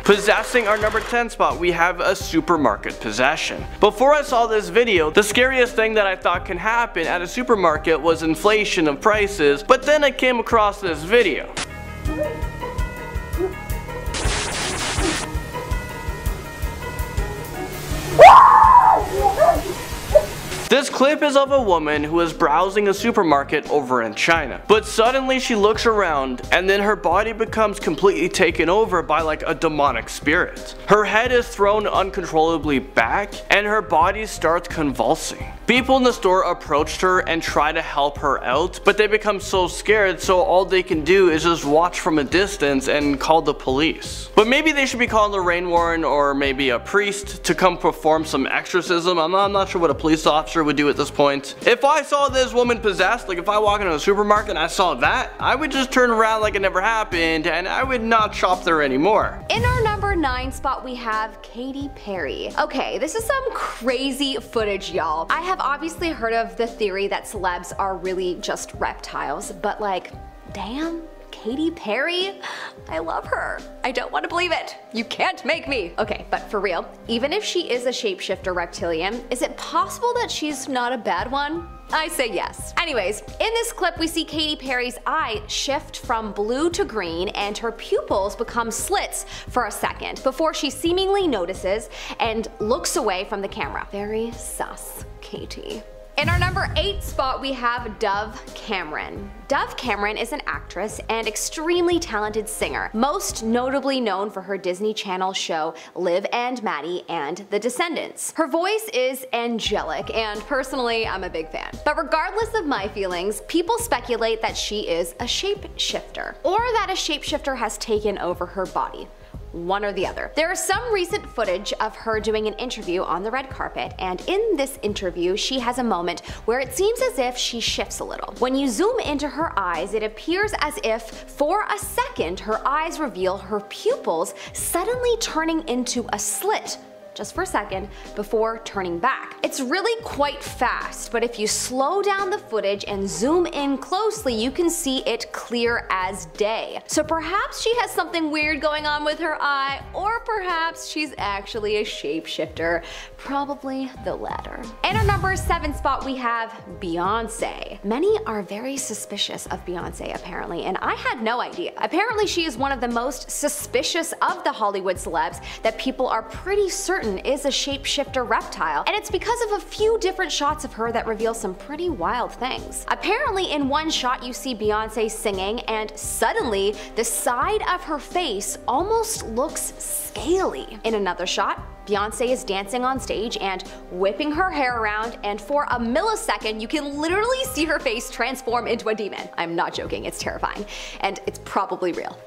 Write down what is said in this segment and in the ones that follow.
Possessing our number 10 spot, we have a supermarket possession. Before I saw this video, the scariest thing that I thought can happen at a supermarket was inflation of prices, but then I came across this video. This clip is of a woman who is browsing a supermarket over in China. But suddenly she looks around and then her body becomes completely taken over by like a demonic spirit. Her head is thrown uncontrollably back and her body starts convulsing. People in the store approached her and try to help her out, but they become so scared, so all they can do is just watch from a distance and call the police. But maybe they should be calling Lorraine Warren or maybe a priest to come perform some exorcism. I'm not sure what a police officer would do at this point. If I saw this woman possessed, like if I walk into a supermarket and I saw that, I would just turn around like it never happened and I would not shop there anymore. In our number 9 spot we have Katy Perry. Okay, this is some crazy footage, y'all. I have obviously heard of the theory that celebs are really just reptiles, but like, damn, Katy Perry? I love her. I don't want to believe it. You can't make me. Okay, but for real, even if she is a shapeshifter reptilian, is it possible that she's not a bad one? I say yes. Anyways, in this clip we see Katy Perry's eye shift from blue to green and her pupils become slits for a second before she seemingly notices and looks away from the camera. Very sus, Katy. In our number 8 spot we have Dove Cameron. Dove Cameron is an actress and extremely talented singer, most notably known for her Disney Channel show Liv and Maddie and The Descendants. Her voice is angelic and personally I'm a big fan. But regardless of my feelings, people speculate that she is a shapeshifter or that a shapeshifter has taken over her body. One or the other. There is some recent footage of her doing an interview on the red carpet, and in this interview she has a moment where it seems as if she shifts a little. When you zoom into her eyes, it appears as if for a second her eyes reveal her pupils suddenly turning into a slit. Just for a second before turning back. It's really quite fast, but if you slow down the footage and zoom in closely, you can see it clear as day. So perhaps she has something weird going on with her eye, or perhaps she's actually a shapeshifter. Probably the latter. In our number 7 spot we have Beyonce. Many are very suspicious of Beyonce apparently, and I had no idea. Apparently she is one of the most suspicious of the Hollywood celebs that people are pretty certain is a shapeshifter reptile, and it's because of a few different shots of her that reveal some pretty wild things. Apparently in one shot you see Beyonce singing and suddenly the side of her face almost looks scaly. In another shot, Beyonce is dancing on stage and whipping her hair around, and for a millisecond you can literally see her face transform into a demon. I'm not joking, it's terrifying. And it's probably real.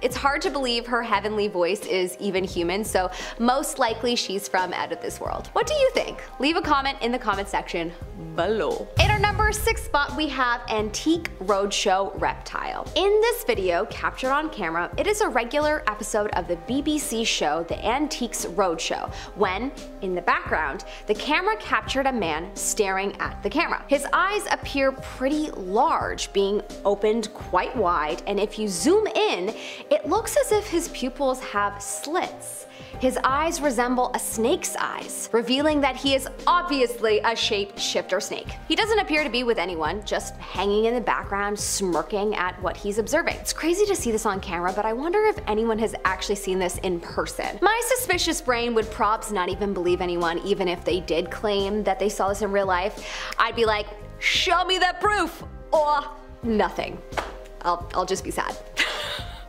It's hard to believe her heavenly voice is even human, so most likely she's from out of this world. What do you think? Leave a comment in the comment section below. In our number 6 spot we have Antique Roadshow Reptile. In this video, captured on camera, it is a regular episode of the BBC show The Antiques Roadshow, when, in the background, the camera captured a man staring at the camera. His eyes appear pretty large, being opened quite wide, and if you zoom in, it looks as if his pupils have slits. His eyes resemble a snake's eyes, revealing that he is obviously a shapeshifter snake. He doesn't appear to be with anyone, just hanging in the background, smirking at what he's observing. It's crazy to see this on camera, but I wonder if anyone has actually seen this in person. My suspicious brain would probs not even believe anyone, even if they did claim that they saw this in real life. I'd be like, show me that proof, or nothing. I'll just be sad.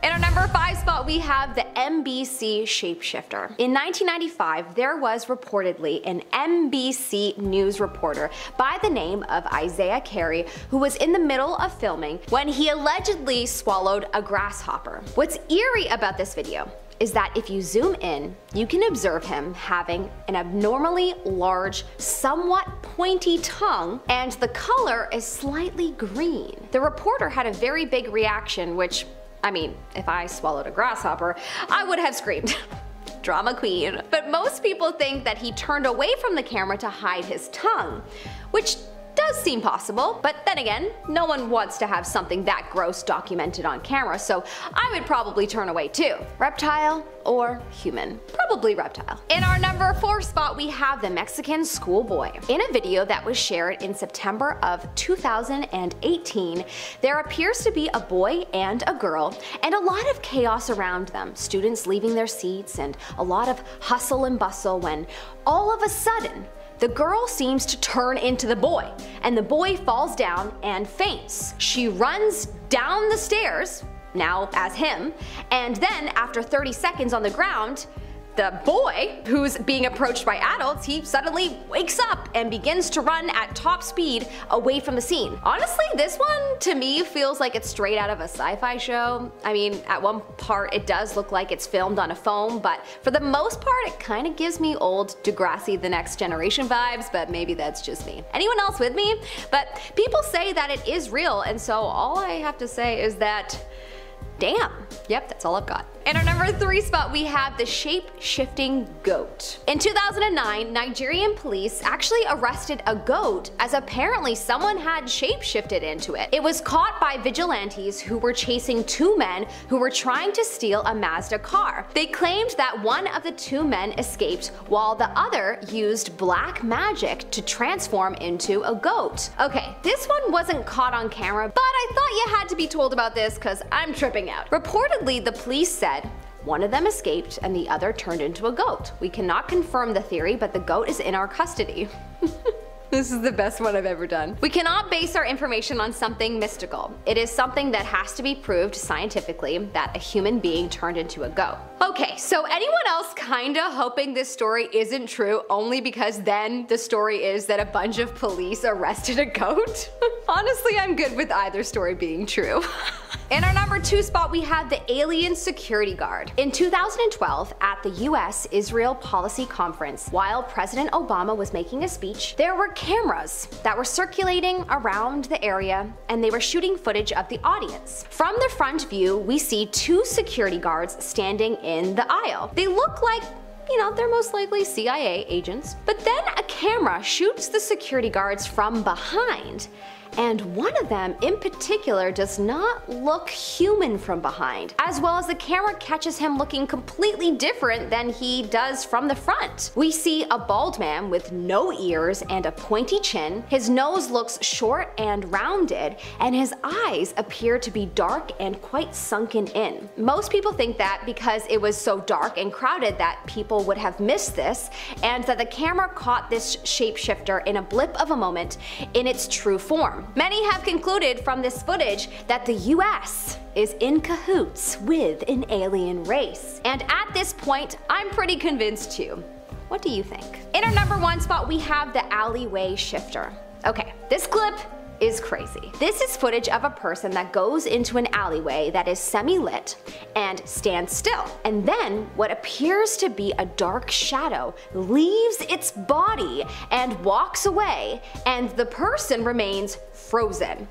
In our number 5 spot we have the NBC shapeshifter. In 1995 there was reportedly an NBC News reporter by the name of Isaiah Carey who was in the middle of filming when he allegedly swallowed a grasshopper. What's eerie about this video is that if you zoom in, you can observe him having an abnormally large, somewhat pointy tongue, and the color is slightly green. The reporter had a very big reaction, which, I mean, if I swallowed a grasshopper, I would have screamed. Drama queen. But most people think that he turned away from the camera to hide his tongue, which does seem possible, but then again, no one wants to have something that gross documented on camera, so I would probably turn away too. Reptile or human? Probably reptile. In our number 4 spot, we have the Mexican schoolboy. In a video that was shared in September of 2018, there appears to be a boy and a girl, and a lot of chaos around them. Students leaving their seats and a lot of hustle and bustle when all of a sudden, the girl seems to turn into the boy, and the boy falls down and faints. She runs down the stairs, now as him, and then after 30 seconds on the ground, the boy, who's being approached by adults, he suddenly wakes up and begins to run at top speed away from the scene. Honestly, this one to me feels like it's straight out of a sci-fi show. I mean, at one part it does look like it's filmed on a phone, but for the most part it kind of gives me old Degrassi The Next Generation vibes, but maybe that's just me. Anyone else with me? But people say that it is real, and so all I have to say is that damn. Yep, that's all I've got. In our number 3 spot, we have the shape-shifting goat. In 2009, Nigerian police actually arrested a goat as apparently someone had shape-shifted into it. It was caught by vigilantes who were chasing 2 men who were trying to steal a Mazda car. They claimed that one of the 2 men escaped while the other used black magic to transform into a goat. Okay, this one wasn't caught on camera, but I thought you had to be told about this because I'm tripping out. Reportedly, the police said one of them escaped and the other turned into a goat. We cannot confirm the theory, but the goat is in our custody. This is the best one I've ever done. We cannot base our information on something mystical. It is something that has to be proved scientifically that a human being turned into a goat. Okay, so anyone else kinda hoping this story isn't true only because then the story is that a bunch of police arrested a goat? Honestly, I'm good with either story being true. In our number 2 spot, we have the alien security guard. In 2012, at the US-Israel Policy Conference, while President Obama was making a speech, there were cameras that were circulating around the area and they were shooting footage of the audience. From the front view, we see 2 security guards standing in the aisle. They look like, you know, they're most likely CIA agents. But then a camera shoots the security guards from behind, and one of them in particular does not look human from behind, as well as the camera catches him looking completely different than he does from the front. We see a bald man with no ears and a pointy chin. His nose looks short and rounded, and his eyes appear to be dark and quite sunken in. Most people think that because it was so dark and crowded that people would have missed this, and that the camera caught this shapeshifter in a blip of a moment in its true form. Many have concluded from this footage that the US is in cahoots with an alien race. And at this point, I'm pretty convinced too. What do you think? In our number 1 spot, we have the alleyway shifter. Okay, this clip is crazy. This is footage of a person that goes into an alleyway that is semi-lit and stands still. And then what appears to be a dark shadow leaves its body and walks away, and the person remains frozen.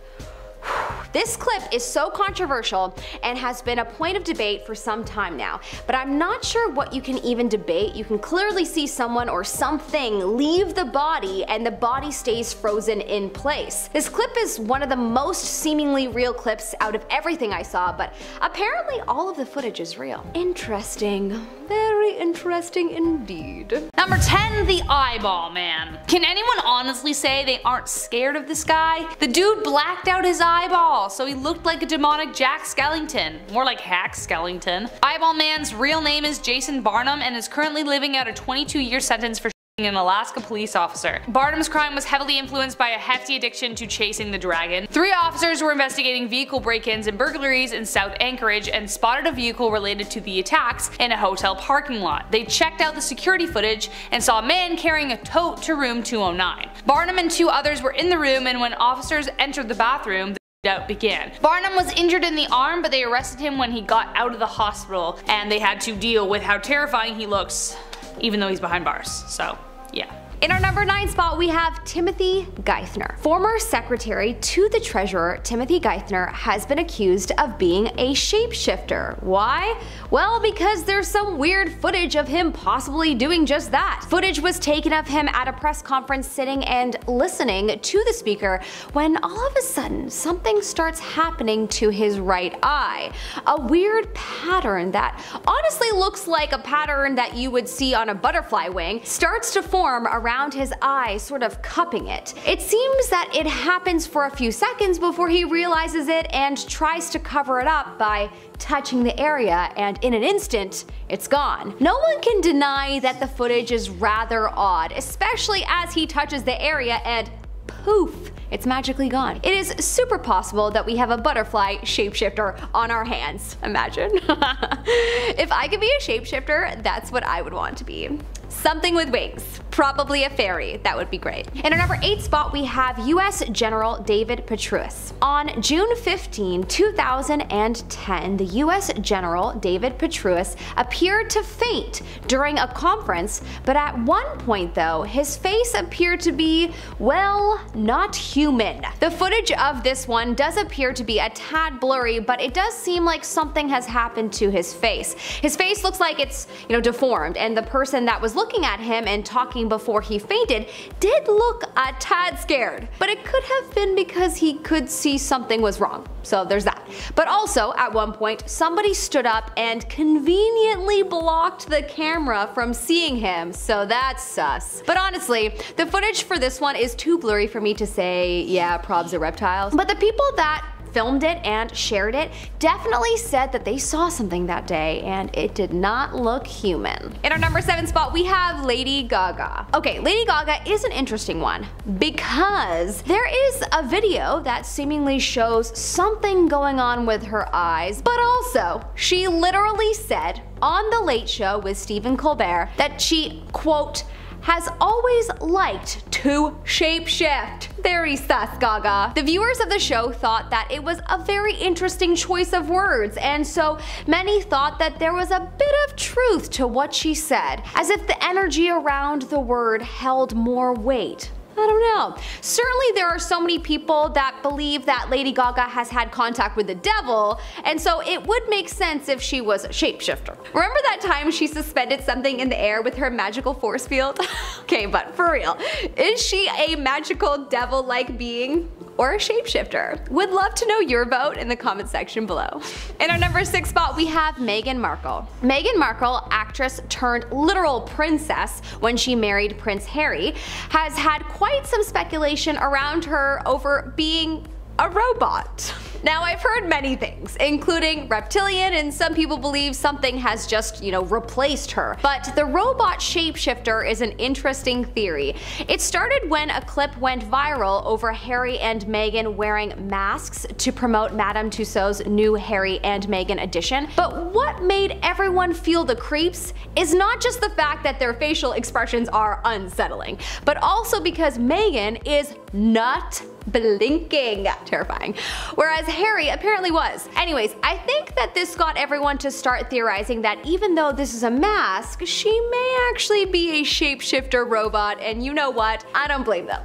This clip is so controversial and has been a point of debate for some time now, but I'm not sure what you can even debate. You can clearly see someone or something leave the body and the body stays frozen in place. This clip is one of the most seemingly real clips out of everything I saw, but apparently all of the footage is real. Interesting. Very interesting indeed. Number 10, the eyeball man. Can anyone honestly say they aren't scared of this guy? The dude blacked out his eyeball, so he looked like a demonic Jack Skellington. More like Hack Skellington. Eyeball man's real name is Jason Barnum and is currently living out a 22-year sentence for an Alaska police officer. Barnum's crime was heavily influenced by a hefty addiction to chasing the dragon. 3 officers were investigating vehicle break-ins and burglaries in South Anchorage and spotted a vehicle related to the attacks in a hotel parking lot. They checked out the security footage and saw a man carrying a tote to room 209. Barnum and 2 others were in the room, and when officers entered the bathroom, the shootout began. Barnum was injured in the arm, but they arrested him when he got out of the hospital, and they had to deal with how terrifying he looks even though he's behind bars. So yeah. In our number 9 spot, we have Timothy Geithner. Former secretary to the treasurer, Timothy Geithner, has been accused of being a shapeshifter. Why? Well, because there's some weird footage of him possibly doing just that. Footage was taken of him at a press conference sitting and listening to the speaker when all of a sudden something starts happening to his right eye. A weird pattern that honestly looks like a pattern that you would see on a butterfly wing starts to form around his eye, sort of cupping it. It seems that it happens for a few seconds before he realizes it and tries to cover it up by touching the area, and in an instant, it's gone. No one can deny that the footage is rather odd, especially as he touches the area and poof, it's magically gone. It is super possible that we have a butterfly shapeshifter on our hands. Imagine. If I could be a shapeshifter, that's what I would want to be. Something with wings. Probably a fairy. That would be great. In our number 8 spot, we have US General David Petraeus. On June 15, 2010, the US General David Petraeus appeared to faint during a conference, but at one point though, his face appeared to be, well, not human. The footage of this one does appear to be a tad blurry, but it does seem like something has happened to his face. His face looks like it's, deformed, and the person that was looking at him and talking before he fainted did look a tad scared, but it could have been because he could see something was wrong. So there's that. But also, at one point, somebody stood up and conveniently blocked the camera from seeing him, so that's sus. But honestly, the footage for this one is too blurry for me to say, yeah, probs are reptiles. But the people that filmed it and shared it definitely said that they saw something that day and it did not look human. In our number 7 spot, we have Lady Gaga. Okay, Lady Gaga is an interesting one because there is a video that seemingly shows something going on with her eyes, but also she literally said on The Late Show with Stephen Colbert that she, quote, has always liked to shapeshift. Very sus, Gaga. The viewers of the show thought that it was a very interesting choice of words, and so many thought that there was a bit of truth to what she said, as if the energy around the word held more weight. I don't know. Certainly there are so many people that believe that Lady Gaga has had contact with the devil, and so it would make sense if she was a shapeshifter. Remember that time she suspended something in the air with her magical force field? Okay, but for real, is she a magical devil-like being or a shapeshifter? Would love to know your vote in the comment section below. In our number 6 spot, we have Meghan Markle. Meghan Markle, actress turned literal princess when she married Prince Harry, has had quite some speculation around her over being a robot. Now, I've heard many things, including reptilian, and some people believe something has just, replaced her. But the robot shapeshifter is an interesting theory. It started when a clip went viral over Harry and Meghan wearing masks to promote Madame Tussauds new Harry and Meghan edition. But what made everyone feel the creeps is not just the fact that their facial expressions are unsettling, but also because Meghan is not blinking. Terrifying. Whereas Harry apparently was. Anyways, I think that this got everyone to start theorizing that even though this is a mask, she may actually be a shapeshifter robot, and you know what? I don't blame them.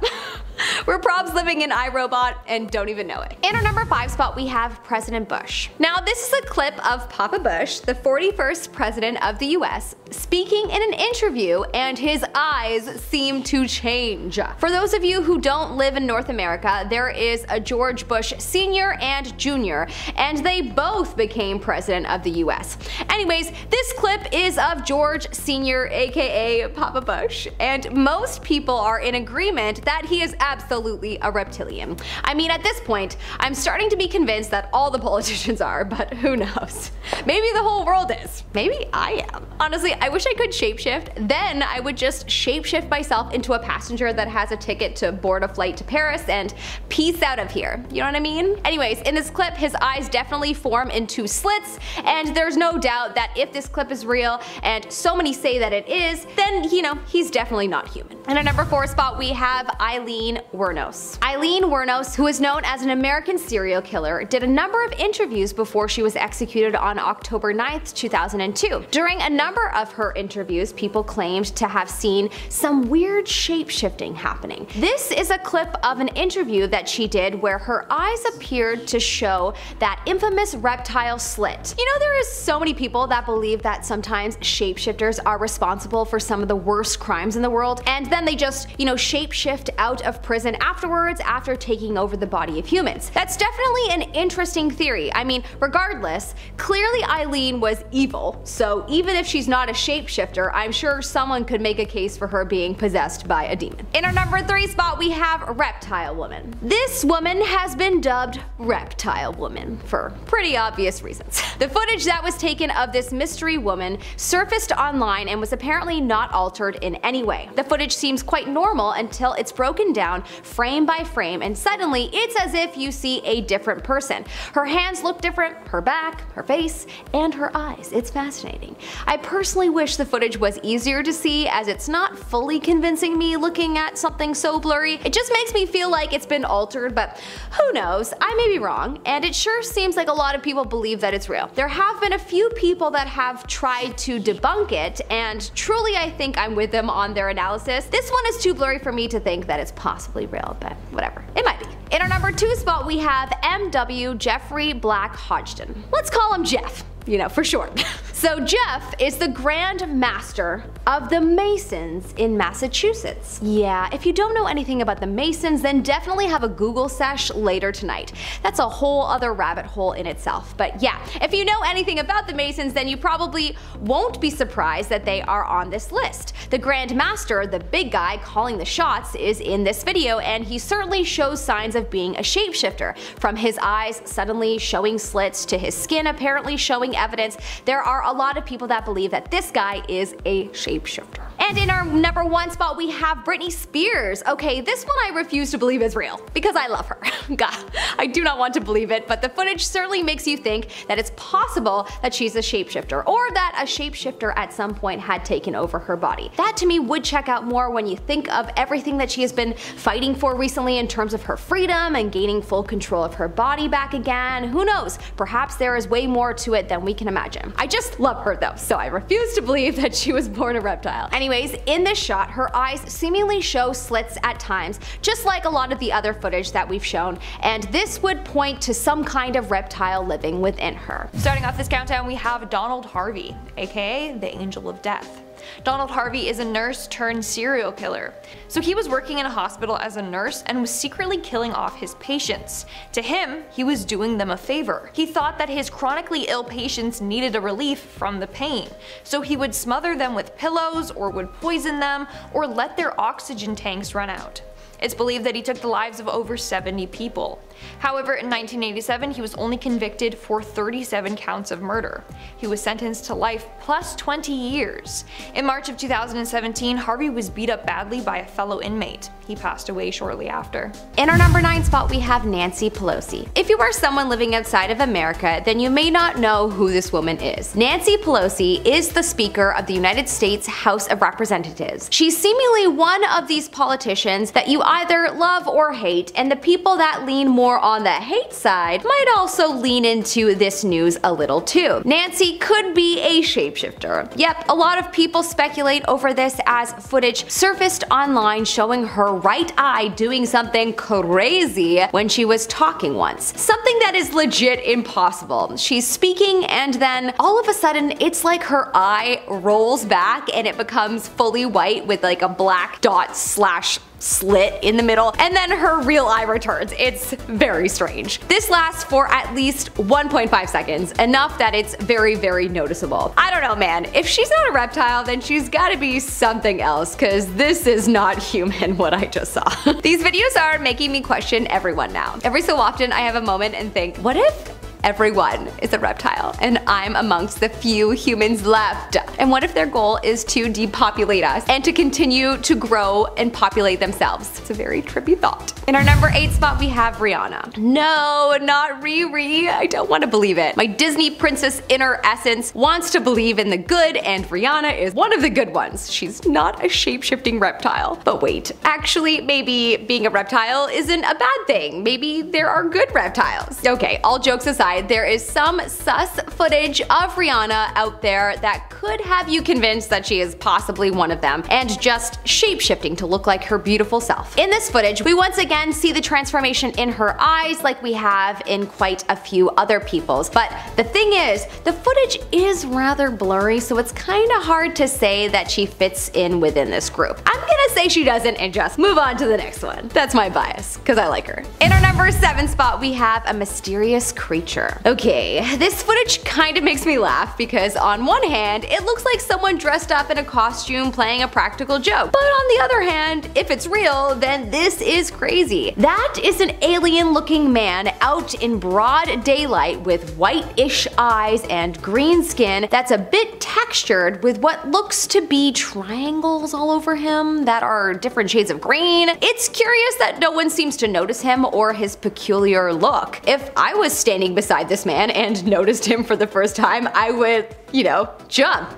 We're probs living in iRobot and don't even know it. In our number 5 spot, we have President Bush. Now, this is a clip of Papa Bush, the 41st president of the US, speaking in an interview, and his eyes seem to change. For those of you who don't live in North America, there is a George Bush Sr. and Jr., and they both became president of the US. Anyways, this clip is of George Sr., aka Papa Bush, and most people are in agreement that he is absolutely a reptilian. I mean, at this point, I'm starting to be convinced that all the politicians are, but who knows? Maybe the whole world is. Maybe I am. Honestly, I wish I could shapeshift. Then I would just shapeshift myself into a passenger that has a ticket to board a flight to Paris and peace out of here. You know what I mean? Anyways, in this clip, his eyes definitely form into slits, and there's no doubt that if this clip is real, and so many say that it is, then, he's definitely not human. In our number 4 spot, we have Eileen Aileen Wuornos. Aileen Wuornos, who is known as an American serial killer, did a number of interviews before she was executed on October 9th, 2002. During a number of her interviews, people claimed to have seen some weird shape-shifting happening. This is a clip of an interview that she did where her eyes appeared to show that infamous reptile slit. You know, there is so many people that believe that sometimes shapeshifters are responsible for some of the worst crimes in the world, and then they just, you know, shapeshift out of prison afterwards after taking over the body of humans. That's definitely an interesting theory. I mean, regardless, clearly Aileen was evil, so even if she's not a shapeshifter, I'm sure someone could make a case for her being possessed by a demon. In our number 3 spot, we have Reptile Woman. This woman has been dubbed Reptile Woman for pretty obvious reasons. The footage that was taken of this mystery woman surfaced online and was apparently not altered in any way. The footage seems quite normal until it's broken down frame by frame, and suddenly it's as if you see a different person. Her hands look different, her back, her face, and her eyes. It's fascinating. I personally wish the footage was easier to see, as it's not fully convincing me looking at something so blurry. It just makes me feel like it's been altered, but who knows? I may be wrong, and it sure seems like a lot of people believe that it's real. There have been a few people that have tried to debunk it, and truly I think I'm with them on their analysis. This one is too blurry for me to think that it's possibly real, but whatever. It might be. In our number 2 spot, we have M.W. Jeffrey Black Hodgson. Let's call him Jeff, you know, for short. So Jeff is the Grand Master of the Masons in Massachusetts. Yeah, if you don't know anything about the Masons, then definitely have a Google sesh later tonight. That's a whole other rabbit hole in itself. But yeah, if you know anything about the Masons, then you probably won't be surprised that they are on this list. The Grand Master, the big guy calling the shots, is in this video, and he certainly shows signs of being a shapeshifter. From his eyes suddenly showing slits to his skin apparently showing evidence, there are a lot of people that believe that this guy is a shapeshifter. And in our number 1 spot, we have Britney Spears. Okay, this one I refuse to believe is real, because I love her. God, I do not want to believe it, but the footage certainly makes you think that it's possible that she's a shapeshifter, or that a shapeshifter at some point had taken over her body. That to me would check out more when you think of everything that she has been fighting for recently in terms of her freedom and gaining full control of her body back again. Who knows? Perhaps there is way more to it than we can imagine. I just love her though, so I refuse to believe that she was born a reptile. Anyways, in this shot, her eyes seemingly show slits at times, just like a lot of the other footage that we've shown, and this would point to some kind of reptile living within her. Starting off this countdown, we have Donald Harvey, aka the Angel of Death. Donald Harvey is a nurse turned serial killer. So he was working in a hospital as a nurse and was secretly killing off his patients. To him, he was doing them a favor. He thought that his chronically ill patients needed a relief from the pain, so he would smother them with pillows, or would poison them, or let their oxygen tanks run out. It's believed that he took the lives of over 70 people. However, in 1987, he was only convicted for 37 counts of murder. He was sentenced to life plus 20 years. In March of 2017, Harvey was beat up badly by a fellow inmate. He passed away shortly after. In our number 9 spot, we have Nancy Pelosi. If you are someone living outside of America, then you may not know who this woman is. Nancy Pelosi is the Speaker of the United States House of Representatives. She's seemingly one of these politicians that you either love or hate, and the people that lean more on the hate side might also lean into this news a little too. Nancy could be a shapeshifter. Yep, a lot of people speculate over this as footage surfaced online showing her right eye doing something crazy when she was talking once. Something that is legit impossible. She's speaking and then all of a sudden it's like her eye rolls back and it becomes fully white with like a black dot slash slit in the middle, and then her real eye returns. It's very strange. This lasts for at least 1.5 seconds, enough that it's very, very noticeable. I don't know, man. If she's not a reptile, then she's gotta be something else, cause this is not human what I just saw. These videos are making me question everyone now. Every so often I have a moment and think, what if everyone is a reptile, and I'm amongst the few humans left. And what if their goal is to depopulate us and to continue to grow and populate themselves? It's a very trippy thought. In our number 8 spot, we have Rihanna. No, not Riri. I don't want to believe it. My Disney princess inner essence wants to believe in the good, and Rihanna is one of the good ones. She's not a shape-shifting reptile. But wait, actually, maybe being a reptile isn't a bad thing. Maybe there are good reptiles. Okay, all jokes aside, there is some sus footage of Rihanna out there that could have you convinced that she is possibly one of them and just shape-shifting to look like her beautiful self. In this footage, we once again see the transformation in her eyes like we have in quite a few other people's. But the thing is, the footage is rather blurry, so it's kinda hard to say that she fits in within this group. I'm gonna say she doesn't and just move on to the next one. That's my bias, because I like her. In our number 7 spot, we have a mysterious creature. Okay, this footage kind of makes me laugh because on one hand, it looks like someone dressed up in a costume playing a practical joke. But on the other hand, if it's real, then this is crazy. That is an alien-looking man out in broad daylight with white-ish eyes and green skin that's a bit textured with what looks to be triangles all over him that are different shades of green. It's curious that no one seems to notice him or his peculiar look. If I was standing beside this man and noticed him for the first time, I would, you know, jump.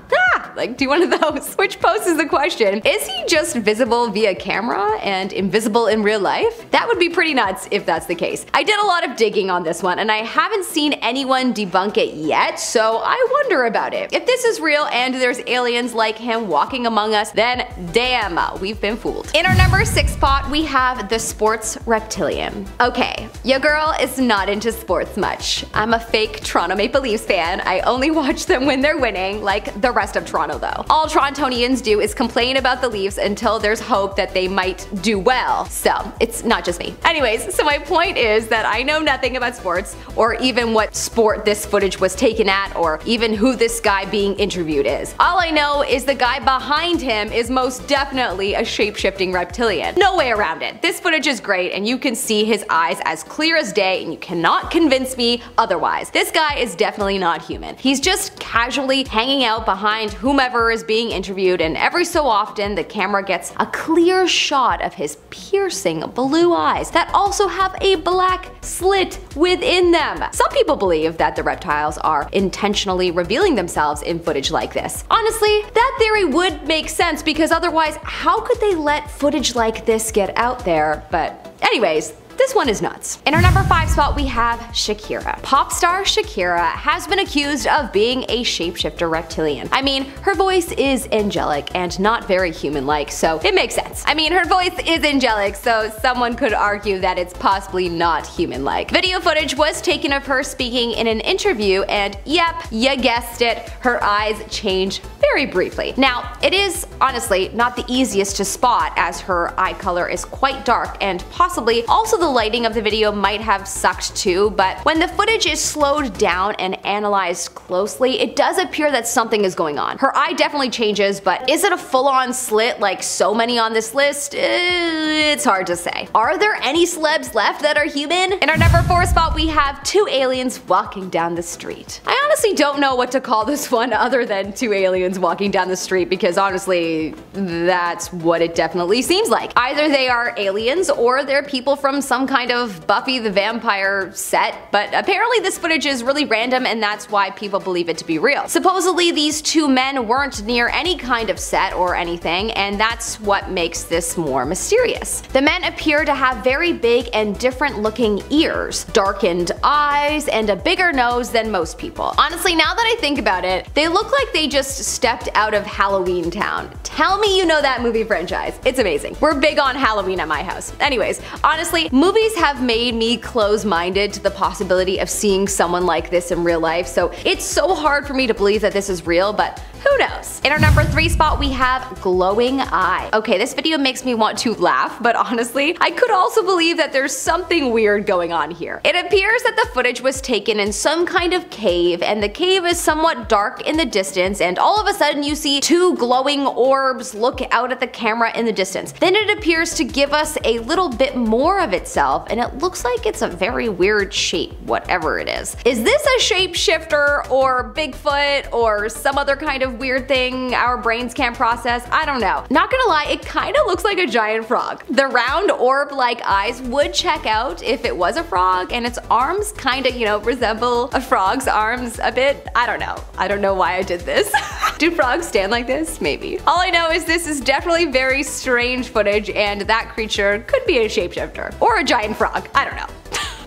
Like do one of those. Which poses the question, is he just visible via camera and invisible in real life? That would be pretty nuts if that's the case. I did a lot of digging on this one and I haven't seen anyone debunk it yet, so I wonder about it. If this is real and there's aliens like him walking among us, then damn, we've been fooled. In our number 6 spot, we have the sports reptilian. Okay, your girl is not into sports much. I'm a fake Toronto Maple Leafs fan. I only watch them when they're winning, like the rest of Toronto though. All Torontonians do is complain about the Leafs until there's hope that they might do well. So, it's not just me. Anyways, so my point is that I know nothing about sports, or even what sport this footage was taken at, or even who this guy being interviewed is. All I know is the guy behind him is most definitely a shape-shifting reptilian. No way around it. This footage is great and you can see his eyes as clear as day and you cannot convince me otherwise. This guy is definitely not human. He's just casually hanging out behind whomever is being interviewed, and every so often the camera gets a clear shot of his piercing blue eyes that also have a black slit within them. Some people believe that the reptiles are intentionally revealing themselves in footage like this. Honestly, that theory would make sense because otherwise how could they let footage like this get out there? But anyways, this one is nuts. In our number 5 spot, we have Shakira. Pop star Shakira has been accused of being a shapeshifter reptilian. I mean, her voice is angelic and not very human-like, so it makes sense. I mean, her voice is angelic, so someone could argue that it's possibly not human-like. Video footage was taken of her speaking in an interview, and yep, you guessed it, her eyes changed very briefly. Now, it is honestly not the easiest to spot as her eye color is quite dark and possibly also the lighting of the video might have sucked too, but when the footage is slowed down and analyzed closely, it does appear that something is going on. Her eye definitely changes, but is it a full-on slit like so many on this list? It's hard to say. Are there any celebs left that are human? In our number 4 spot, we have 2 aliens walking down the street. I honestly don't know what to call this one other than 2 aliens walking down the street because honestly, that's what it definitely seems like. Either they are aliens or they're people from some kind of Buffy the Vampire set, but apparently this footage is really random and that's why people believe it to be real. Supposedly these 2 men weren't near any kind of set or anything, and that's what makes this more mysterious. The men appear to have very big and different looking ears, darkened eyes, and a bigger nose than most people. Honestly, now that I think about it, they look like they just stepped out of Halloween Town. Tell me you know that movie franchise. It's amazing. We're big on Halloween at my house. Anyways, honestly, movies have made me close-minded to the possibility of seeing someone like this in real life, so it's so hard for me to believe that this is real, but Who knows? In our number 3 spot, we have glowing eye. Okay, this video makes me want to laugh, but honestly, I could also believe that there's something weird going on here. It appears that the footage was taken in some kind of cave, and the cave is somewhat dark in the distance, and all of a sudden you see 2 glowing orbs look out at the camera in the distance. Then it appears to give us a little bit more of itself, and it looks like it's a very weird shape, whatever it is. Is this a shapeshifter or Bigfoot or some other kind of weird thing our brains can't process? I don't know. Not gonna lie, it kinda looks like a giant frog. The round orb-like eyes would check out if it was a frog, and its arms kinda, you know, resemble a frog's arms a bit. I don't know. I don't know why I did this. Do frogs stand like this? Maybe. All I know is this is definitely very strange footage, and that creature could be a shapeshifter. Or a giant frog. I don't know.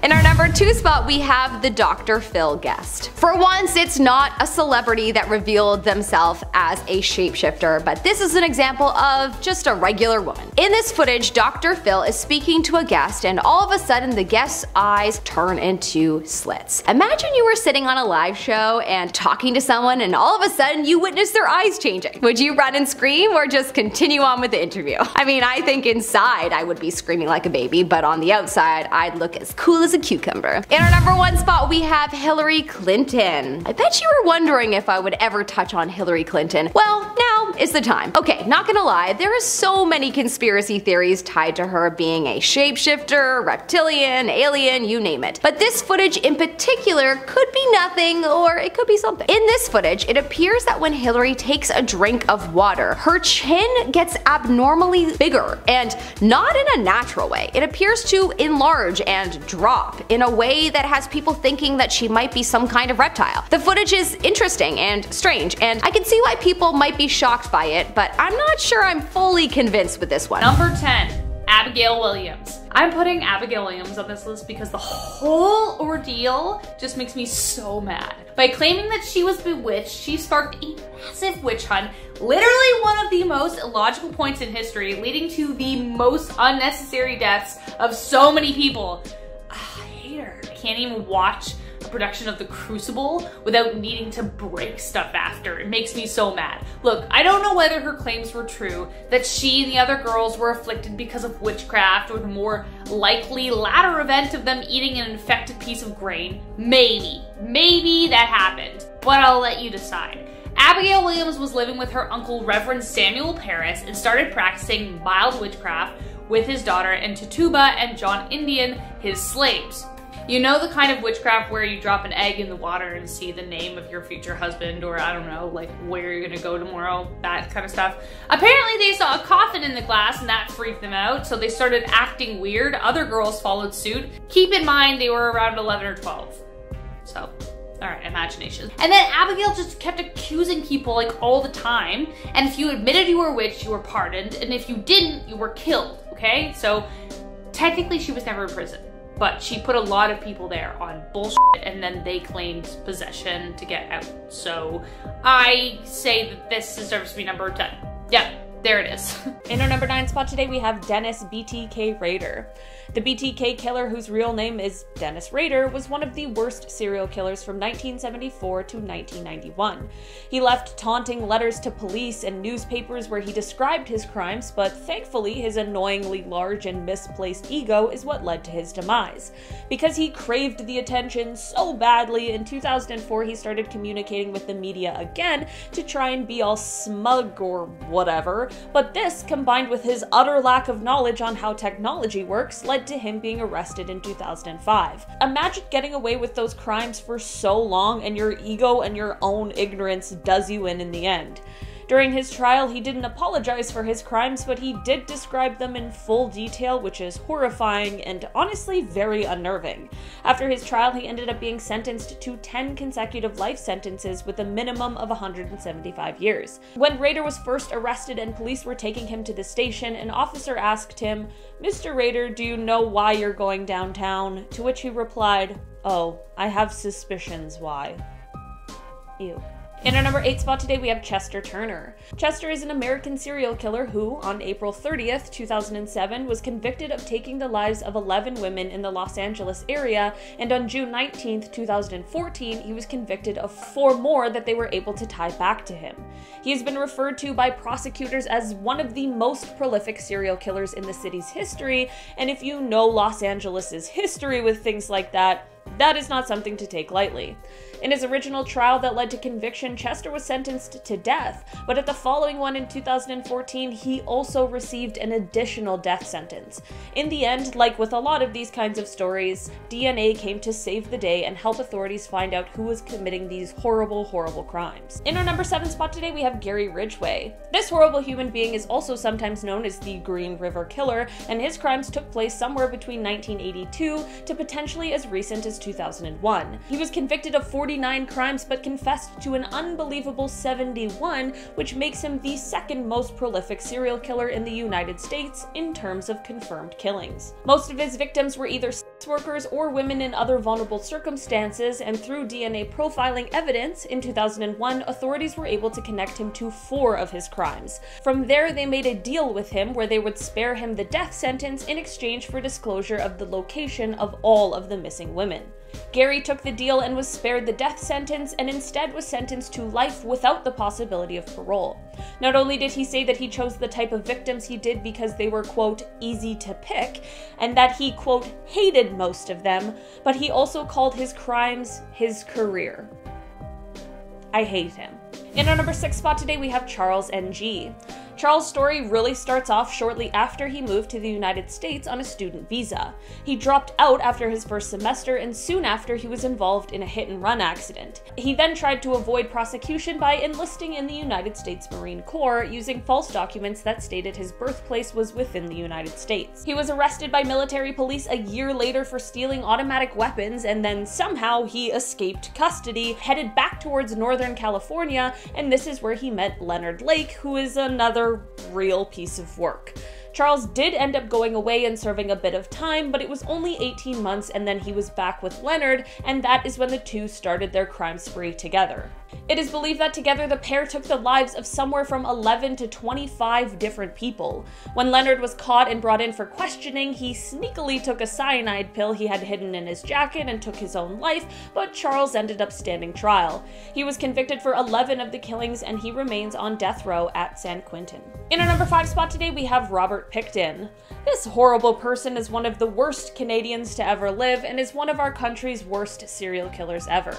In our number 2 spot, we have the Dr. Phil guest. For once, it's not a celebrity that revealed themselves as a shapeshifter, but this is an example of just a regular woman. In this footage, Dr. Phil is speaking to a guest, and all of a sudden the guest's eyes turn into slits. Imagine you were sitting on a live show and talking to someone, and all of a sudden you witness their eyes changing. Would you run and scream or just continue on with the interview? I mean, I think inside I would be screaming like a baby, but on the outside I'd look as cool as a cucumber. In our number 1 spot, we have Hillary Clinton. I bet you were wondering if I would ever touch on Hillary Clinton. Well, now is the time. Okay, not gonna lie, there are so many conspiracy theories tied to her being a shapeshifter, reptilian, alien, you name it. But this footage in particular could be nothing, or it could be something. In this footage, it appears that when Hillary takes a drink of water, her chin gets abnormally bigger, and not in a natural way. It appears to enlarge and drop in a way that has people thinking that she might be some kind of reptile. The footage is interesting and strange, and I can see why people might be shocked by it, but I'm not sure I'm fully convinced with this one. Number 10. Abigail Williams. I'm putting Abigail Williams on this list because the whole ordeal just makes me so mad. By claiming that she was bewitched, she sparked a massive witch hunt, literally one of the most illogical points in history, leading to the most unnecessary deaths of so many people. I can't even watch a production of The Crucible without needing to break stuff after. It makes me so mad. Look, I don't know whether her claims were true, that she and the other girls were afflicted because of witchcraft, or the more likely latter event of them eating an infected piece of grain. Maybe that happened, but I'll let you decide. Abigail Williams was living with her uncle Reverend Samuel Paris and started practicing mild witchcraft with his daughter and Tituba and John Indian, his slaves. You know, the kind of witchcraft where you drop an egg in the water and see the name of your future husband, or I don't know, like where you're gonna go tomorrow, that kind of stuff. Apparently they saw a coffin in the glass and that freaked them out, so they started acting weird. Other girls followed suit. Keep in mind they were around 11 or 12. So, alright, imagination. And then Abigail just kept accusing people like all the time, and if you admitted you were a witch, you were pardoned, and if you didn't, you were killed, okay? So technically she was never in prison. But she put a lot of people there on bullshit, and then they claimed possession to get out. So I say that this deserves to be number 10. Yeah, there it is. In our number 9 spot today, we have Dennis BTK Rader. The BTK killer, whose real name is Dennis Rader, was one of the worst serial killers from 1974 to 1991. He left taunting letters to police and newspapers where he described his crimes, but thankfully his annoyingly large and misplaced ego is what led to his demise. Because he craved the attention so badly, in 2004 he started communicating with the media again to try and be all smug or whatever, but this, combined with his utter lack of knowledge on how technology works, led to him being arrested in 2005. Imagine getting away with those crimes for so long and your ego and your own ignorance does you in the end. During his trial, he didn't apologize for his crimes, but he did describe them in full detail, which is horrifying and honestly very unnerving. After his trial, he ended up being sentenced to 10 consecutive life sentences with a minimum of 175 years. When Rader was first arrested and police were taking him to the station, an officer asked him, "Mr. Rader, do you know why you're going downtown?" To which he replied, "Oh, I have suspicions why." Ew. In our number 8 spot today, we have Chester Turner. Chester is an American serial killer who, on April 30th, 2007, was convicted of taking the lives of 11 women in the Los Angeles area, and on June 19th, 2014, he was convicted of 4 more that they were able to tie back to him. He has been referred to by prosecutors as one of the most prolific serial killers in the city's history, and if you know Los Angeles's history with things like that, that is not something to take lightly. In his original trial that led to conviction, Chester was sentenced to death, but at the following one in 2014, he also received an additional death sentence. In the end, like with a lot of these kinds of stories, DNA came to save the day and help authorities find out who was committing these horrible, horrible crimes. In our number 7 spot today, we have Gary Ridgway. This horrible human being is also sometimes known as the Green River Killer, and his crimes took place somewhere between 1982 to potentially as recent as 2001. He was convicted of 49 crimes but confessed to an unbelievable 71, which makes him the second most prolific serial killer in the United States in terms of confirmed killings. Most of his victims were either sex workers or women in other vulnerable circumstances, and through DNA profiling evidence in 2001, authorities were able to connect him to 4 of his crimes. From there, they made a deal with him where they would spare him the death sentence in exchange for disclosure of the location of all of the missing women. Gary took the deal and was spared the death sentence and instead was sentenced to life without the possibility of parole. Not only did he say that he chose the type of victims he did because they were, quote, easy to pick, and that he, quote, hated most of them, but he also called his crimes his career. I hate him. In our number 6 spot today, we have Charles Ng. Charles' story really starts off shortly after he moved to the United States on a student visa. He dropped out after his first semester, and soon after he was involved in a hit-and-run accident. He then tried to avoid prosecution by enlisting in the United States Marine Corps, using false documents that stated his birthplace was within the United States. He was arrested by military police a year later for stealing automatic weapons, and then somehow he escaped custody, headed back towards Northern California, and this is where he met Leonard Lake, who is another real piece of work. Charles did end up going away and serving a bit of time, but it was only 18 months and then he was back with Leonard, and that is when the two started their crime spree together. It is believed that together the pair took the lives of somewhere from 11 to 25 different people. When Leonard was caught and brought in for questioning, he sneakily took a cyanide pill he had hidden in his jacket and took his own life, but Charles ended up standing trial. He was convicted for 11 of the killings and he remains on death row at San Quentin. In our number 5 spot today, we have Robert Pickton. This horrible person is one of the worst Canadians to ever live and is one of our country's worst serial killers ever.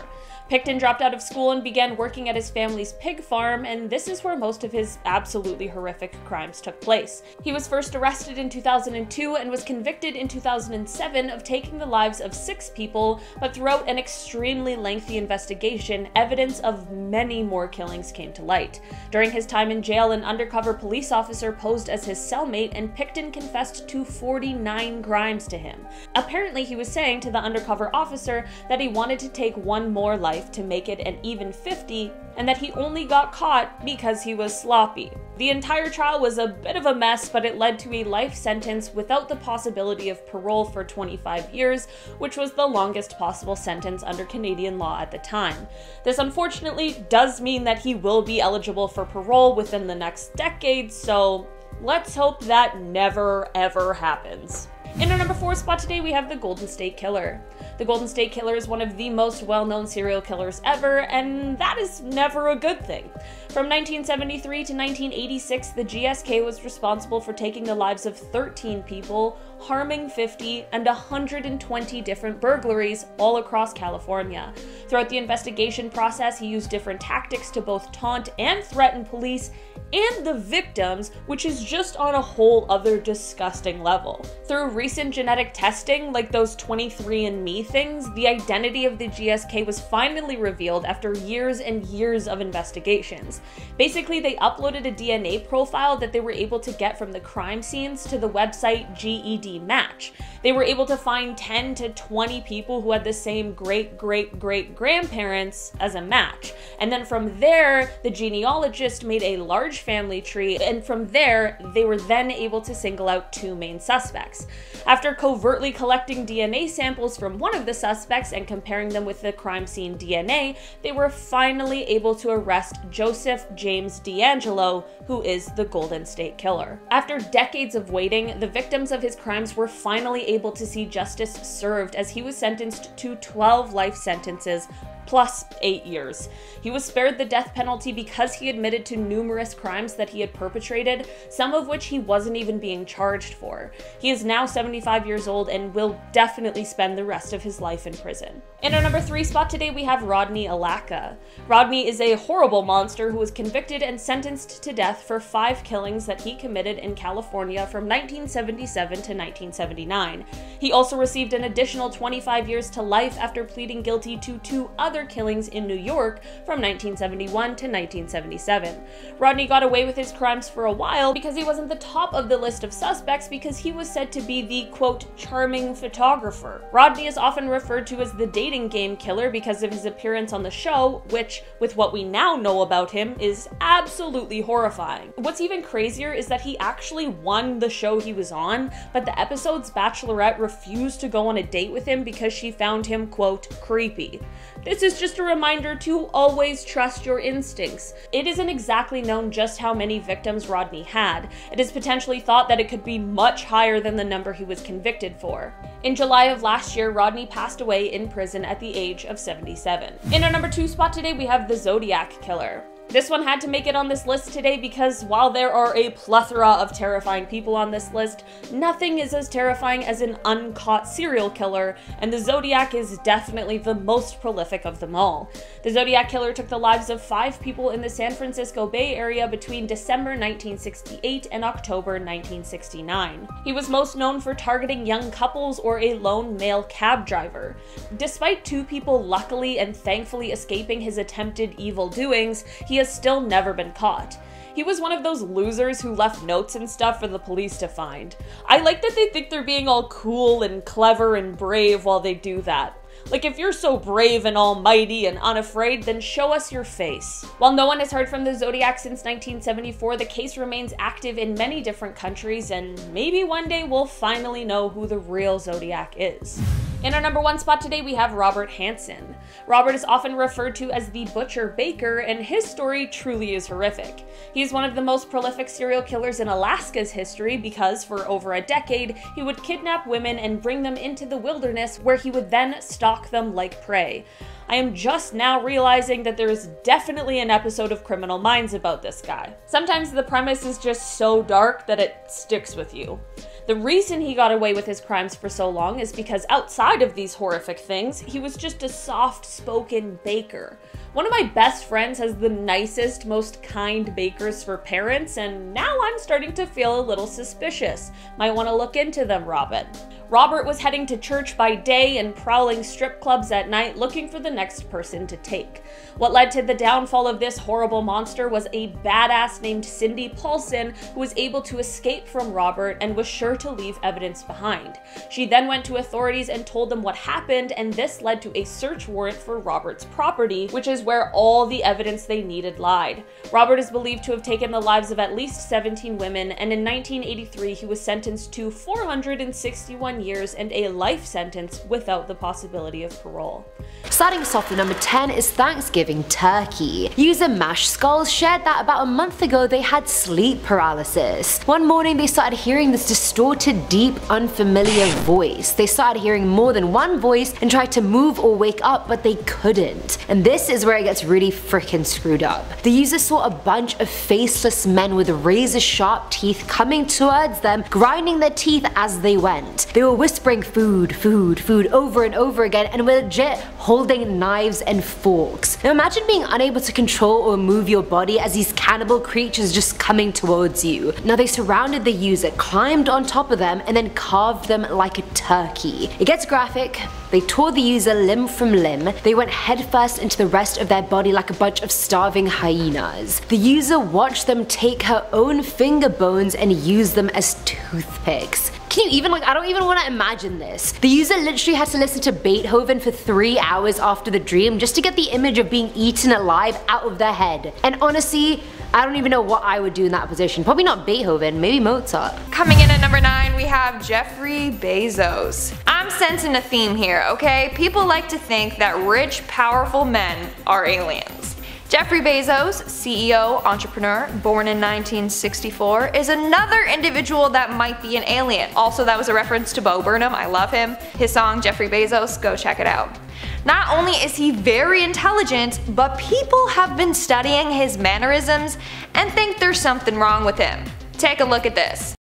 Pickton dropped out of school and began working at his family's pig farm, and this is where most of his absolutely horrific crimes took place. He was first arrested in 2002 and was convicted in 2007 of taking the lives of 6 people, but throughout an extremely lengthy investigation, evidence of many more killings came to light. During his time in jail, an undercover police officer posed as his cellmate, and Pickton confessed to 49 crimes to him. Apparently, he was saying to the undercover officer that he wanted to take one more life to make it an even 50, and that he only got caught because he was sloppy. The entire trial was a bit of a mess, but it led to a life sentence without the possibility of parole for 25 years, which was the longest possible sentence under Canadian law at the time. This unfortunately does mean that he will be eligible for parole within the next decade, so let's hope that never ever happens. In our number 4 spot today, we have the Golden State Killer. The Golden State Killer is one of the most well-known serial killers ever, and that is never a good thing. From 1973 to 1986, the GSK was responsible for taking the lives of 13 people, harming 50, and 120 different burglaries all across California. Throughout the investigation process, he used different tactics to both taunt and threaten police and the victims, which is just on a whole other disgusting level. Through recent genetic testing, like those 23andMe things, the identity of the GSK was finally revealed after years and years of investigations. crimes. Basically, they uploaded a DNA profile that they were able to get from the crime scenes to the website GEDmatch. They were able to find 10 to 20 people who had the same great-great-great-grandparents as a match. And then from there, the genealogist made a large family tree, and from there, they were then able to single out 2 main suspects. After covertly collecting DNA samples from one of the suspects and comparing them with the crime scene DNA, they were finally able to arrest Joseph James DeAngelo, who is the Golden State Killer. After decades of waiting, the victims of his crimes were finally able to see justice served, as he was sentenced to 12 life sentences plus 8 years. He was spared the death penalty because he admitted to numerous crimes that he had perpetrated, some of which he wasn't even being charged for. He is now 75 years old and will definitely spend the rest of his life in prison. In our number 3 spot today, we have Rodney Alaka. Rodney is a horrible monster who was convicted and sentenced to death for 5 killings that he committed in California from 1977 to 1979. He also received an additional 25 years to life after pleading guilty to 2 other killings in New York from 1971 to 1977. Rodney got away with his crimes for a while because he wasn't the top of the list of suspects, because he was said to be the, quote, charming photographer. Rodney is often referred to as the dating game killer because of his appearance on the show, which, with what we now know about him, is absolutely horrifying. What's even crazier is that he actually won the show he was on, but the episode's bachelorette refused to go on a date with him because she found him, quote, creepy. This is just a reminder to always trust your instincts. It isn't exactly known just how many victims Rodney had. It is potentially thought that it could be much higher than the number he was convicted for. In July of last year, Rodney passed away in prison at the age of 77. In our number 2 spot today, we have the Zodiac Killer. This one had to make it on this list today because while there are a plethora of terrifying people on this list, nothing is as terrifying as an uncaught serial killer, and the Zodiac is definitely the most prolific of them all. The Zodiac Killer took the lives of 5 people in the San Francisco Bay Area between December 1968 and October 1969. He was most known for targeting young couples or a lone male cab driver. Despite 2 people luckily and thankfully escaping his attempted evil doings, he has still never been caught. He was one of those losers who left notes and stuff for the police to find. I like that they think they're being all cool and clever and brave while they do that. Like, if you're so brave and almighty and unafraid, then show us your face. While no one has heard from the Zodiac since 1974, the case remains active in many different countries, and maybe one day we'll finally know who the real Zodiac is. In our number 1 spot today, we have Robert Hansen. Robert is often referred to as the Butcher Baker, and his story truly is horrific. He is one of the most prolific serial killers in Alaska's history because, for over a decade, he would kidnap women and bring them into the wilderness where he would then stalk them like prey. I am just now realizing that there is definitely an episode of Criminal Minds about this guy. Sometimes the premise is just so dark that it sticks with you. The reason he got away with his crimes for so long is because outside of these horrific things, he was just a soft-spoken baker. One of my best friends has the nicest, most kind bakers for parents, and now I'm starting to feel a little suspicious. Might want to look into them, Robin. Robert was heading to church by day and prowling strip clubs at night looking for the next person to take. What led to the downfall of this horrible monster was a badass named Cindy Paulson, who was able to escape from Robert and was sure to leave evidence behind. She then went to authorities and told them what happened, and this led to a search warrant for Robert's property, which is where all the evidence they needed lied. Robert is believed to have taken the lives of at least 17 women, and in 1983 he was sentenced to 461 years and a life sentence without the possibility of parole. Starting us off with number 10 is Thanksgiving turkey. User Mash Skulls shared that about a month ago they had sleep paralysis. One morning they started hearing this distorted, deep, unfamiliar voice. They started hearing more than one voice and tried to move or wake up, but they couldn't. And this is where it gets really freaking screwed up. The user saw a bunch of faceless men with razor sharp teeth coming towards them, grinding their teeth as they went. They were whispering food, food, food over and over again, and were legit holding knives and forks. Now imagine being unable to control or move your body as these cannibal creatures just coming towards you. Now they surrounded the user, climbed on top of them, and then carved them like a turkey. It gets graphic, They tore the user limb from limb. They went headfirst into the rest of their body like a bunch of starving hyenas. The user watched them take her own finger bones and use them as toothpicks. Can you even, I don't even want to imagine this. The user literally had to listen to Beethoven for 3 hours after the dream just to get the image of being eaten alive out of their head. And honestly, I don't even know what I would do in that position. Probably not Beethoven, maybe Mozart. Coming in at number 9, we have Jeffrey Bezos. I'm sensing a theme here, okay? People like to think that rich, powerful men are aliens. Jeffrey Bezos, CEO, entrepreneur, born in 1964, is another individual that might be an alien. Also, that was a reference to Bo Burnham, I love him. His song Jeffrey Bezos, go check it out. Not only is he very intelligent, but people have been studying his mannerisms and think there's something wrong with him. Take a look at this.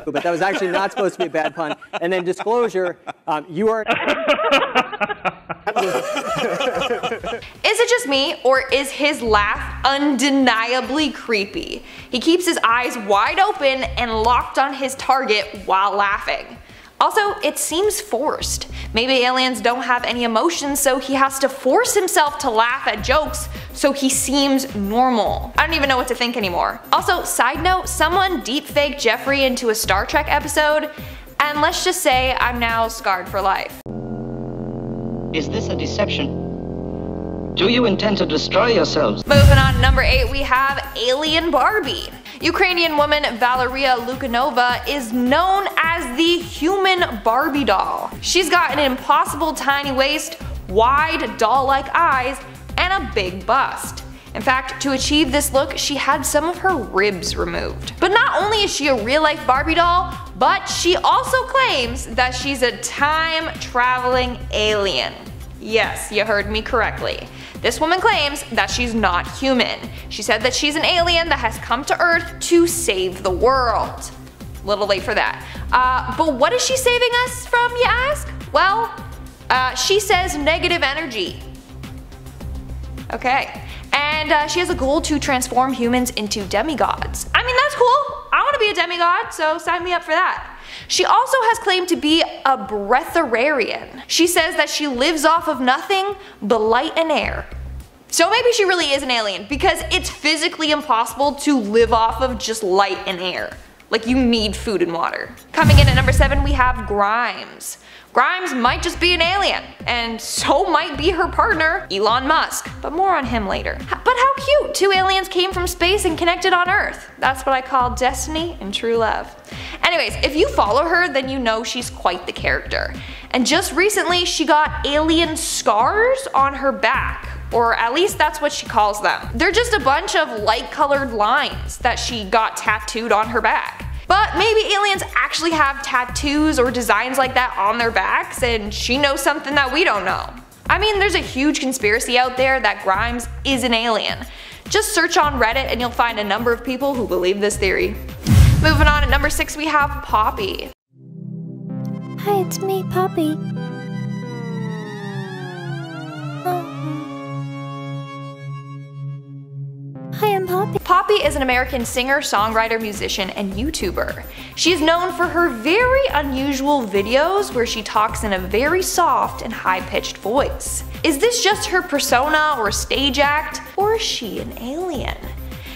But that was actually not supposed to be a bad pun. And then disclosure, you are... Is it just me, or is his laugh undeniably creepy? He keeps his eyes wide open and locked on his target while laughing. Also, it seems forced. Maybe aliens don't have any emotions, so he has to force himself to laugh at jokes so he seems normal. I don't even know what to think anymore. Also, side note, someone deepfaked Jeffrey into a Star Trek episode, and let's just say I'm now scarred for life. Is this a deception? Do you intend to destroy yourselves? Moving on to number 8, we have Alien Barbie. Ukrainian woman Valeria Lukyanova is known as the human Barbie doll. She's got an impossible tiny waist, wide doll-like eyes, and a big bust. In fact, to achieve this look, she had some of her ribs removed. But not only is she a real-life Barbie doll, but she also claims that she's a time-traveling alien. Yes, you heard me correctly. This woman claims that she's not human. She said that she's an alien that has come to Earth to save the world. Little late for that. But what is she saving us from, you ask? Well, she says negative energy. Okay. And she has a goal to transform humans into demigods. I mean, that's cool. I want to be a demigod, so sign me up for that. She also has claimed to be a breatharian. She says that she lives off of nothing but light and air. So maybe she really is an alien, because it's physically impossible to live off of just light and air. Like, you need food and water. Coming in at number 7, we have Grimes. Grimes might just be an alien, and so might be her partner, Elon Musk, but more on him later. But how cute! 2 aliens came from space and connected on Earth. That's what I call destiny and true love. Anyways, if you follow her, then you know she's quite the character. And just recently, she got alien scars on her back. Or at least that's what she calls them. They're just a bunch of light-colored lines that she got tattooed on her back. But maybe aliens actually have tattoos or designs like that on their backs, and she knows something that we don't know. I mean, there's a huge conspiracy out there that Grimes is an alien. Just search on Reddit and you'll find a number of people who believe this theory. Moving on, at number 6 we have Poppy. Hi, it's me, Poppy. Hi, I'm Poppy. Poppy is an American singer, songwriter, musician, and YouTuber. She is known for her very unusual videos where she talks in a very soft and high-pitched voice. Is this just her persona or stage act, or is she an alien?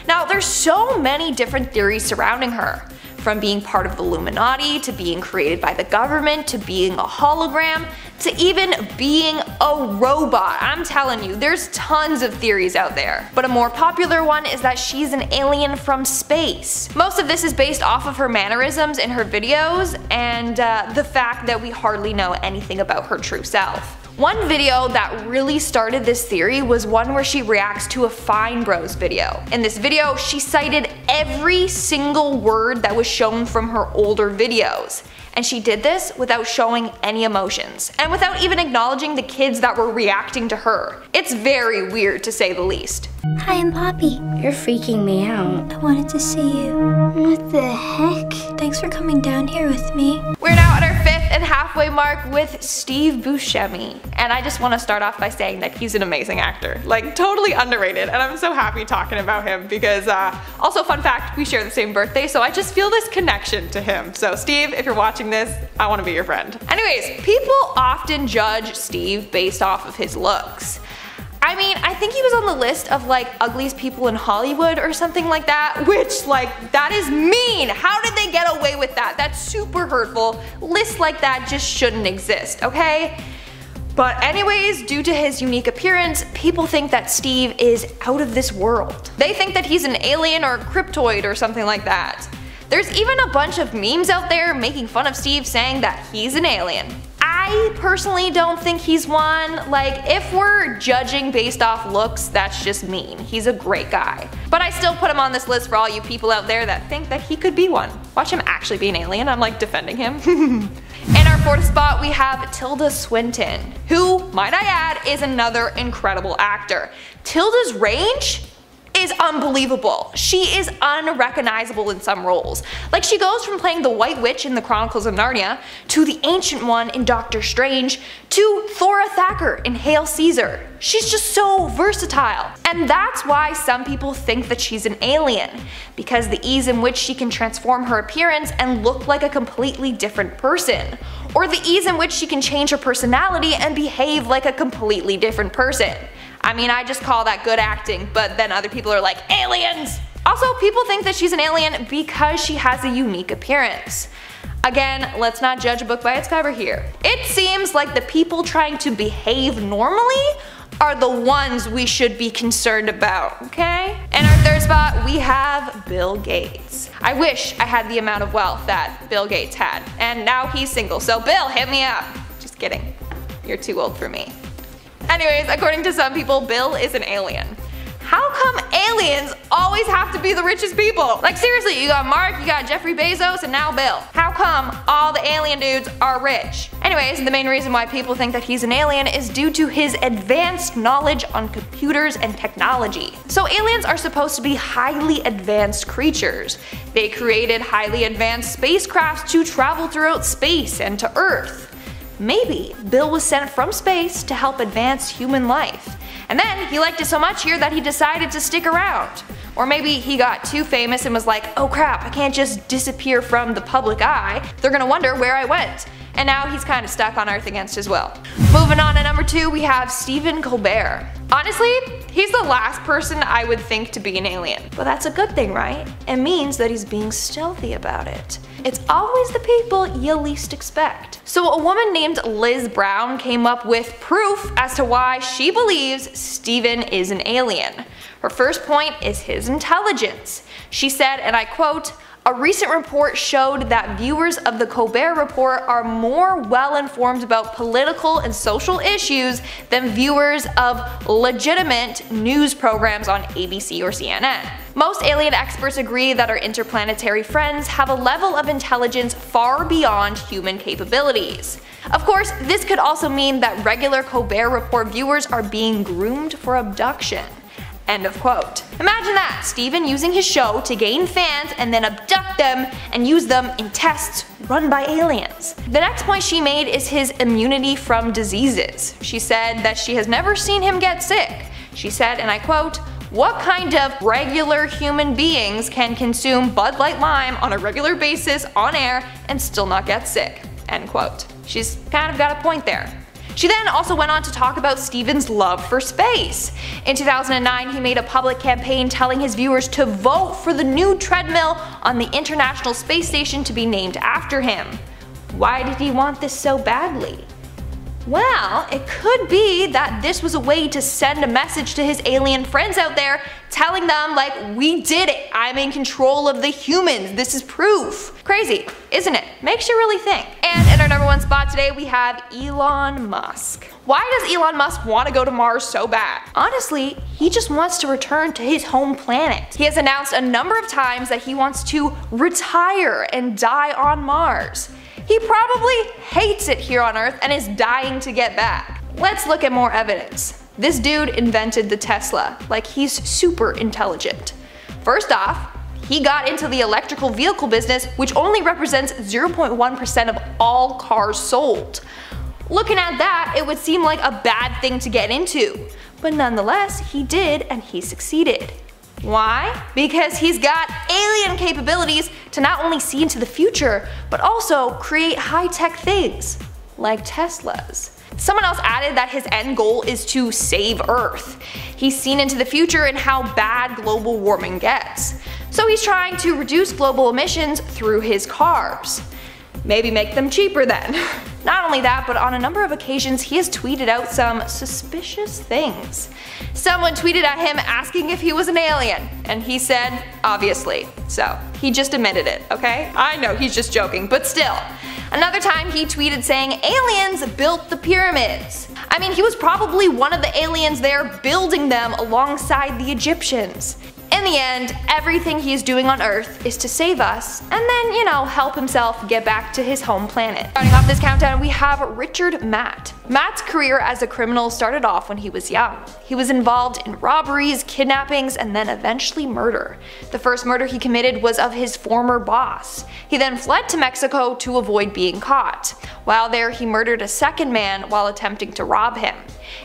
Now, there's so many different theories surrounding her. From being part of the Illuminati, to being created by the government, to being a hologram, to even being a robot. I'm telling you, there's tons of theories out there. But a more popular one is that she's an alien from space. Most of this is based off of her mannerisms in her videos, and the fact that we hardly know anything about her true self. One video that really started this theory was one where she reacts to a Fine Bros video. In this video, she cited every single word that was shown from her older videos. And she did this without showing any emotions, and without even acknowledging the kids that were reacting to her. It's very weird, to say the least. Hi, I'm Poppy. You're freaking me out. I wanted to see you. What the heck? Thanks for coming down here with me. We're now at our fifth and halfway mark with Steve Buscemi. And I just want to start off by saying that he's an amazing actor. Like, totally underrated, and I'm so happy talking about him because, also fun fact, we share the same birthday, so I just feel this connection to him. So Steve, if you're watching this, I want to be your friend. Anyways, people often judge Steve based off of his looks. I mean, I think he was on the list of like ugliest people in Hollywood or something like that, which like, that is mean. How did they get away with that? That's super hurtful. Lists like that just shouldn't exist, okay? But anyways, due to his unique appearance, people think that Steve is out of this world. They think that he's an alien or a cryptoid or something like that. There's even a bunch of memes out there making fun of Steve saying that he's an alien. I personally don't think he's one. Like, if we're judging based off looks, that's just mean. He's a great guy. But I still put him on this list for all you people out there that think that he could be one. Watch him actually be an alien, I'm like defending him. In our fourth spot, we have Tilda Swinton, who, might I add, is another incredible actor. Tilda's range is unbelievable. She is unrecognizable in some roles. Like, she goes from playing the White Witch in the Chronicles of Narnia, to the Ancient One in Doctor Strange, to Thora Thacker in Hail Caesar. She's just so versatile. And that's why some people think that she's an alien, because the ease in which she can transform her appearance and look like a completely different person. Or the ease in which she can change her personality and behave like a completely different person. I mean, I just call that good acting, but then other people are like, aliens! Also, people think that she's an alien because she has a unique appearance. Again, let's not judge a book by its cover here. It seems like the people trying to behave normally are the ones we should be concerned about, okay? In our third spot, we have Bill Gates. I wish I had the amount of wealth that Bill Gates had, and now he's single, so Bill, hit me up. Just kidding, you're too old for me. Anyways, according to some people, Bill is an alien. How come aliens always have to be the richest people? Like, seriously, you got Mark, you got Jeffrey Bezos, and now Bill. How come all the alien dudes are rich? Anyways, the main reason why people think that he's an alien is due to his advanced knowledge on computers and technology. So aliens are supposed to be highly advanced creatures. They created highly advanced spacecrafts to travel throughout space and to Earth. Maybe Bill was sent from space to help advance human life. And then he liked it so much here that he decided to stick around. Or maybe he got too famous and was like, oh crap, I can't just disappear from the public eye. They're gonna wonder where I went. And now he's kind of stuck on Earth against his will. Moving on to number 2, we have Stephen Colbert. Honestly, he's the last person I would think to be an alien. But that's a good thing, right? It means that he's being stealthy about it. It's always the people you least expect. So a woman named Liz Brown came up with proof as to why she believes Stephen is an alien. Her first point is his intelligence. She said, and I quote, "A recent report showed that viewers of the Colbert Report are more well informed about political and social issues than viewers of legitimate news programs on ABC or CNN. Most alien experts agree that our interplanetary friends have a level of intelligence far beyond human capabilities. Of course, this could also mean that regular Colbert Report viewers are being groomed for abduction." End of quote. Imagine that, Stephen using his show to gain fans and then abduct them and use them in tests run by aliens. The next point she made is his immunity from diseases. She said that she has never seen him get sick. She said, and I quote, "What kind of regular human beings can consume Bud Light Lime on a regular basis on air and still not get sick?" End quote. She's kind of got a point there. She then also went on to talk about Stephen's love for space. In 2009, he made a public campaign telling his viewers to vote for the new treadmill on the International Space Station to be named after him. Why did he want this so badly? Well, it could be that this was a way to send a message to his alien friends out there, telling them like, we did it, I'm in control of the humans, this is proof. Crazy, isn't it? Makes you really think. And in our number 1 spot today, we have Elon Musk. Why does Elon Musk want to go to Mars so bad? Honestly, he just wants to return to his home planet. He has announced a number of times that he wants to retire and die on Mars. He probably hates it here on Earth and is dying to get back. Let's look at more evidence. This dude invented the Tesla, like he's super intelligent. First off, He got into the electrical vehicle business, which only represents 0.1% of all cars sold. Looking at that, it would seem like a bad thing to get into. But nonetheless, he did, and he succeeded. Why? Because he's got alien capabilities to not only see into the future, but also create high-tech things, like Teslas. Someone else added that his end goal is to save Earth. He's seen into the future and how bad global warming gets. So he's trying to reduce global emissions through his cars. Maybe make them cheaper then. Not only that, but on a number of occasions he has tweeted out some suspicious things. Someone tweeted at him asking if he was an alien, and he said, obviously. So, he just admitted it, okay? I know he's just joking, but still. Another time he tweeted saying aliens built the pyramids. I mean, he was probably one of the aliens there building them alongside the Egyptians. In the end, everything he's doing on Earth is to save us, and then, you know, help himself get back to his home planet. Starting off this countdown, we have Richard Matt. Matt's career as a criminal started off when he was young. He was involved in robberies, kidnappings, and then eventually murder. The first murder he committed was of his former boss. He then fled to Mexico to avoid being caught. While there, he murdered a second man while attempting to rob him.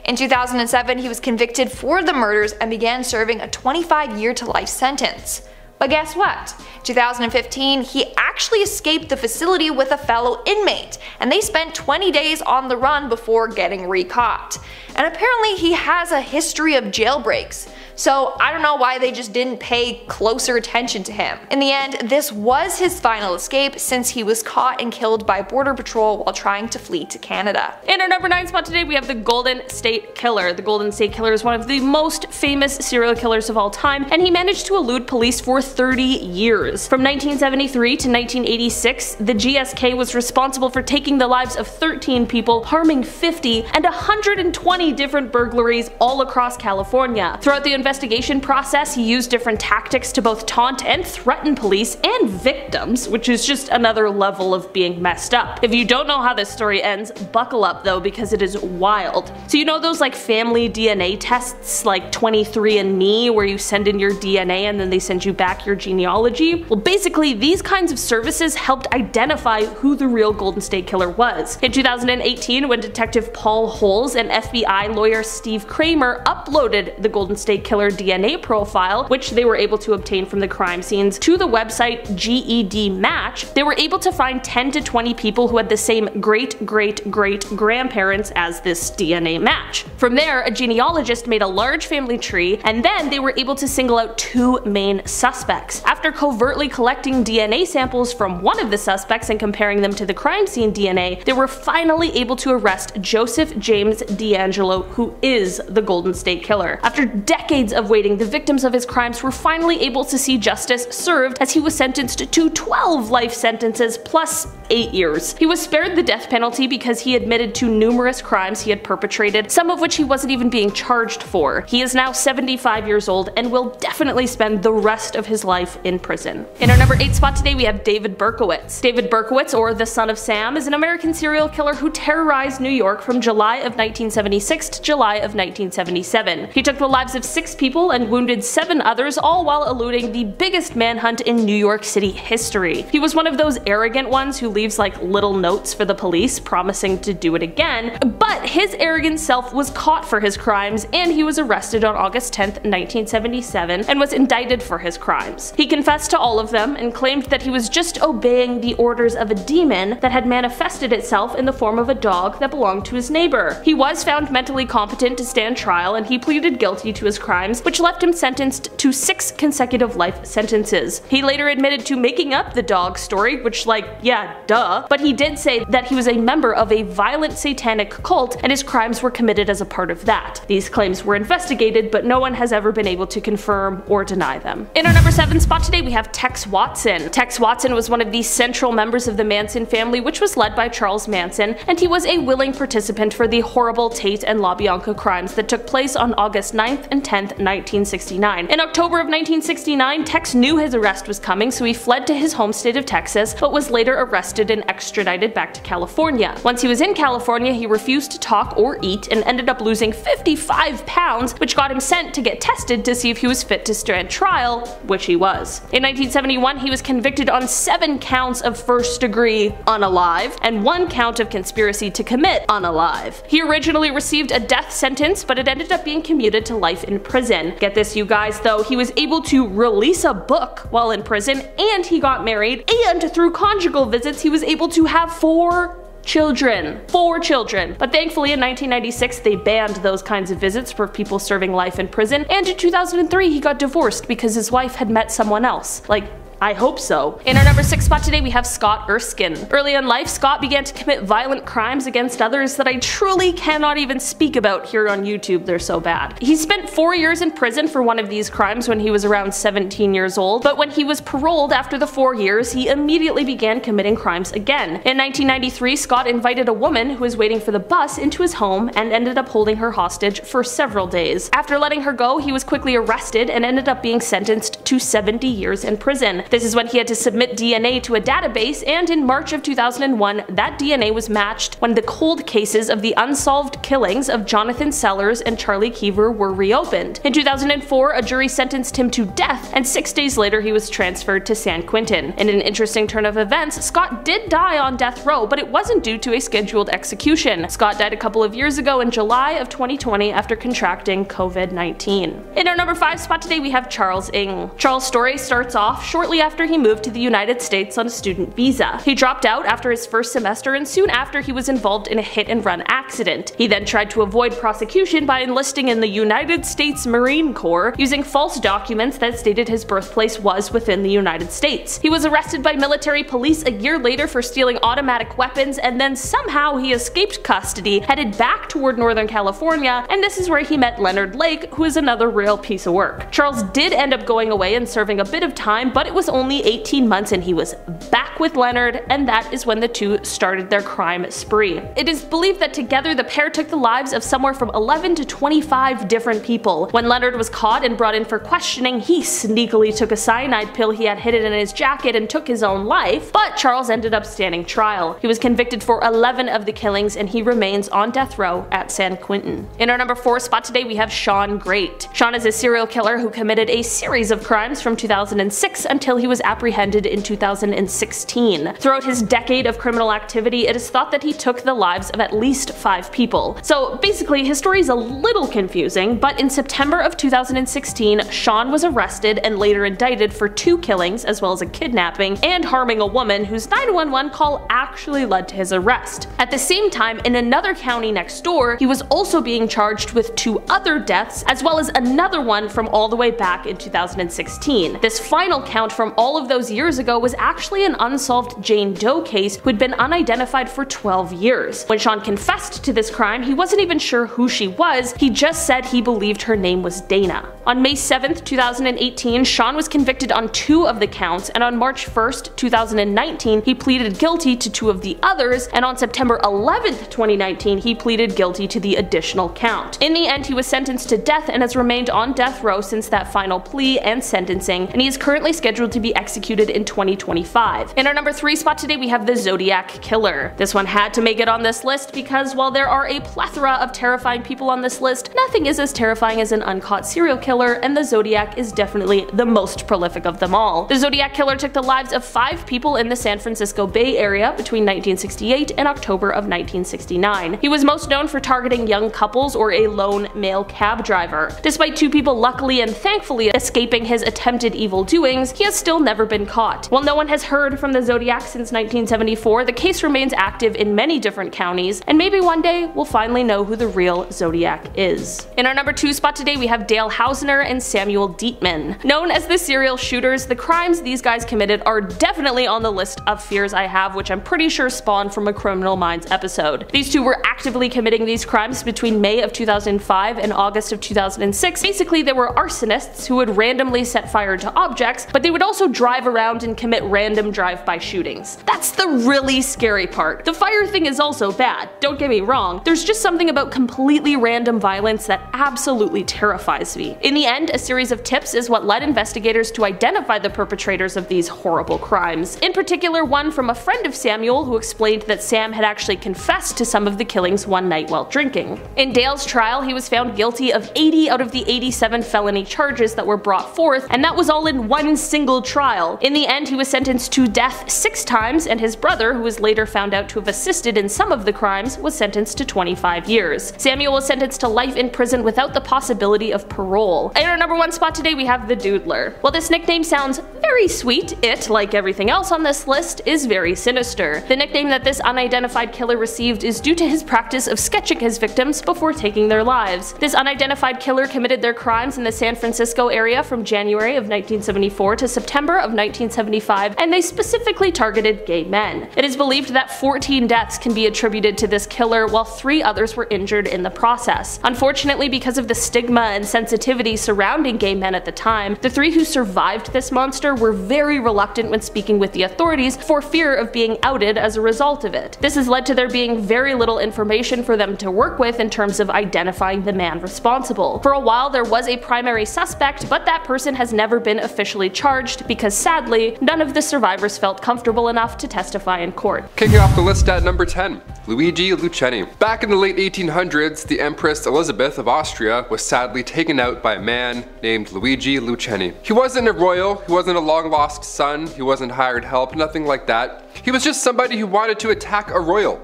In 2007, he was convicted for the murders and began serving a 25-year-to-life sentence. But guess what? 2015, he actually escaped the facility with a fellow inmate, and they spent 20 days on the run before getting re-caught. And apparently he has a history of jailbreaks, so I don't know why they just didn't pay closer attention to him. In the end, this was his final escape since he was caught and killed by Border Patrol while trying to flee to Canada. In our number 9 spot today, we have the Golden State Killer. The Golden State Killer is one of the most famous serial killers of all time, and he managed to elude police for 30 years. From 1973 to 1986, the GSK was responsible for taking the lives of 13 people, harming 50, and 120 different burglaries all across California. Throughout the investigation process, he used different tactics to both taunt and threaten police and victims, which is just another level of being messed up. If you don't know how this story ends, buckle up though, because it is wild. So you know those like family DNA tests like 23andMe, where you send in your DNA and then they send you back your genealogy? Well, basically these kinds of services helped identify who the real Golden State Killer was. In 2018, when Detective Paul Holes and FBI lawyer Steve Kramer uploaded the Golden State Killer DNA profile, which they were able to obtain from the crime scenes, to the website GED Match, they were able to find 10 to 20 people who had the same great-great-great-grandparents as this DNA match. From there, a genealogist made a large family tree, and then they were able to single out 2 main suspects. After covertly collecting DNA samples from one of the suspects and comparing them to the crime scene DNA, they were finally able to arrest Joseph James DeAngelo, who is the Golden State Killer. After decades of waiting, the victims of his crimes were finally able to see justice served, as he was sentenced to 12 life sentences plus 8 years. He was spared the death penalty because he admitted to numerous crimes he had perpetrated, some of which he wasn't even being charged for. He is now 75 years old and will definitely spend the rest of his life in prison. In our number 8 spot today, we have David Berkowitz. David Berkowitz, or the Son of Sam, is an American serial killer who terrorized New York from July of 1976 to July of 1977. He took the lives of 6 people and wounded 7 others, all while eluding the biggest manhunt in New York City history. He was one of those arrogant ones who leaves like little notes for the police promising to do it again, but his arrogant self was caught for his crimes, and he was arrested on August 10th, 1977 and was indicted for his crimes. He confessed to all of them and claimed that he was just obeying the orders of a demon that had manifested itself in the form of a dog that belonged to his neighbor. He was found mentally competent to stand trial, and he pleaded guilty to his crimes, which left him sentenced to 6 consecutive life sentences. He later admitted to making up the dog story, which, like, yeah, duh, but he did say that he was a member of a violent satanic cult and his crimes were committed as a part of that. These claims were investigated, but no one has ever been able to confirm or deny them. In our number 7 spot today, we have Tex Watson. Tex Watson was one of the central members of the Manson family, which was led by Charles Manson, and he was a willing participant for the horrible Tate and LaBianca crimes that took place on August 9th and 10th, 1969. In October of 1969, Tex knew his arrest was coming, so he fled to his home state of Texas, but was later arrested arrested and extradited back to California. Once he was in California, he refused to talk or eat and ended up losing 55 pounds, which got him sent to get tested to see if he was fit to stand trial, which he was. In 1971, he was convicted on 7 counts of first-degree unalive and 1 count of conspiracy to commit unalive. He originally received a death sentence, but it ended up being commuted to life in prison. Get this, you guys, though, he was able to release a book while in prison, and he got married, and through conjugal visits, he was able to have 4 children. 4 children. But thankfully in 1996 they banned those kinds of visits for people serving life in prison, and in 2003 he got divorced because his wife had met someone else. Like, I hope so. In our number 6 spot today we have Scott Erskine. Early in life, Scott began to commit violent crimes against others that I truly cannot even speak about here on YouTube, they're so bad. He spent 4 years in prison for one of these crimes when he was around 17 years old, but when he was paroled after the 4 years, he immediately began committing crimes again. In 1993, Scott invited a woman who was waiting for the bus into his home and ended up holding her hostage for several days. After letting her go, he was quickly arrested and ended up being sentenced to 70 years in prison. This is when he had to submit DNA to a database, and in March of 2001, that DNA was matched when the cold cases of the unsolved killings of Jonathan Sellers and Charlie Keever were reopened. In 2004, a jury sentenced him to death, and 6 days later he was transferred to San Quentin. In an interesting turn of events, Scott did die on death row, but it wasn't due to a scheduled execution. Scott died a couple of years ago in July of 2020 after contracting COVID-19. In our number 5 spot today we have Charles Ng. Charles' story starts off shortly after he moved to the United States on a student visa. He dropped out after his first semester, and soon after he was involved in a hit-and-run accident. He then tried to avoid prosecution by enlisting in the United States Marine Corps, using false documents that stated his birthplace was within the United States. He was arrested by military police a year later for stealing automatic weapons, and then somehow he escaped custody, headed back toward Northern California, and this is where he met Leonard Lake, who is another real piece of work. Charles did end up going away and serving a bit of time, but it was only 18 months and he was back with Leonard, and that is when the two started their crime spree. It is believed that together the pair took the lives of somewhere from 11 to 25 different people. When Leonard was caught and brought in for questioning, he sneakily took a cyanide pill he had hidden in his jacket and took his own life, but Charles ended up standing trial. He was convicted for 11 of the killings and he remains on death row at San Quentin. In our number 4 spot today we have Shawn Grate. Shawn is a serial killer who committed a series of crimes from 2006 until he was apprehended in 2016. Throughout his decade of criminal activity, it is thought that he took the lives of at least 5 people. So basically, his story is a little confusing, but in September of 2016, Shawn was arrested and later indicted for 2 killings as well as a kidnapping and harming a woman whose 911 call actually led to his arrest. At the same time, in another county next door, he was also being charged with 2 other deaths as well as another one from all the way back in 2016. This final count from all of those years ago was actually an unsolved Jane Doe case who had been unidentified for 12 years. When Shawn confessed to this crime, he wasn't even sure who she was, he just said he believed her name was Dana. On May 7th, 2018, Shawn was convicted on 2 of the counts, and on March 1st, 2019, he pleaded guilty to 2 of the others, and on September 11th, 2019, he pleaded guilty to the additional count. In the end, he was sentenced to death and has remained on death row since that final plea and sentencing, and he is currently scheduled to be executed in 2025. In our number 3 spot today we have the Zodiac Killer. This one had to make it on this list because while there are a plethora of terrifying people on this list, nothing is as terrifying as an uncaught serial killer, and the Zodiac is definitely the most prolific of them all. The Zodiac Killer took the lives of 5 people in the San Francisco Bay Area between 1968 and October of 1969. He was most known for targeting young couples or a lone male cab driver. Despite 2 people luckily and thankfully escaping his attempted evil doings, he has still never been caught. While no one has heard from the Zodiac since 1974, the case remains active in many different counties, and maybe one day we'll finally know who the real Zodiac is. In our number 2 spot today we have Dale Hausner and Samuel Dietman. Known as the serial shooters, the crimes these guys committed are definitely on the list of fears I have, which I'm pretty sure spawned from a Criminal Minds episode. These 2 were actively committing these crimes between May of 2005 and August of 2006. Basically, they were arsonists who would randomly set fire to objects, but they would also also drive around and commit random drive-by shootings. That's the really scary part. The fire thing is also bad, don't get me wrong. There's just something about completely random violence that absolutely terrifies me. In the end, a series of tips is what led investigators to identify the perpetrators of these horrible crimes. In particular, one from a friend of Samuel who explained that Sam had actually confessed to some of the killings one night while drinking. In Dale's trial, he was found guilty of 80 out of the 87 felony charges that were brought forth, and that was all in one single trial. In the end, he was sentenced to death 6 times, and his brother, who was later found out to have assisted in some of the crimes, was sentenced to 25 years. Samuel was sentenced to life in prison without the possibility of parole. In our number 1 spot today, we have the Doodler. While this nickname sounds very sweet, it, like everything else on this list, is very sinister. The nickname that this unidentified killer received is due to his practice of sketching his victims before taking their lives. This unidentified killer committed their crimes in the San Francisco area from January of 1974 to September of 1975, and they specifically targeted gay men. It is believed that 14 deaths can be attributed to this killer, while 3 others were injured in the process. Unfortunately, because of the stigma and sensitivity surrounding gay men at the time, the 3 who survived this monster were very reluctant when speaking with the authorities for fear of being outed as a result of it. This has led to there being very little information for them to work with in terms of identifying the man responsible. For a while there was a primary suspect, but that person has never been officially charged because sadly, none of the survivors felt comfortable enough to testify in court. Kicking off the list at number 10, Luigi Lucchini. Back in the late 1800s, the Empress Elizabeth of Austria was sadly taken out by a man named Luigi Lucchini. He wasn't a royal, he wasn't a long-lost son, he wasn't hired help, nothing like that. He was just somebody who wanted to attack a royal.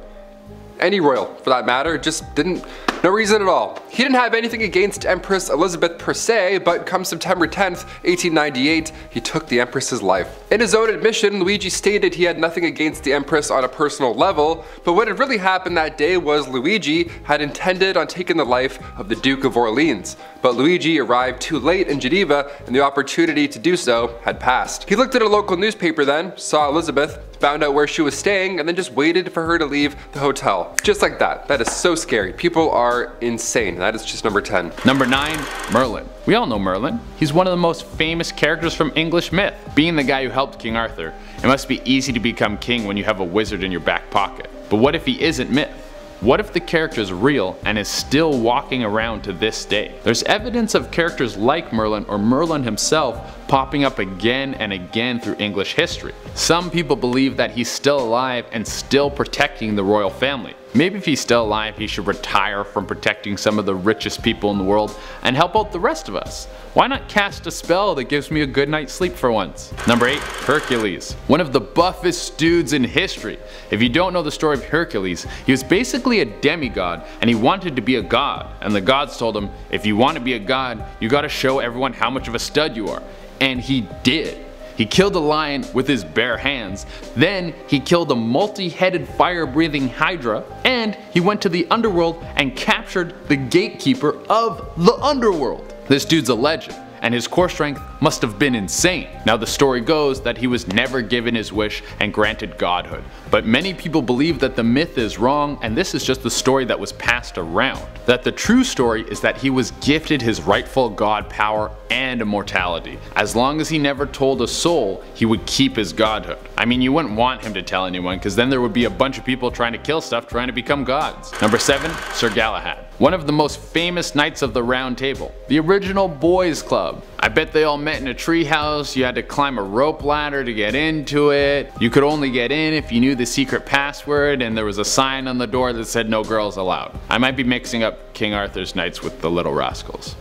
Any royal, for that matter, just didn't, no reason at all. He didn't have anything against Empress Elizabeth per se, but come September 10th, 1898, he took the Empress's life. In his own admission, Luigi stated he had nothing against the Empress on a personal level, but what had really happened that day was Luigi had intended on taking the life of the Duke of Orleans. But Luigi arrived too late in Geneva, and the opportunity to do so had passed. He looked at a local newspaper then, saw Elizabeth, found out where she was staying, and then just waited for her to leave the hotel. Just like that. That is so scary. People are insane. That is just number 10. Number 9, Merlin. We all know Merlin. He's one of the most famous characters from English myth. Being the guy who helped King Arthur, it must be easy to become king when you have a wizard in your back pocket. But what if he isn't myth? What if the character is real and is still walking around to this day? There's evidence of characters like Merlin or Merlin himself popping up again and again through English history. Some people believe that he's still alive and still protecting the royal family. Maybe if he's still alive, he should retire from protecting some of the richest people in the world and help out the rest of us. Why not cast a spell that gives me a good night's sleep for once? Number 8, Hercules. One of the buffest dudes in history. If you don't know the story of Hercules, he was basically a demigod and he wanted to be a god. And the gods told him, if you want to be a god, you gotta show everyone how much of a stud you are. And he did. He killed a lion with his bare hands, then he killed a multi-headed fire-breathing hydra, and he went to the underworld and captured the gatekeeper of the underworld. This dude's a legend, and his core strength must have been insane. Now the story goes that he was never given his wish and granted godhood, but many people believe that the myth is wrong and this is just the story that was passed around. That the true story is that he was gifted his rightful god power and immortality. As long as he never told a soul, he would keep his godhood. I mean, you wouldn't want him to tell anyone because then there would be a bunch of people trying to kill stuff trying to become gods. Number 7, Sir Galahad. One of the most famous knights of the Round Table. The original boys club. I bet they all met in a treehouse, you had to climb a rope ladder to get into it. You could only get in if you knew the secret password and there was a sign on the door that said no girls allowed. I might be mixing up King Arthur's knights with the Little Rascals.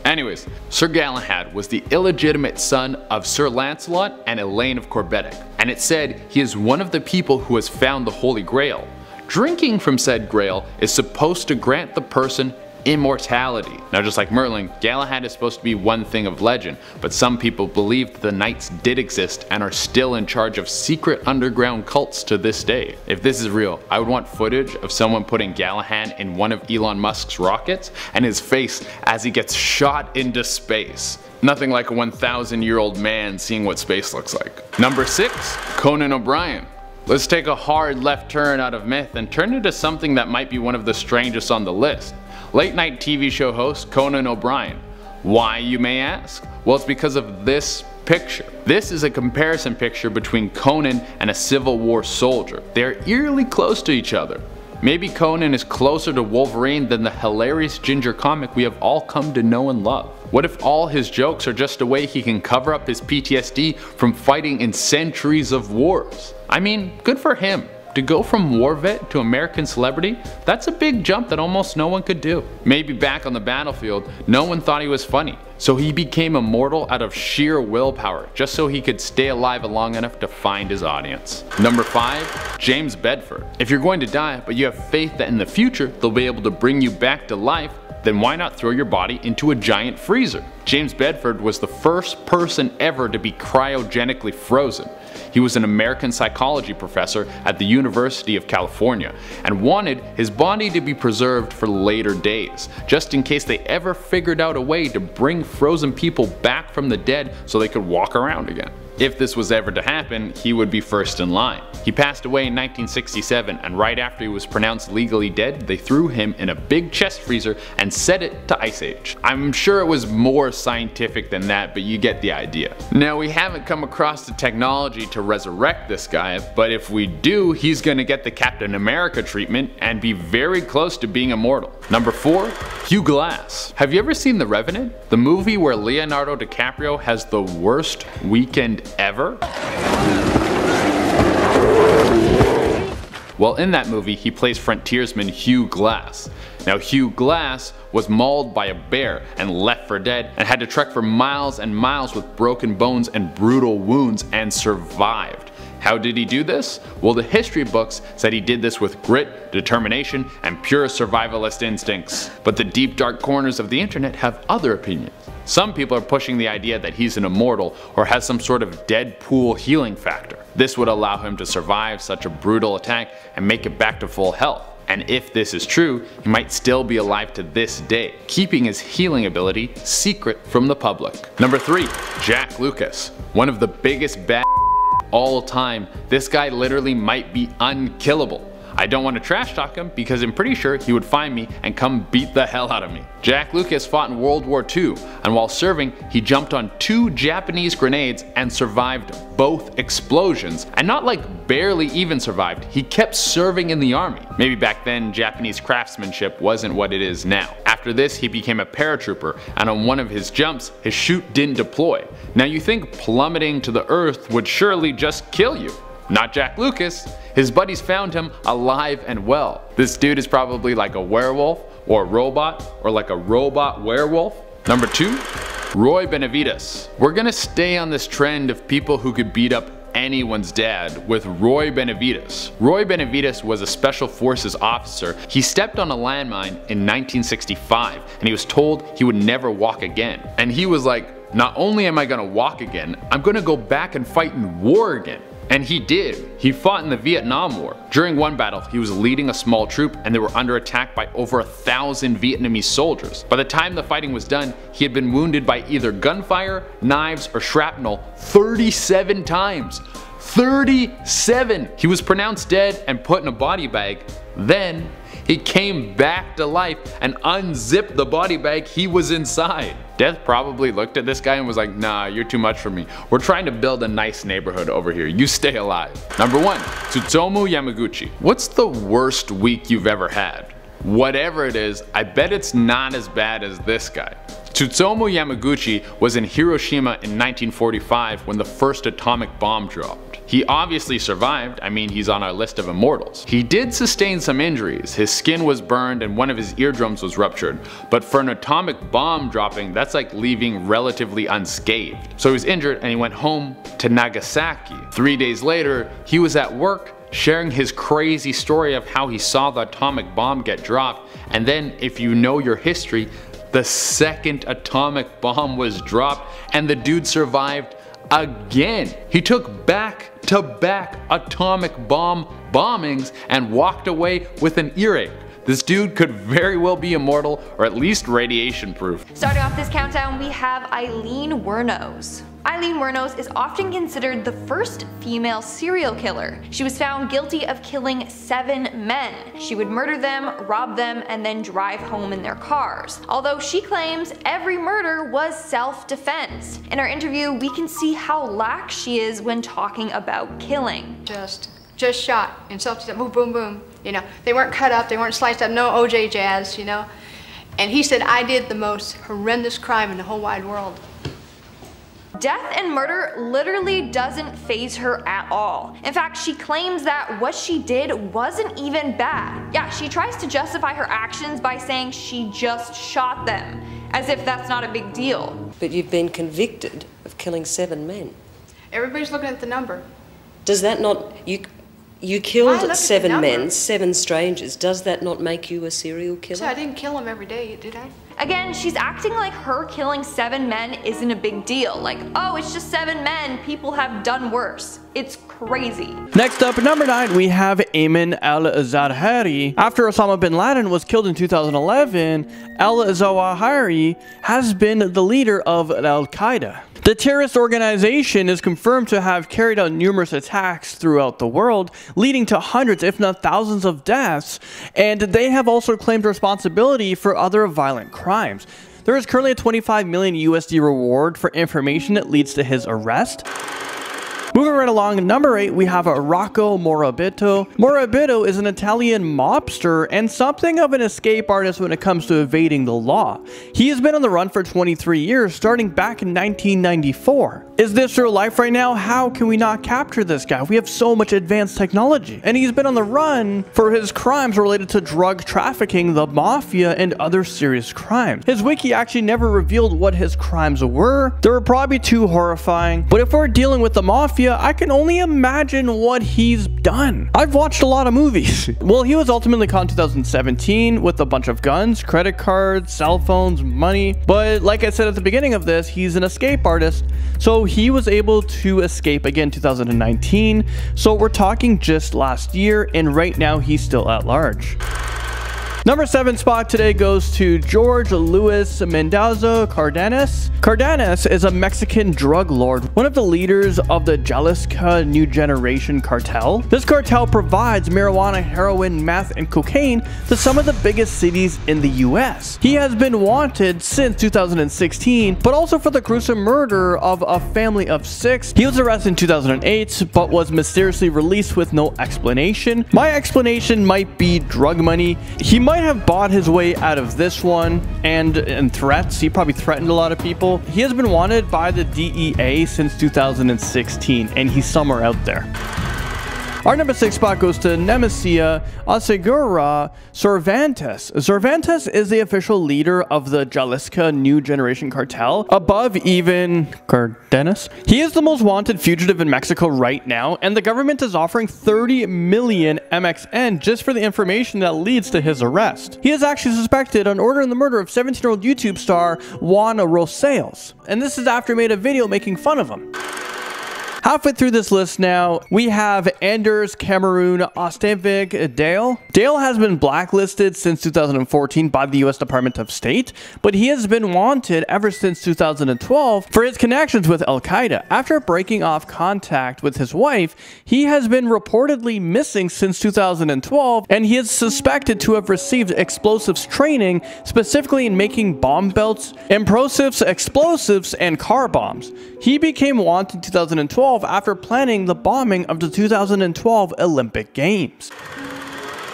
Anyways, Sir Galahad was the illegitimate son of Sir Lancelot and Elaine of Corbetic, and it said he is one of the people who has found the Holy Grail. Drinking from said grail is supposed to grant the person immortality. Now just like Merlin, Galahad is supposed to be one thing of legend, but some people believe that the knights did exist and are still in charge of secret underground cults to this day. If this is real, I would want footage of someone putting Galahad in one of Elon Musk's rockets and his face as he gets shot into space. Nothing like a 1,000-year-old man seeing what space looks like. Number 6, Conan O'Brien. Let's take a hard left turn out of myth and turn it to something that might be one of the strangest on the list. Late night TV show host Conan O'Brien. Why, you may ask? Well, it's because of this picture. This is a comparison picture between Conan and a Civil War soldier. They are eerily close to each other. Maybe Conan is closer to Wolverine than the hilarious ginger comic we have all come to know and love. What if all his jokes are just a way he can cover up his PTSD from fighting in centuries of wars? I mean, good for him. To go from war vet to American celebrity, that's a big jump that almost no one could do. Maybe back on the battlefield, no one thought he was funny, so he became immortal out of sheer willpower, just so he could stay alive long enough to find his audience. Number 5. James Bedford. If you're going to die, but you have faith that in the future they'll be able to bring you back to life, then why not throw your body into a giant freezer? James Bedford was the first person ever to be cryogenically frozen. He was an American psychology professor at the University of California and wanted his body to be preserved for later days, just in case they ever figured out a way to bring frozen people back from the dead so they could walk around again. If this was ever to happen, he would be first in line. He passed away in 1967, and right after he was pronounced legally dead, they threw him in a big chest freezer and set it to Ice Age. I'm sure it was more scientific than that, but you get the idea. Now, we haven't come across the technology to resurrect this guy, but if we do, he's gonna get the Captain America treatment and be very close to being immortal. Number 4. Hugh Glass. Have you ever seen The Revenant? The movie where Leonardo DiCaprio has the worst weekend ever? Well, in that movie, he plays frontiersman Hugh Glass. Now, Hugh Glass was mauled by a bear and left for dead and had to trek for miles and miles with broken bones and brutal wounds and survived. How did he do this? Well, the history books said he did this with grit, determination, and pure survivalist instincts. But the deep dark corners of the internet have other opinions. Some people are pushing the idea that he's an immortal or has some sort of Deadpool healing factor. This would allow him to survive such a brutal attack and make it back to full health. And if this is true, he might still be alive to this day, keeping his healing ability secret from the public. Number 3. Jack Lucas. One of the biggest bad all time. This guy literally might be unkillable. I don't want to trash talk him because I'm pretty sure he would find me and come beat the hell out of me. Jack Lucas fought in World War II, and while serving, he jumped on 2 Japanese grenades and survived both explosions. And not like barely even survived, he kept serving in the army. Maybe back then Japanese craftsmanship wasn't what it is now. After this, he became a paratrooper, and on one of his jumps, his chute didn't deploy. Now you think plummeting to the earth would surely just kill you. Not Jack Lucas. His buddies found him alive and well. This dude is probably like a werewolf or a robot or like a robot werewolf. Number 2. Roy Benavides. We're gonna stay on this trend of people who could beat up anyone's dad with Roy Benavides. Roy Benavides was a special forces officer. He stepped on a landmine in 1965 and he was told he would never walk again. And he was like, not only am I gonna walk again, I'm gonna go back and fight in war again. And he did. He fought in the Vietnam War. During one battle, he was leading a small troop and they were under attack by over 1,000 Vietnamese soldiers. By the time the fighting was done, he had been wounded by either gunfire, knives, or shrapnel 37 times. 37! He was pronounced dead and put in a body bag. Then, he came back to life and unzipped the body bag he was inside. Death probably looked at this guy and was like, nah, you're too much for me. We're trying to build a nice neighborhood over here. You stay alive. Number 1. Tsutomu Yamaguchi. What's the worst week you've ever had? Whatever it is, I bet it's not as bad as this guy. Tsutomu Yamaguchi was in Hiroshima in 1945 when the first atomic bomb dropped. He obviously survived. I mean, he's on our list of immortals. He did sustain some injuries. His skin was burned and one of his eardrums was ruptured. But for an atomic bomb dropping, that's like leaving relatively unscathed. So he was injured and he went home to Nagasaki. 3 days later, he was at work sharing his crazy story of how he saw the atomic bomb get dropped. And then, if you know your history, the second atomic bomb was dropped and the dude survived again. He took back-to-back atomic bomb bombings and walked away with an earache. This dude could very well be immortal or at least radiation proof. Starting off this countdown, we have Aileen Wuornos. Aileen Wuornos is often considered the first female serial killer. She was found guilty of killing 7 men. She would murder them, rob them, and then drive home in their cars. Although she claims every murder was self-defense. In our interview, we can see how lax she is when talking about killing. Just shot in self-defense, boom, boom, boom. You know, they weren't cut up, they weren't sliced up, no OJ jazz, you know. And he said, I did the most horrendous crime in the whole wide world. Death and murder literally doesn't faze her at all. In fact, she claims that what she did wasn't even bad. Yeah, she tries to justify her actions by saying she just shot them, as if that's not a big deal. But you've been convicted of killing 7 men. Everybody's looking at the number. Does that not, you killed 7 men, 7 strangers, does that not make you a serial killer? So I didn't kill them every day, did I? Again, she's acting like her killing 7 men isn't a big deal. Like, oh, it's just 7 men, people have done worse. It's crazy. Next up, number 9, we have Ayman al-Zawahiri. After Osama bin Laden was killed in 2011, al-Zawahiri has been the leader of Al-Qaeda. The terrorist organization is confirmed to have carried out numerous attacks throughout the world, leading to hundreds if not thousands of deaths, and they have also claimed responsibility for other violent crimes. There is currently a 25 million USD reward for information that leads to his arrest. Moving right along, number 8, we have Rocco Morabito. Morabito is an Italian mobster and something of an escape artist when it comes to evading the law. He has been on the run for 23 years, starting back in 1994. Is this real life right now? How can we not capture this guy? We have so much advanced technology. And he's been on the run for his crimes related to drug trafficking, the mafia, and other serious crimes. His wiki actually never revealed what his crimes were. They were probably too horrifying. But if we're dealing with the mafia, I can only imagine what he's done. I've watched a lot of movies. Well, he was ultimately caught in 2017 with a bunch of guns, credit cards, cell phones, money. But like I said at the beginning of this, he's an escape artist. So he was able to escape again in 2019. So we're talking just last year, and right now he's still at large. Number 7 spot today goes to George Luis Mendoza Cardenas. Cardenas is a Mexican drug lord, one of the leaders of the Jalisco New Generation cartel. This cartel provides marijuana, heroin, meth, and cocaine to some of the biggest cities in the US. He has been wanted since 2016, but also for the gruesome murder of a family of 6. He was arrested in 2008, but was mysteriously released with no explanation. My explanation might be drug money. He might have bought his way out of this one, and threats. He probably threatened a lot of people. He has been wanted by the DEA since 2016, and he's somewhere out there. Our number 6 spot goes to Nemesia Asegura Cervantes. Cervantes is the official leader of the Jalisco New Generation cartel, above even Cardenas. He is the most wanted fugitive in Mexico right now, and the government is offering 30 million MXN just for the information that leads to his arrest. He is actually suspected on ordering the murder of 17-year-old YouTube star Juan Rosales, and this is after he made a video making fun of him. Halfway through this list now, we have Anders Cameron Ostevik Dale. Dale has been blacklisted since 2014 by the US Department of State, but he has been wanted ever since 2012 for his connections with Al-Qaeda. After breaking off contact with his wife, he has been reportedly missing since 2012, and he is suspected to have received explosives training, specifically in making bomb belts, explosives, and car bombs. He became wanted in 2012 after planning the bombing of the 2012 Olympic Games.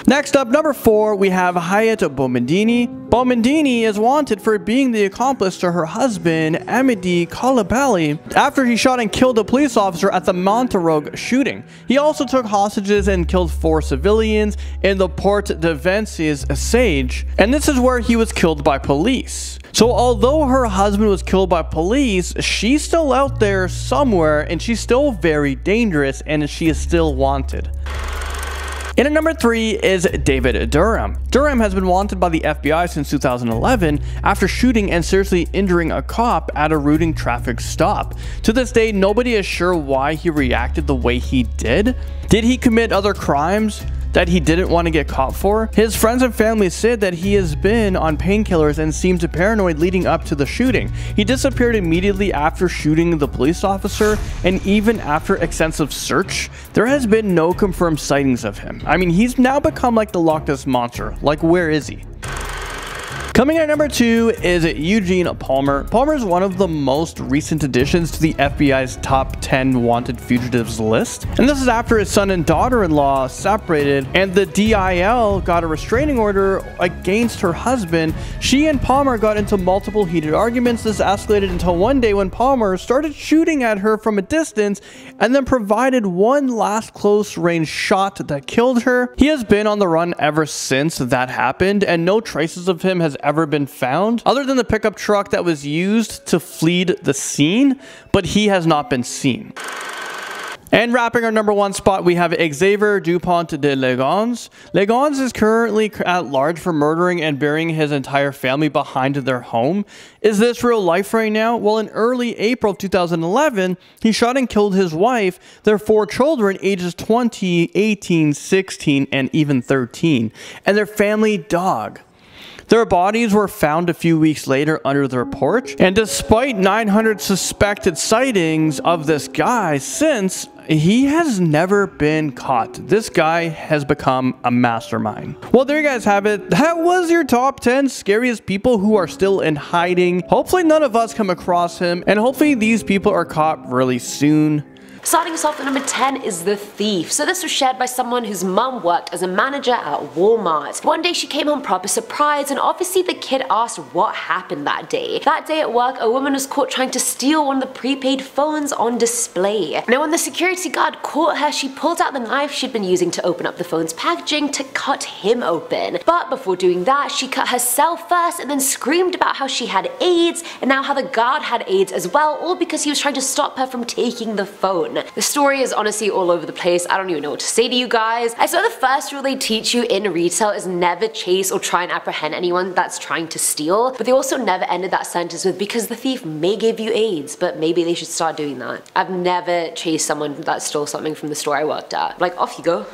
Next up, number 4, we have Hayat Boumediene. Boumediene is wanted for being the accomplice to her husband, Amedy Coulibaly, after he shot and killed a police officer at the Montarogue shooting. He also took hostages and killed 4 civilians in the Port de Vences siege, and this is where he was killed by police. So although her husband was killed by police, she's still out there somewhere, and she's still very dangerous, and she is still wanted. In at number 3 is David Durham. Durham has been wanted by the FBI since 2011 after shooting and seriously injuring a cop at a routine traffic stop. To this day, nobody is sure why he reacted the way he did. Did he commit other crimes? that he didn't want to get caught for. His friends and family said that he has been on painkillers and seemed paranoid leading up to the shooting. He disappeared immediately after shooting the police officer, and even after extensive search, there has been no confirmed sightings of him. I mean, he's now become like the Loch Ness Monster. Like, where is he? Coming at number 2 is Eugene Palmer. Palmer is one of the most recent additions to the FBI's top 10 wanted fugitives list. And this is after his son and daughter-in-law separated and the DIL got a restraining order against her husband. She and Palmer got into multiple heated arguments. This escalated until one day when Palmer started shooting at her from a distance and then provided one last close-range shot that killed her. He has been on the run ever since that happened, and no traces of him has ever been found other than the pickup truck that was used to flee the scene, but he has not been seen. And wrapping our number 1 spot, we have Xavier Dupont de Ligons. Ligons is currently at large for murdering and burying his entire family behind their home. Is this real life right now? Well, in early April of 2011, he shot and killed his wife, their 4 children, ages 20, 18, 16, and even 13, and their family dog. Their bodies were found a few weeks later under their porch, and despite 900 suspected sightings of this guy since, he has never been caught. This guy has become a mastermind. Well, there you guys have it. That was your top 10 scariest people who are still in hiding. Hopefully none of us come across him, and hopefully these people are caught really soon. Starting us off at number 10 is The Thief. So this was shared by someone whose mum worked as a manager at Walmart. One day she came home proper surprised, and obviously the kid asked what happened that day. That day at work, a woman was caught trying to steal one of the prepaid phones on display. Now when the security guard caught her, she pulled out the knife she'd been using to open up the phone's packaging to cut him open. But before doing that, she cut herself first and then screamed about how she had AIDS and now how the guard had AIDS as well, all because he was trying to stop her from taking the phone. The story is honestly all over the place. I don't even know what to say to you guys. I swear the first rule they teach you in retail is never chase or try and apprehend anyone that's trying to steal, but they also never ended that sentence with because the thief may give you AIDS, but maybe they should start doing that. I've never chased someone that stole something from the store I worked at. Like, off you go.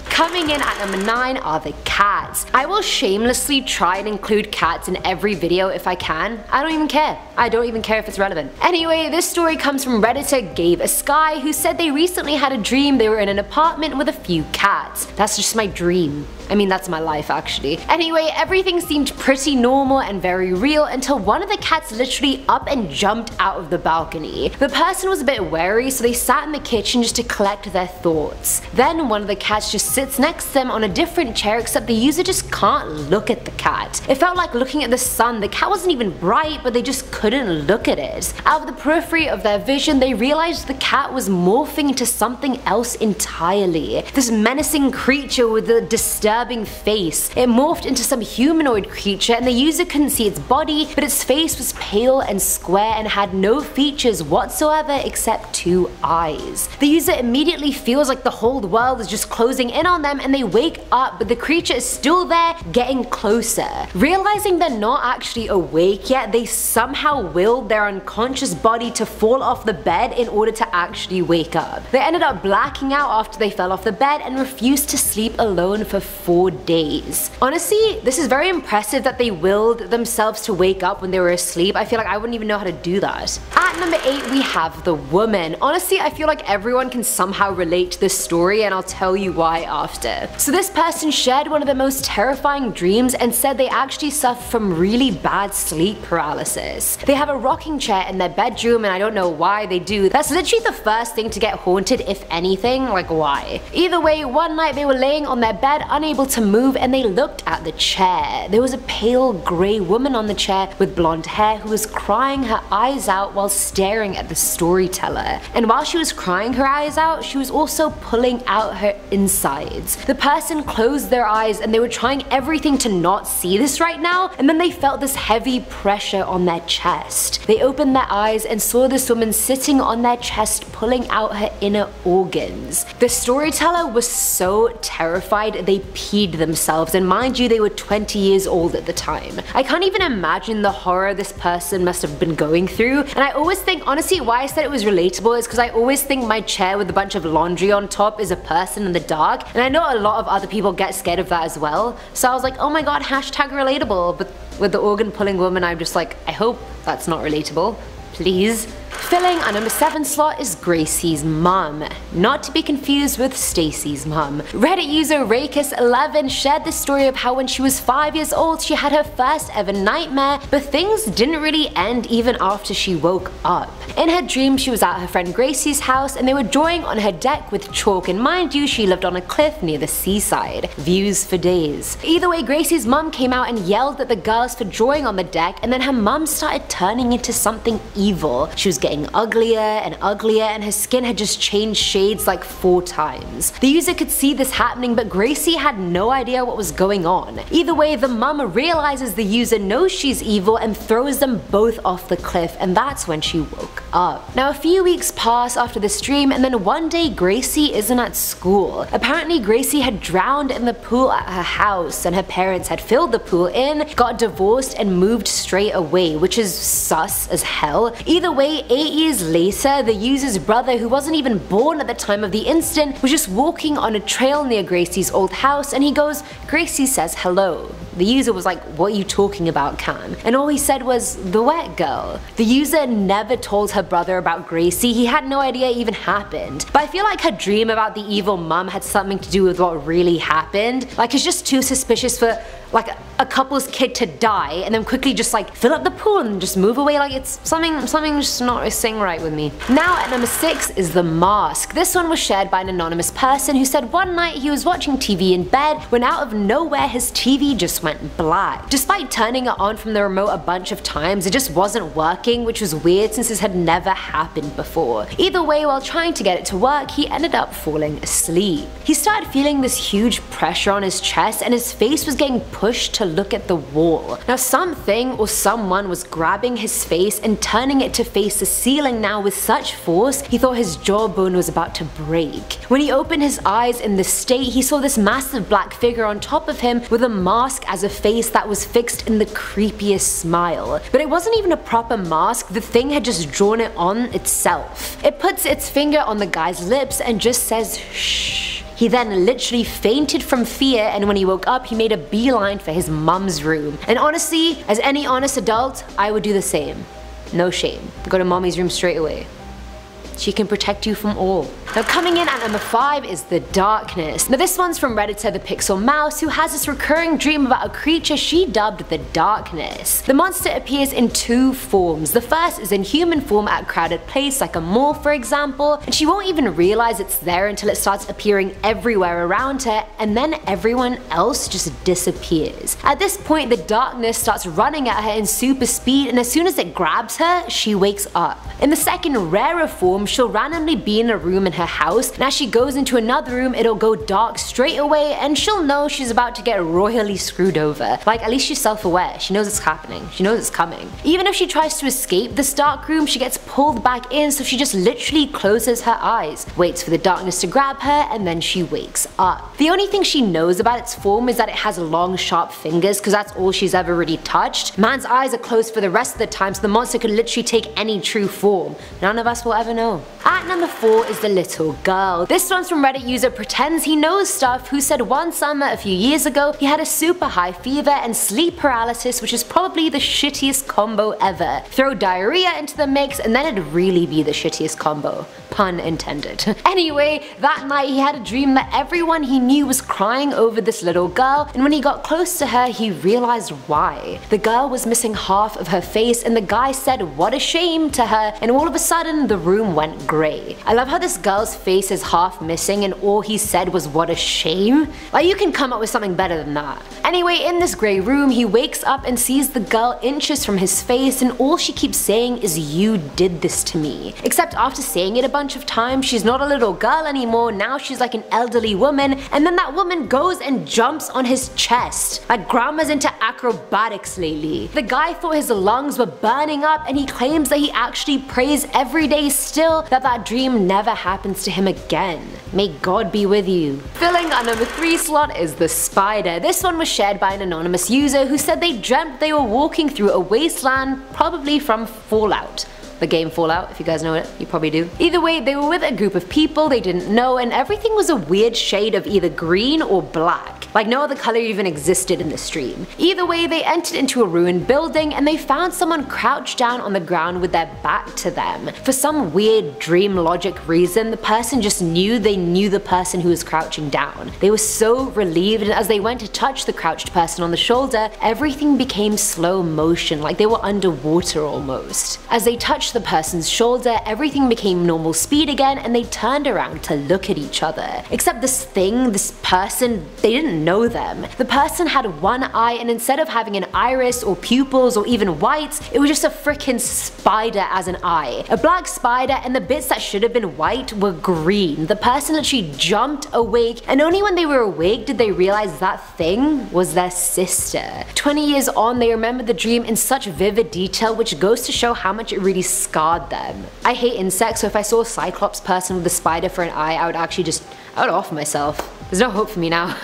Coming in at number 9 are the cats. I will shamelessly try and include cats in every video if I can. I don't even care. I don't even care if it's relevant. Anyway, this story comes from Redditor Gave a Sky, who said they recently had a dream they were in an apartment with a few cats. That's just my dream. I mean, that's my life actually. Anyway, everything seemed pretty normal and very real until one of the cats literally up and jumped out of the balcony. The person was a bit wary, so they sat in the kitchen just to collect their thoughts. Then one of the cats just sits next to them on a different chair, except the user just can't look at the cat. It felt like looking at the sun. The cat wasn't even bright, but they just couldn't look at it. Out of the periphery of their vision, they realized the cat was morphing into something else entirely. This menacing creature with a disturbing face. It morphed into some humanoid creature, and the user couldn't see its body, but its face was pale and square and had no features whatsoever except 2 eyes. The user immediately feels like the whole world is just closing in on them, and they wake up, but the creature is still there, getting closer. Realizing they're not actually awake yet, they somehow willed their unconscious body to fall off the bed in order to actually wake up. They ended up blacking out after they fell off the bed and refused to sleep alone for 4 days. Honestly, this is very impressive that they willed themselves to wake up when they were asleep. I feel like I wouldn't even know how to do that. At number 8 we have The Woman. Honestly, I feel like everyone can somehow relate to this story, and I'll tell you why after. So this person shared one of the most terrifying dreams and said they actually suffer from really bad sleep paralysis. They have a rocking chair in their bedroom, and I don't know why they do. That's literally the first thing to get haunted, if anything. Like, why? Either way, one night they were laying on their bed unable to move, and they looked at the chair. There was a pale grey woman on the chair with blonde hair who was crying her eyes out while staring at the storyteller. And while she was crying her eyes out, she was also pulling out her insides. The person closed their eyes, and they were trying everything to not see this right now, and then they felt this heavy pressure on their chest. They opened their eyes and saw this woman sitting on their chest pulling out her inner organs. The storyteller was so terrified they peed themselves, and mind you, they were 20 years old at the time. I can't even imagine the horror this person must have been going through, and I always think, honestly, why I said it was relatable is because I always think my chair with a bunch of laundry on top is a person in the dark, and I know a lot of other people get scared of that as well, so I was like, oh my god, hashtag relatable, but with the organ pulling woman, I'm just like, I hope that's not relatable. Please. Filling our number 7 slot is Gracie's mum, not to be confused with Stacy's mum. Reddit user Rakis11 shared the story of how when she was 5 years old she had her first ever nightmare, but things didn't really end even after she woke up. In her dream she was at her friend Gracie's house and they were drawing on her deck with chalk, and mind you, she lived on a cliff near the seaside. Views for days. Either way, Gracie's mum came out and yelled at the girls for drawing on the deck, and then her mum started turning into something evil. She was getting uglier and uglier, and her skin had just changed shades like 4 times. The user could see this happening, but Gracie had no idea what was going on. Either way, the mum realizes the user knows she's evil and throws them both off the cliff, and that's when she woke up. Now a few weeks pass after this dream, and then one day Gracie isn't at school. Apparently Gracie had drowned in the pool at her house, and her parents had filled the pool in, got divorced, and moved straight away, which is sus as hell. Either way, 8 years later, the user's brother, who wasn't even born at the time of the incident, was just walking on a trail near Gracie's old house, and he goes, "Gracie says hello." The user was like, "What are you talking about, Cam?" And all he said was, "The wet girl." The user never told her brother about Gracie, he had no idea it even happened. But I feel like her dream about the evil mum had something to do with what really happened. Like, it's just too suspicious for like a couple's kid to die and then quickly just like fill up the pool and just move away. Like, it's something just not sitting right with me. Now at number 6 is The Mask. This one was shared by an anonymous person who said one night he was watching TV in bed when out of nowhere his TV just went black. Despite turning it on from the remote a bunch of times, it just wasn't working, which was weird since this had never happened before. Either way, while trying to get it to work, he ended up falling asleep. He started feeling this huge pressure on his chest and his face was getting pushed to look at the wall. Now something or someone was grabbing his face and turning it to face the ceiling now with such force he thought his jawbone was about to break. When he opened his eyes in this state, he saw this massive black figure on top of him with a mask as a face that was fixed in the creepiest smile. But it wasn't even a proper mask, the thing had just drawn it on itself. It puts its finger on the guy's lips and just says shh. He then literally fainted from fear, and when he woke up he made a beeline for his mum's room. And honestly, as any honest adult, I would do the same. No shame. Go to mommy's room straight away. She can protect you from all. Now coming in at number 5 is The Darkness. Now this one's from Redditor The Pixel Mouse, who has this recurring dream about a creature she dubbed The Darkness. The monster appears in 2 forms. The first is in human form at a crowded place like a mall for example, and she won't even realize it's there until it starts appearing everywhere around her, and then everyone else just disappears. At this point the darkness starts running at her in super speed, and as soon as it grabs her, she wakes up. In the second rarer form, she'll randomly be in a room in her house, and as she goes into another room it'll go dark straight away and she'll know she's about to get royally screwed over. Like, at least she's self-aware, she knows it's happening, she knows it's coming. Even if she tries to escape this dark room, she gets pulled back in, so she just literally closes her eyes, waits for the darkness to grab her, and then she wakes up. The only thing she knows about its form is that it has long sharp fingers, because that's all she's ever really touched. Man's eyes are closed for the rest of the time, so the monster could literally take any true form. None of us will ever know. At number 4 is The Little Girl. This one's from Reddit user Pretends He Knows Stuff, who said one summer a few years ago he had a super high fever and sleep paralysis, which is probably the shittiest combo ever. Throw diarrhea into the mix and then it'd really be the shittiest combo. Pun intended. Anyway, that night he had a dream that everyone he knew was crying over this little girl, and when he got close to her he realized why. The girl was missing half of her face, and the guy said what a shame to her, and all of a sudden the room went grey. I love how this girl's face is half missing and all he said was what a shame. Like, you can come up with something better than that. Anyway, in this grey room he wakes up and sees the girl inches from his face, and all she keeps saying is "you did this to me." Except after saying it a bunch of times, she's not a little girl anymore, now she's like an elderly woman, and then that woman goes and jumps on his chest. Like, grandma's into acrobatics lately. The guy thought his lungs were burning up, and he claims that he actually prays every day still, real that that dream never happens to him again. May God be with you. Filling our number 3 slot is the spider. This one was shared by an anonymous user who said they dreamt they were walking through a wasteland, probably from Fallout. The game Fallout, if you guys know it, you probably do. Either way, they were with a group of people they didn't know, and everything was a weird shade of either green or black. Like no other color even existed in this dream. Either way, they entered into a ruined building and they found someone crouched down on the ground with their back to them. For some weird dream logic reason, the person just knew they knew the person who was crouching down. They were so relieved, and as they went to touch the crouched person on the shoulder, everything became slow motion, like they were underwater almost. As they touched the person's shoulder, everything became normal speed again, and they turned around to look at each other. Except this person, they didn't know them. The person had one eye, and instead of having an iris or pupils or even whites, it was just a freaking spider as an eye. A black spider, and the bits that should have been white were green. The person actually jumped awake, and only when they were awake did they realize that thing was their sister. 20 years on, they remember the dream in such vivid detail, which goes to show how much it really scarred them. I hate insects, so if I saw a Cyclops person with a spider for an eye, I would off myself. There's no hope for me now.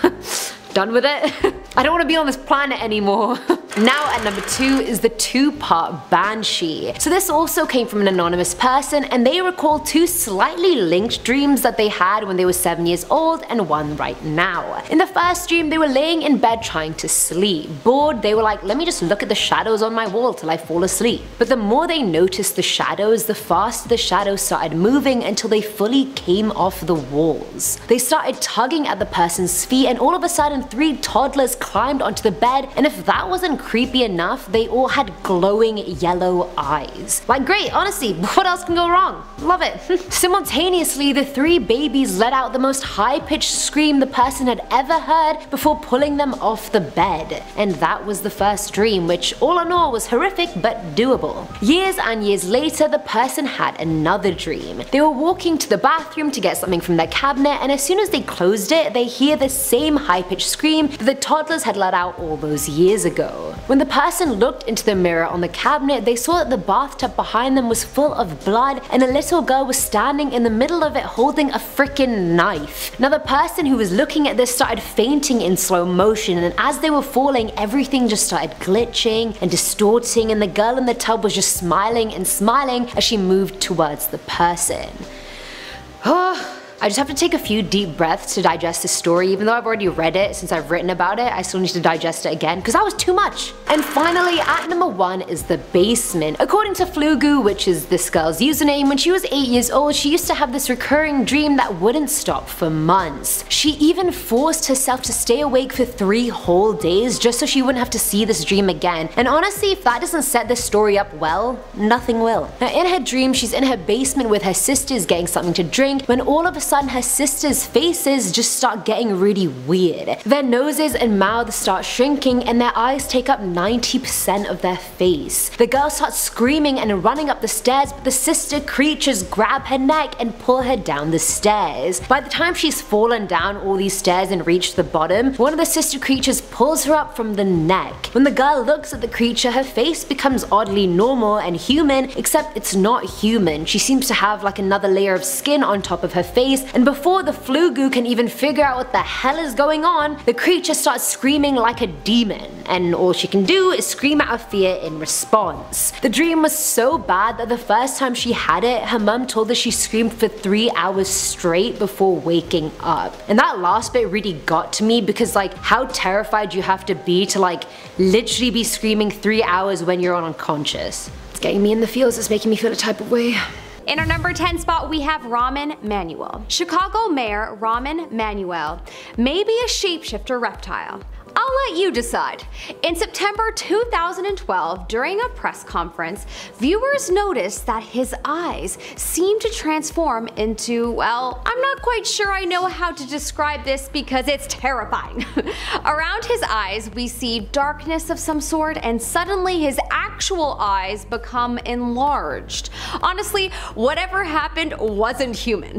Done with it? I don't want to be on this planet anymore. Now at number 2 is the 2-part Banshee. So this also came from an anonymous person, and they recall 2 slightly linked dreams that they had when they were 7 years old and one right now. In the first dream, they were laying in bed trying to sleep. Bored, they were like, let me just look at the shadows on my wall till I fall asleep. But the more they noticed the shadows, the faster the shadows started moving until they fully came off the walls. They started tugging at the person's feet, and all of a sudden 3 toddlers climbed onto the bed, and if that wasn't creepy enough, they all had glowing yellow eyes. Like great, honestly, what else can go wrong? Love it. Simultaneously, the 3 babies let out the most high-pitched scream the person had ever heard before pulling them off the bed. And that was the first dream, which all in all was horrific but doable. Years and years later, the person had another dream. They were walking to the bathroom to get something from their cabinet, and as soon as they closed it, they hear the same high-pitched scream that the toddlers had let out all those years ago. When the person looked into the mirror on the cabinet, they saw that the bathtub behind them was full of blood, and a little girl was standing in the middle of it holding a freaking knife. Now the person who was looking at this started fainting in slow motion, and as they were falling, everything just started glitching and distorting, and the girl in the tub was just smiling and smiling as she moved towards the person. I just have to take a few deep breaths to digest this story. Even though I've already read it since I've written about it, I still need to digest it again because that was too much. And finally, at number 1 is the basement. According to Flugu, which is this girl's username, when she was 8 years old, she used to have this recurring dream that wouldn't stop for months. She even forced herself to stay awake for 3 whole days just so she wouldn't have to see this dream again. And honestly, if that doesn't set this story up well, nothing will. Now in her dream, she's in her basement with her sisters getting something to drink when all of a sudden her sisters' faces just start getting really weird. Their noses and mouths start shrinking and their eyes take up 90% of their face. The girl starts screaming and running up the stairs, but the sister creatures grab her neck and pull her down the stairs. By the time she's fallen down all these stairs and reached the bottom, one of the sister creatures pulls her up from the neck. When the girl looks at the creature, her face becomes oddly normal and human, except it's not human. She seems to have like another layer of skin on top of her face, and before the Flugu can even figure out what the hell is going on, the creature starts screaming like a demon, and all she can do is scream out of fear in response. The dream was so bad that the first time she had it, her mum told her she screamed for 3 hours straight before waking up. And that last bit really got to me because like how terrified you have to be to like literally be screaming 3 hours when you're unconscious. It's getting me in the feels, it's making me feel a type of way. In our number 10 spot, we have Rahm Emanuel. Chicago Mayor Rahm Emanuel may be a shapeshifter reptile. I'll let you decide. In September 2012, during a press conference, viewers noticed that his eyes seemed to transform into, well, I'm not quite sure I know how to describe this because it's terrifying. Around his eyes, we see darkness of some sort, and suddenly his actual eyes become enlarged. Honestly, whatever happened wasn't human.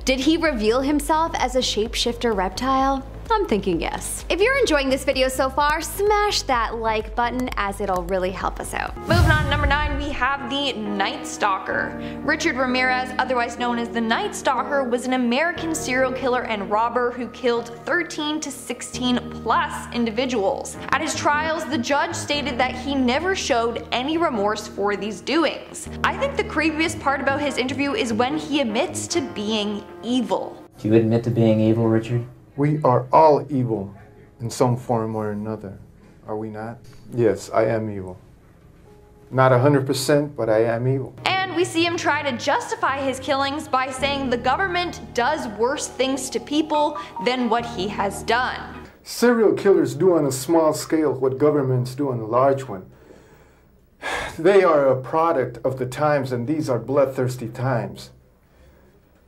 Did he reveal himself as a shapeshifter reptile? I'm thinking yes. If you're enjoying this video so far, smash that like button as it'll really help us out. Moving on to number 9, we have the Night Stalker. Richard Ramirez, otherwise known as the Night Stalker, was an American serial killer and robber who killed 13 to 16 plus individuals. At his trials, the judge stated that he never showed any remorse for these doings. I think the creepiest part about his interview is when he admits to being evil. Do you admit to being evil, Richard? We are all evil in some form or another, are we not? Yes, I am evil. Not 100%, but I am evil. And we see him try to justify his killings by saying the government does worse things to people than what he has done. Serial killers do on a small scale what governments do on a large one. They are a product of the times, and these are bloodthirsty times.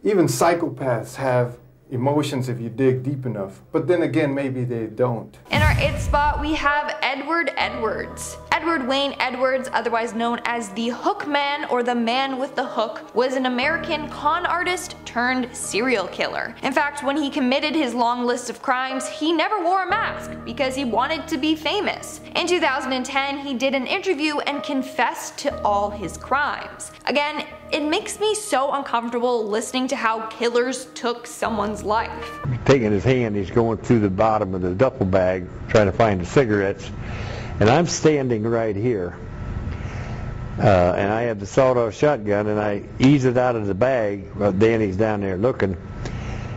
Even psychopaths have emotions if you dig deep enough, but then again, maybe they don't. In our 8th spot, we have Edward Edwards. Edward Wayne Edwards, otherwise known as the Hook Man or the Man with the Hook, was an American con artist turned serial killer. In fact, when he committed his long list of crimes, he never wore a mask because he wanted to be famous. In 2010, he did an interview and confessed to all his crimes. Again, it makes me so uncomfortable listening to how killers took someone's life. Taking his hand, he's going through the bottom of the duffel bag trying to find the cigarettes, and I'm standing right here, and I have the sawed-off shotgun, and I ease it out of the bag while Danny's down there looking,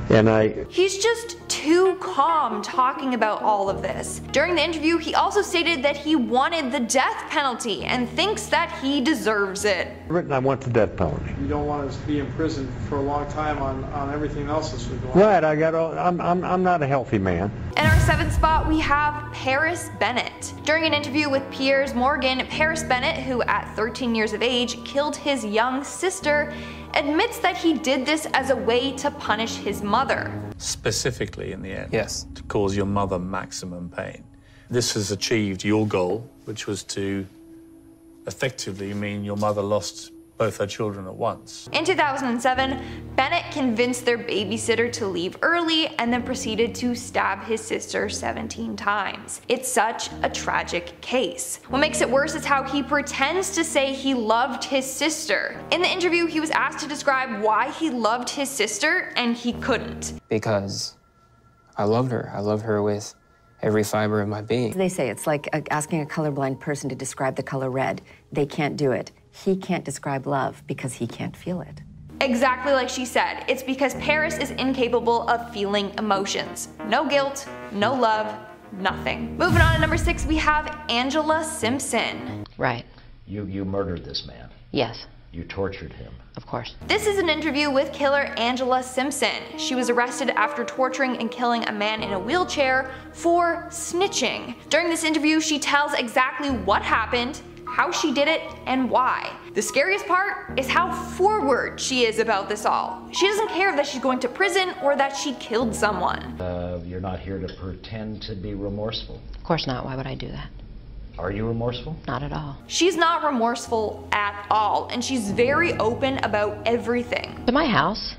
and He's just too calm talking about all of this. During the interview, he also stated that he wanted the death penalty and thinks that he deserves it. I want the death penalty. You don't want us to be in prison for a long time on everything else that's going on. Right, I'm not a healthy man. In our 7th spot, we have Paris Bennett. During an interview with Piers Morgan, Paris Bennett, who at 13 years of age killed his young sister, admits that he did this as a way to punish his mother. Specifically in the end, yes, to cause your mother maximum pain. This has achieved your goal, which was to effectively mean your mother lost both her children at once. In 2007, Bennett convinced their babysitter to leave early and then proceeded to stab his sister 17 times. It's such a tragic case. What makes it worse is how he pretends to say he loved his sister. In the interview, he was asked to describe why he loved his sister, and he couldn't. Because I loved her. I loved her with every fiber of my being. They say it's like asking a colorblind person to describe the color red. They can't do it. He can't describe love because he can't feel it. Exactly like she said, it's because Paris is incapable of feeling emotions. No guilt, no love, nothing. Moving on to number 6, we have Angela Simpson. Right. You murdered this man. Yes. You tortured him. Of course. This is an interview with killer Angela Simpson. She was arrested after torturing and killing a man in a wheelchair for snitching. During this interview, she tells exactly what happened, how she did it, and why. The scariest part is how forward she is about this all. She doesn't care that she's going to prison or that she killed someone. You're not here to pretend to be remorseful. Of course not. Why would I do that? Are you remorseful? Not at all. She's not remorseful at all, and she's very open about everything. To my house,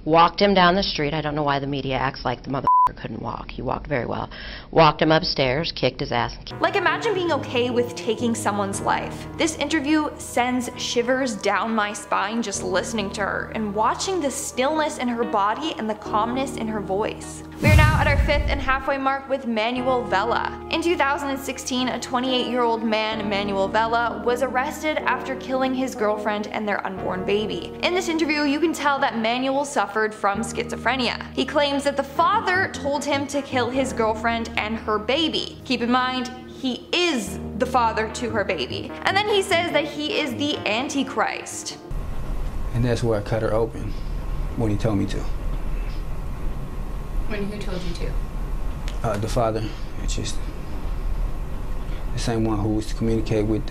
walked him down the street. I don't know why the media acts like the motherfucker couldn't walk. He walked very well. Walked him upstairs, kicked his ass. Like, imagine being okay with taking someone's life. This interview sends shivers down my spine just listening to her and watching the stillness in her body and the calmness in her voice. We are now at our 5th and halfway mark with Manuel Vela. In 2016, a 28-year-old man, Manuel Vela, was arrested after killing his girlfriend and their unborn baby. In this interview, you can tell that Manuel suffered from schizophrenia. He claims that the father told him to kill his girlfriend and her baby. Keep in mind, he is the father to her baby. And then he says that he is the Antichrist. And that's where I cut her open, when he told me to. Who told you to? The father, it's just the same one who was to communicate with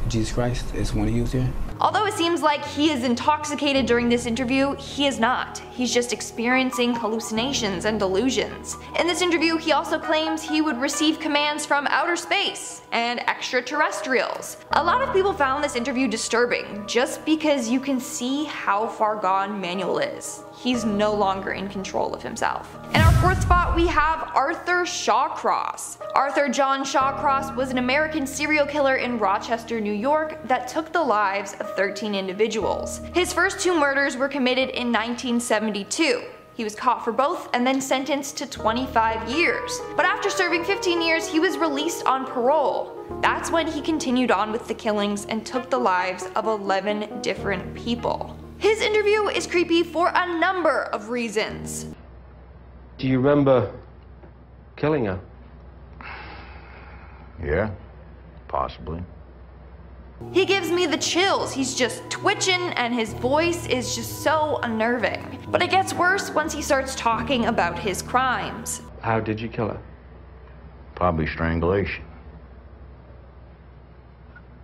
Jesus Christ is when he was here. Although it seems like he is intoxicated during this interview, he is not. He's just experiencing hallucinations and delusions. In this interview, he also claims he would receive commands from outer space and extraterrestrials. A lot of people found this interview disturbing just because you can see how far gone Manuel is. He's no longer in control of himself. In our fourth spot, we have Arthur Shawcross. Arthur John Shawcross was an American serial killer in Rochester, New York that took the lives of 13 individuals. His first 2 murders were committed in 1972. He was caught for both and then sentenced to 25 years. But after serving 15 years, he was released on parole. That's when he continued on with the killings and took the lives of 11 different people. His interview is creepy for a number of reasons. Do you remember killing her? Yeah, possibly. He gives me the chills. He's just twitching and his voice is just so unnerving. But it gets worse once he starts talking about his crimes. How did you kill her? Probably strangulation.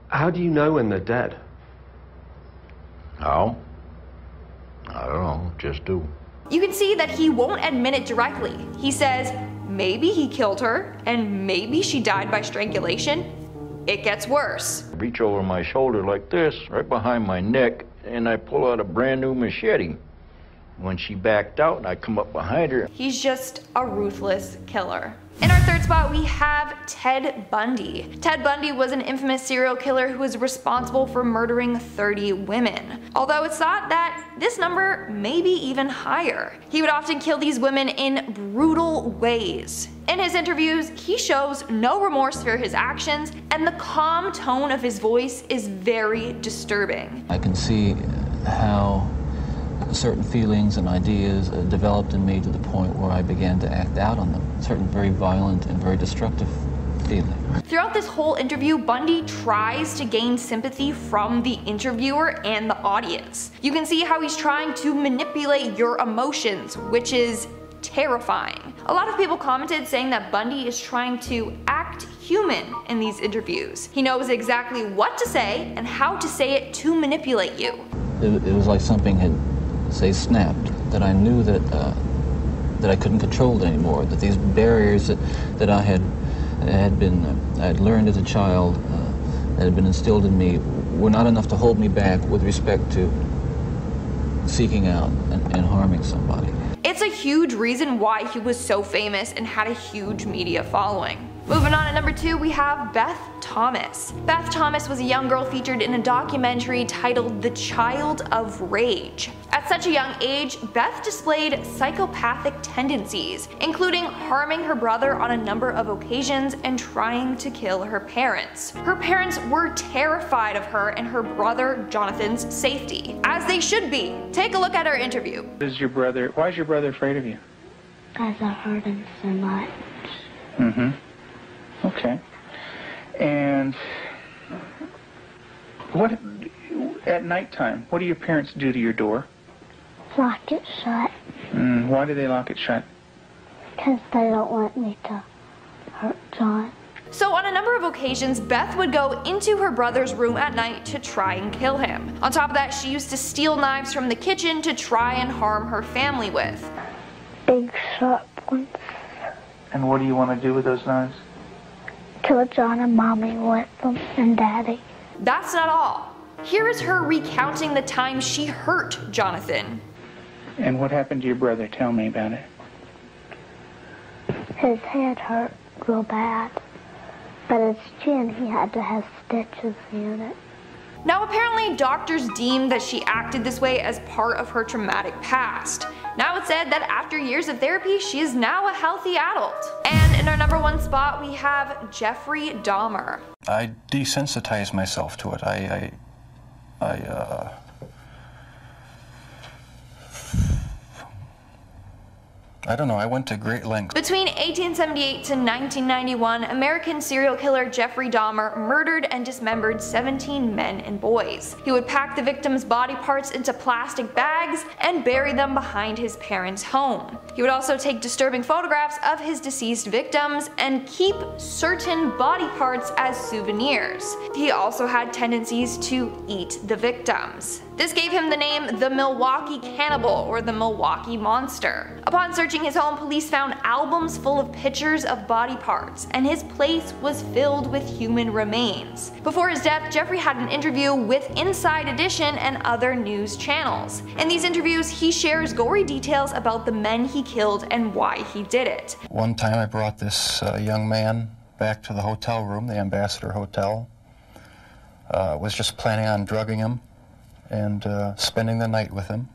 How do you know when they're dead? How? I don't know, just do. You can see that he won't admit it directly. He says maybe he killed her and maybe she died by strangulation. It gets worse. Reach over my shoulder like this, right behind my neck, and I pull out a brand new machete. When she backed out, I come up behind her. He's just a ruthless killer. In our third spot, we have Ted Bundy. Ted Bundy was an infamous serial killer who was responsible for murdering 30 women. Although it's thought that this number may be even higher. He would often kill these women in brutal ways. In his interviews, he shows no remorse for his actions, and the calm tone of his voice is very disturbing. I can see how certain feelings and ideas developed in me to the point where I began to act out on them. Certain very violent and very destructive feelings. Throughout this whole interview, Bundy tries to gain sympathy from the interviewer and the audience. You can see how he's trying to manipulate your emotions, which is terrifying. A lot of people commented saying that Bundy is trying to act human in these interviews. He knows exactly what to say and how to say it to manipulate you. It was like something had, say, snapped, that I knew that that I couldn't control it anymore, that these barriers that I had learned as a child, that had been instilled in me, were not enough to hold me back with respect to seeking out and harming somebody. It's a huge reason why he was so famous and had a huge media following. Moving on at number 2, we have Beth Thomas. Beth Thomas was a young girl featured in a documentary titled The Child of Rage. At such a young age, Beth displayed psychopathic tendencies, including harming her brother on a number of occasions and trying to kill her parents. Her parents were terrified of her and her brother Jonathan's safety, as they should be. Take a look at her interview. Why is your brother afraid of you? Because I hurt him so much. Mm-hmm. Okay. And what, at nighttime, what do your parents do to your door? Lock it shut. Why do they lock it shut? Because they don't want me to hurt John. So on a number of occasions, Beth would go into her brother's room at night to try and kill him. On top of that, she used to steal knives from the kitchen to try and harm her family with. Big sharp ones. And what do you want to do with those knives? Kill John and Mommy with them, and Daddy. That's not all. Here is her recounting the time she hurt Jonathan. And what happened to your brother? Tell me about it. His head hurt real bad, but his chin, he had to have stitches in it. Now apparently doctors deemed that she acted this way as part of her traumatic past. Now it's said that after years of therapy, she is now a healthy adult. And in our number 1 spot, we have Jeffrey Dahmer. I desensitized myself to it. I, 'cause I don't know, I went to great lengths. Between 1878 to 1991, American serial killer Jeffrey Dahmer murdered and dismembered 17 men and boys. He would pack the victims' body parts into plastic bags and bury them behind his parents' home. He would also take disturbing photographs of his deceased victims and keep certain body parts as souvenirs. He also had tendencies to eat the victims. This gave him the name the Milwaukee Cannibal or the Milwaukee Monster. Upon searching his home, police found albums full of pictures of body parts, and his place was filled with human remains. Before his death, Jeffrey had an interview with Inside Edition and other news channels. In these interviews, he shares gory details about the men he killed and why he did it. One time I brought this young man back to the hotel room, the Ambassador Hotel. Was just planning on drugging him and spending the night with him.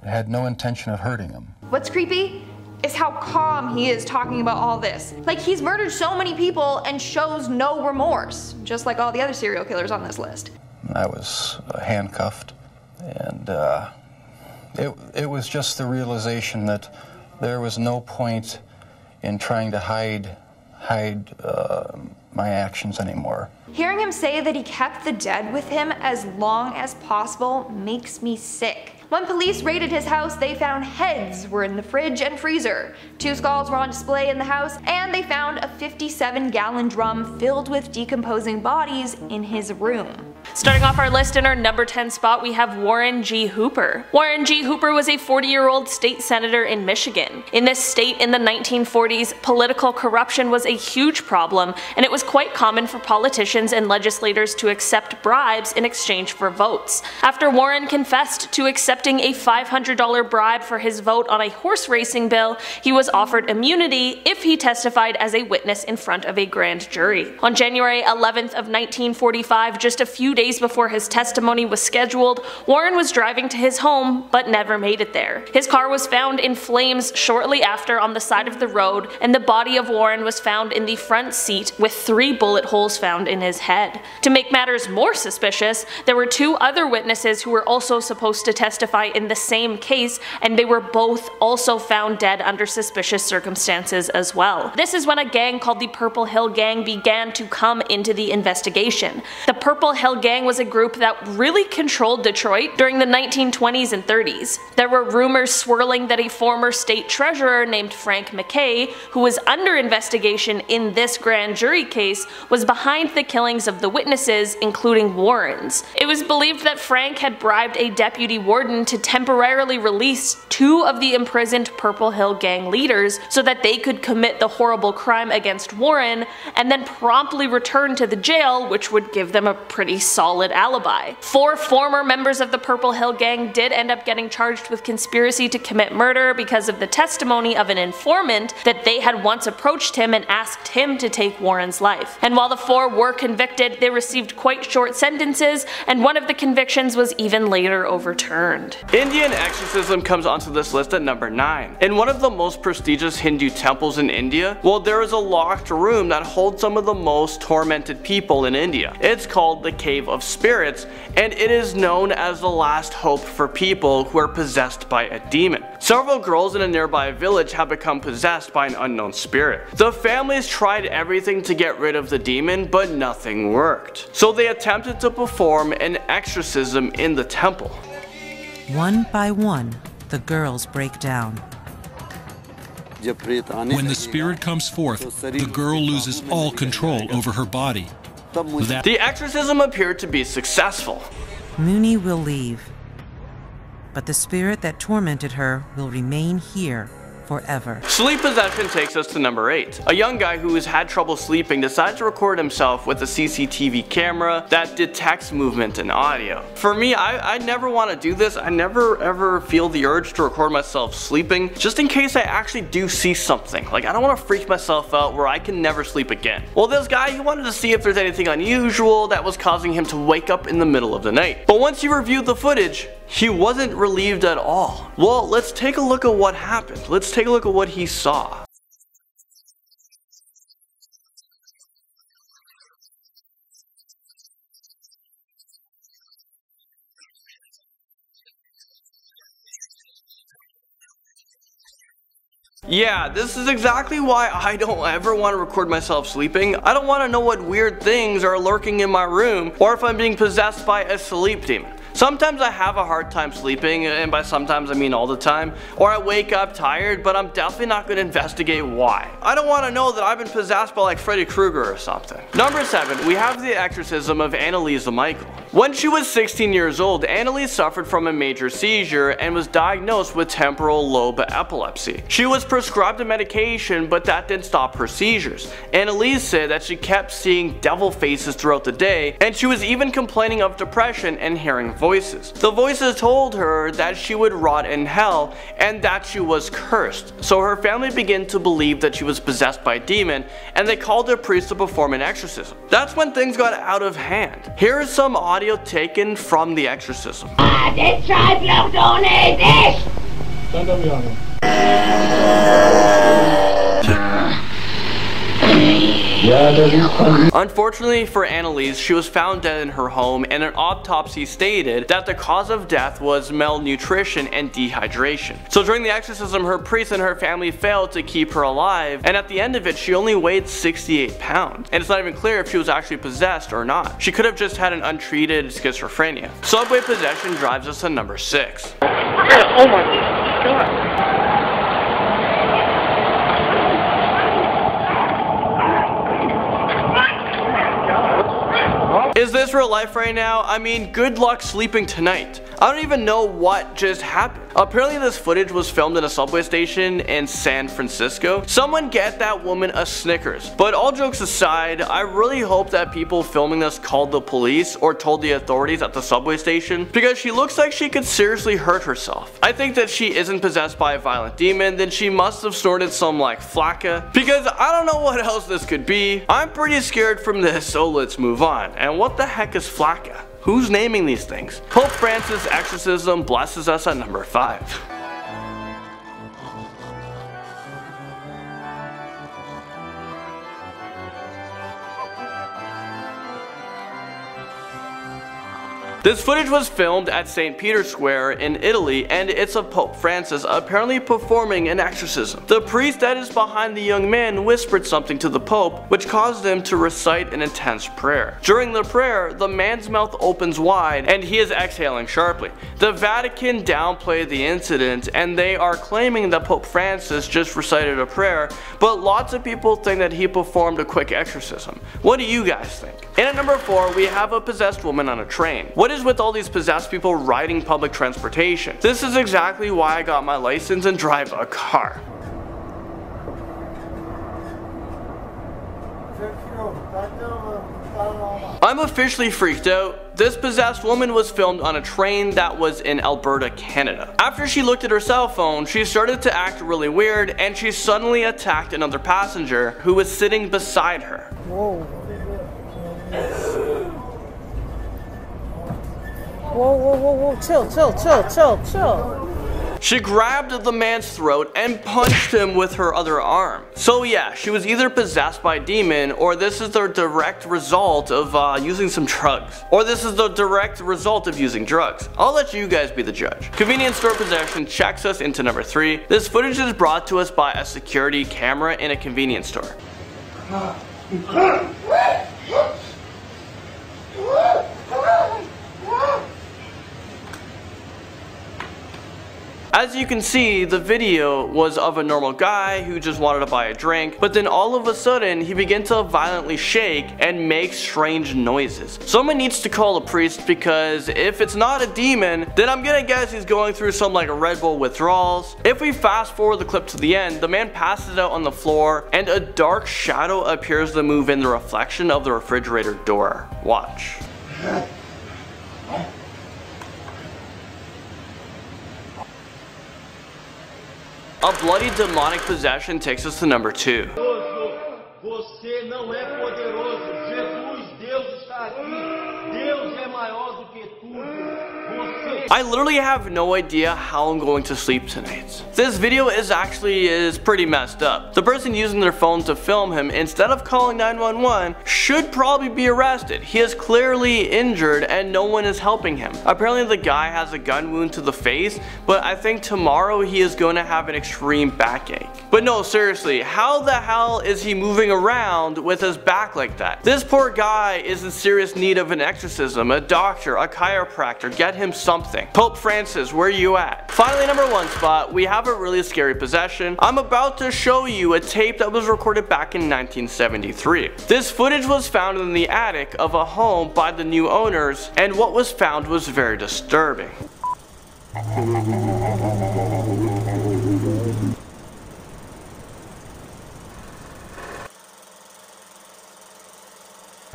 I had no intention of hurting him. What's creepy is how calm he is talking about all this. Like, he's murdered so many people and shows no remorse, just like all the other serial killers on this list. I was handcuffed, and it was just the realization that there was no point in trying to hide my actions anymore. Hearing him say that he kept the dead with him as long as possible makes me sick. When police raided his house, they found heads were in the fridge and freezer, 2 skulls were on display in the house, and they found a 57-gallon drum filled with decomposing bodies in his room. Starting off our list in our number 10 spot, we have Warren G. Hooper. Warren G. Hooper was a 40-year-old state senator in Michigan. In this state in the 1940s, political corruption was a huge problem, and it was quite common for politicians and legislators to accept bribes in exchange for votes. After Warren confessed to accepting a $500 bribe for his vote on a horse racing bill, he was offered immunity if he testified as a witness in front of a grand jury. On January 11th of 1945, just a few days before his testimony was scheduled, Warren was driving to his home but never made it there. His car was found in flames shortly after on the side of the road, and the body of Warren was found in the front seat with 3 bullet holes found in his head. To make matters more suspicious, there were 2 other witnesses who were also supposed to testify in the same case, and they were both also found dead under suspicious circumstances as well. This is when a gang called the Purple Hill Gang began to come into the investigation. The Purple Hill Gang was a group that really controlled Detroit during the 1920s and 30s. There were rumors swirling that a former state treasurer named Frank McKay, who was under investigation in this grand jury case, was behind the killings of the witnesses, including Warren's. It was believed that Frank had bribed a deputy warden to temporarily release 2 of the imprisoned Purple Hill Gang leaders so that they could commit the horrible crime against Warren and then promptly return to the jail, which would give them a pretty solid alibi. 4 former members of the Purple Hill Gang did end up getting charged with conspiracy to commit murder because of the testimony of an informant that they had once approached him and asked him to take Warren's life. And while the 4 were convicted, they received quite short sentences, and one of the convictions was even later overturned. Indian exorcism comes onto this list at number 9. In one of the most prestigious Hindu temples in India, well, there is a locked room that holds some of the most tormented people in India. It's called the Cave of Spirits, and it is known as the last hope for people who are possessed by a demon. Several girls in a nearby village have become possessed by an unknown spirit. The families tried everything to get rid of the demon, but nothing worked. So they attempted to perform an exorcism in the temple. One by one, the girls break down. When the spirit comes forth, the girl loses all control over her body. The exorcism appeared to be successful. Mooney will leave, but the spirit that tormented her will remain here forever. Sleep possession takes us to number 8. A young guy who has had trouble sleeping decides to record himself with a CCTV camera that detects movement and audio. For me, I never want to do this. I never ever feel the urge to record myself sleeping, just in case I actually do see something. Like, I don't want to freak myself out where I can never sleep again. Well, this guy, he wanted to see if there's anything unusual that was causing him to wake up in the middle of the night. But once he reviewed the footage, he wasn't relieved at all. Well, let's take a look at what happened. Let's take a look at what he saw. Yeah, this is exactly why I don't ever want to record myself sleeping. I don't want to know what weird things are lurking in my room, or if I'm being possessed by a sleep demon. Sometimes I have a hard time sleeping, and by sometimes I mean all the time, or I wake up tired, but I'm definitely not going to investigate why. I don't want to know that I've been possessed by like Freddy Krueger or something. Number 7, we have the exorcism of Anneliese Michael. When she was 16 years old, Anneliese suffered from a major seizure and was diagnosed with temporal lobe epilepsy. She was prescribed a medication, but that didn't stop her seizures. Anneliese said that she kept seeing devil faces throughout the day, and she was even complaining of depression and hearing voices. The voices told her that she would rot in hell and that she was cursed. So her family began to believe that she was possessed by a demon, and they called a priest to perform an exorcism. That's when things got out of hand. Here is some audio taken from the exorcism. Unfortunately for Anneliese, she was found dead in her home, and an autopsy stated that the cause of death was malnutrition and dehydration. So during the exorcism, her priest and her family failed to keep her alive, and at the end of it, she only weighed 68 pounds. And it's not even clear if she was actually possessed or not. She could have just had an untreated schizophrenia. Subway possession drives us to number 6. Oh my God. Is this real life right now? I mean, good luck sleeping tonight. I don't even know what just happened. Apparently this footage was filmed in a subway station in San Francisco. Someone get that woman a Snickers. But all jokes aside, I really hope that people filming this called the police or told the authorities at the subway station, because she looks like she could seriously hurt herself. I think that she isn't possessed by a violent demon, then she must have snorted some like flakka, because I don't know what else this could be. I'm pretty scared from this, so let's move on. And what the heck is flakka? Who's naming these things? Pope Francis' exorcism blesses us at number 5. This footage was filmed at St. Peter's Square in Italy, and it's of Pope Francis apparently performing an exorcism. The priest that is behind the young man whispered something to the Pope, which caused him to recite an intense prayer. During the prayer, the man's mouth opens wide and he is exhaling sharply. The Vatican downplayed the incident, and they are claiming that Pope Francis just recited a prayer, but lots of people think that he performed a quick exorcism. What do you guys think? And at number 4, we have a possessed woman on a train. What is with all these possessed people riding public transportation? This is exactly why I got my license and drive a car. I'm officially freaked out. This possessed woman was filmed on a train that was in Alberta, Canada. After she looked at her cell phone, she started to act really weird, and she suddenly attacked another passenger who was sitting beside her. Whoa. Whoa, chill. She grabbed the man's throat and punched him with her other arm. So yeah, she was either possessed by a demon, or this is the direct result of using some drugs. Or this is the direct result of using drugs. I'll let you guys be the judge. Convenience store possession checks us into number 3. This footage is brought to us by a security camera in a convenience store. As you can see, the video was of a normal guy who just wanted to buy a drink, but then all of a sudden he began to violently shake and make strange noises. Someone needs to call a priest, because if it's not a demon, then I'm gonna guess he's going through some like Red Bull withdrawals. If we fast forward the clip to the end, the man passes out on the floor and a dark shadow appears to move in the reflection of the refrigerator door. Watch. A bloody demonic possession takes us to number 2. Você não é poderoso. Jesus, Deus está aqui. Deus é maior do que tudo. Você I literally have no idea how I'm going to sleep tonight. This video is pretty messed up. The person using their phone to film him instead of calling 911 should probably be arrested. He is clearly injured and no one is helping him. Apparently the guy has a gun wound to the face, but I think tomorrow he is going to have an extreme backache. But no, seriously, how the hell is he moving around with his back like that? This poor guy is in serious need of an exorcism, a doctor, a chiropractor, get him something. Pope Francis, where you at? Finally, number 1 spot, we have a really scary possession. I'm about to show you a tape that was recorded back in 1973. This footage was found in the attic of a home by the new owners, and what was found was very disturbing.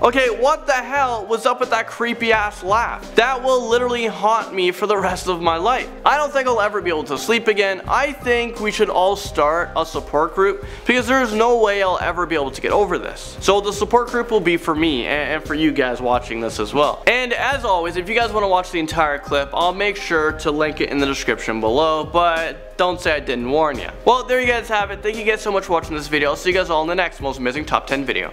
Okay, what the hell was up with that creepy ass laugh? That will literally haunt me for the rest of my life. I don't think I'll ever be able to sleep again. I think we should all start a support group because there's no way I'll ever be able to get over this. So the support group will be for me and for you guys watching this as well. And as always, if you guys want to watch the entire clip, I'll make sure to link it in the description below, but don't say I didn't warn you. Well, there you guys have it. Thank you guys so much for watching this video. I'll see you guys all in the next most amazing top 10 video.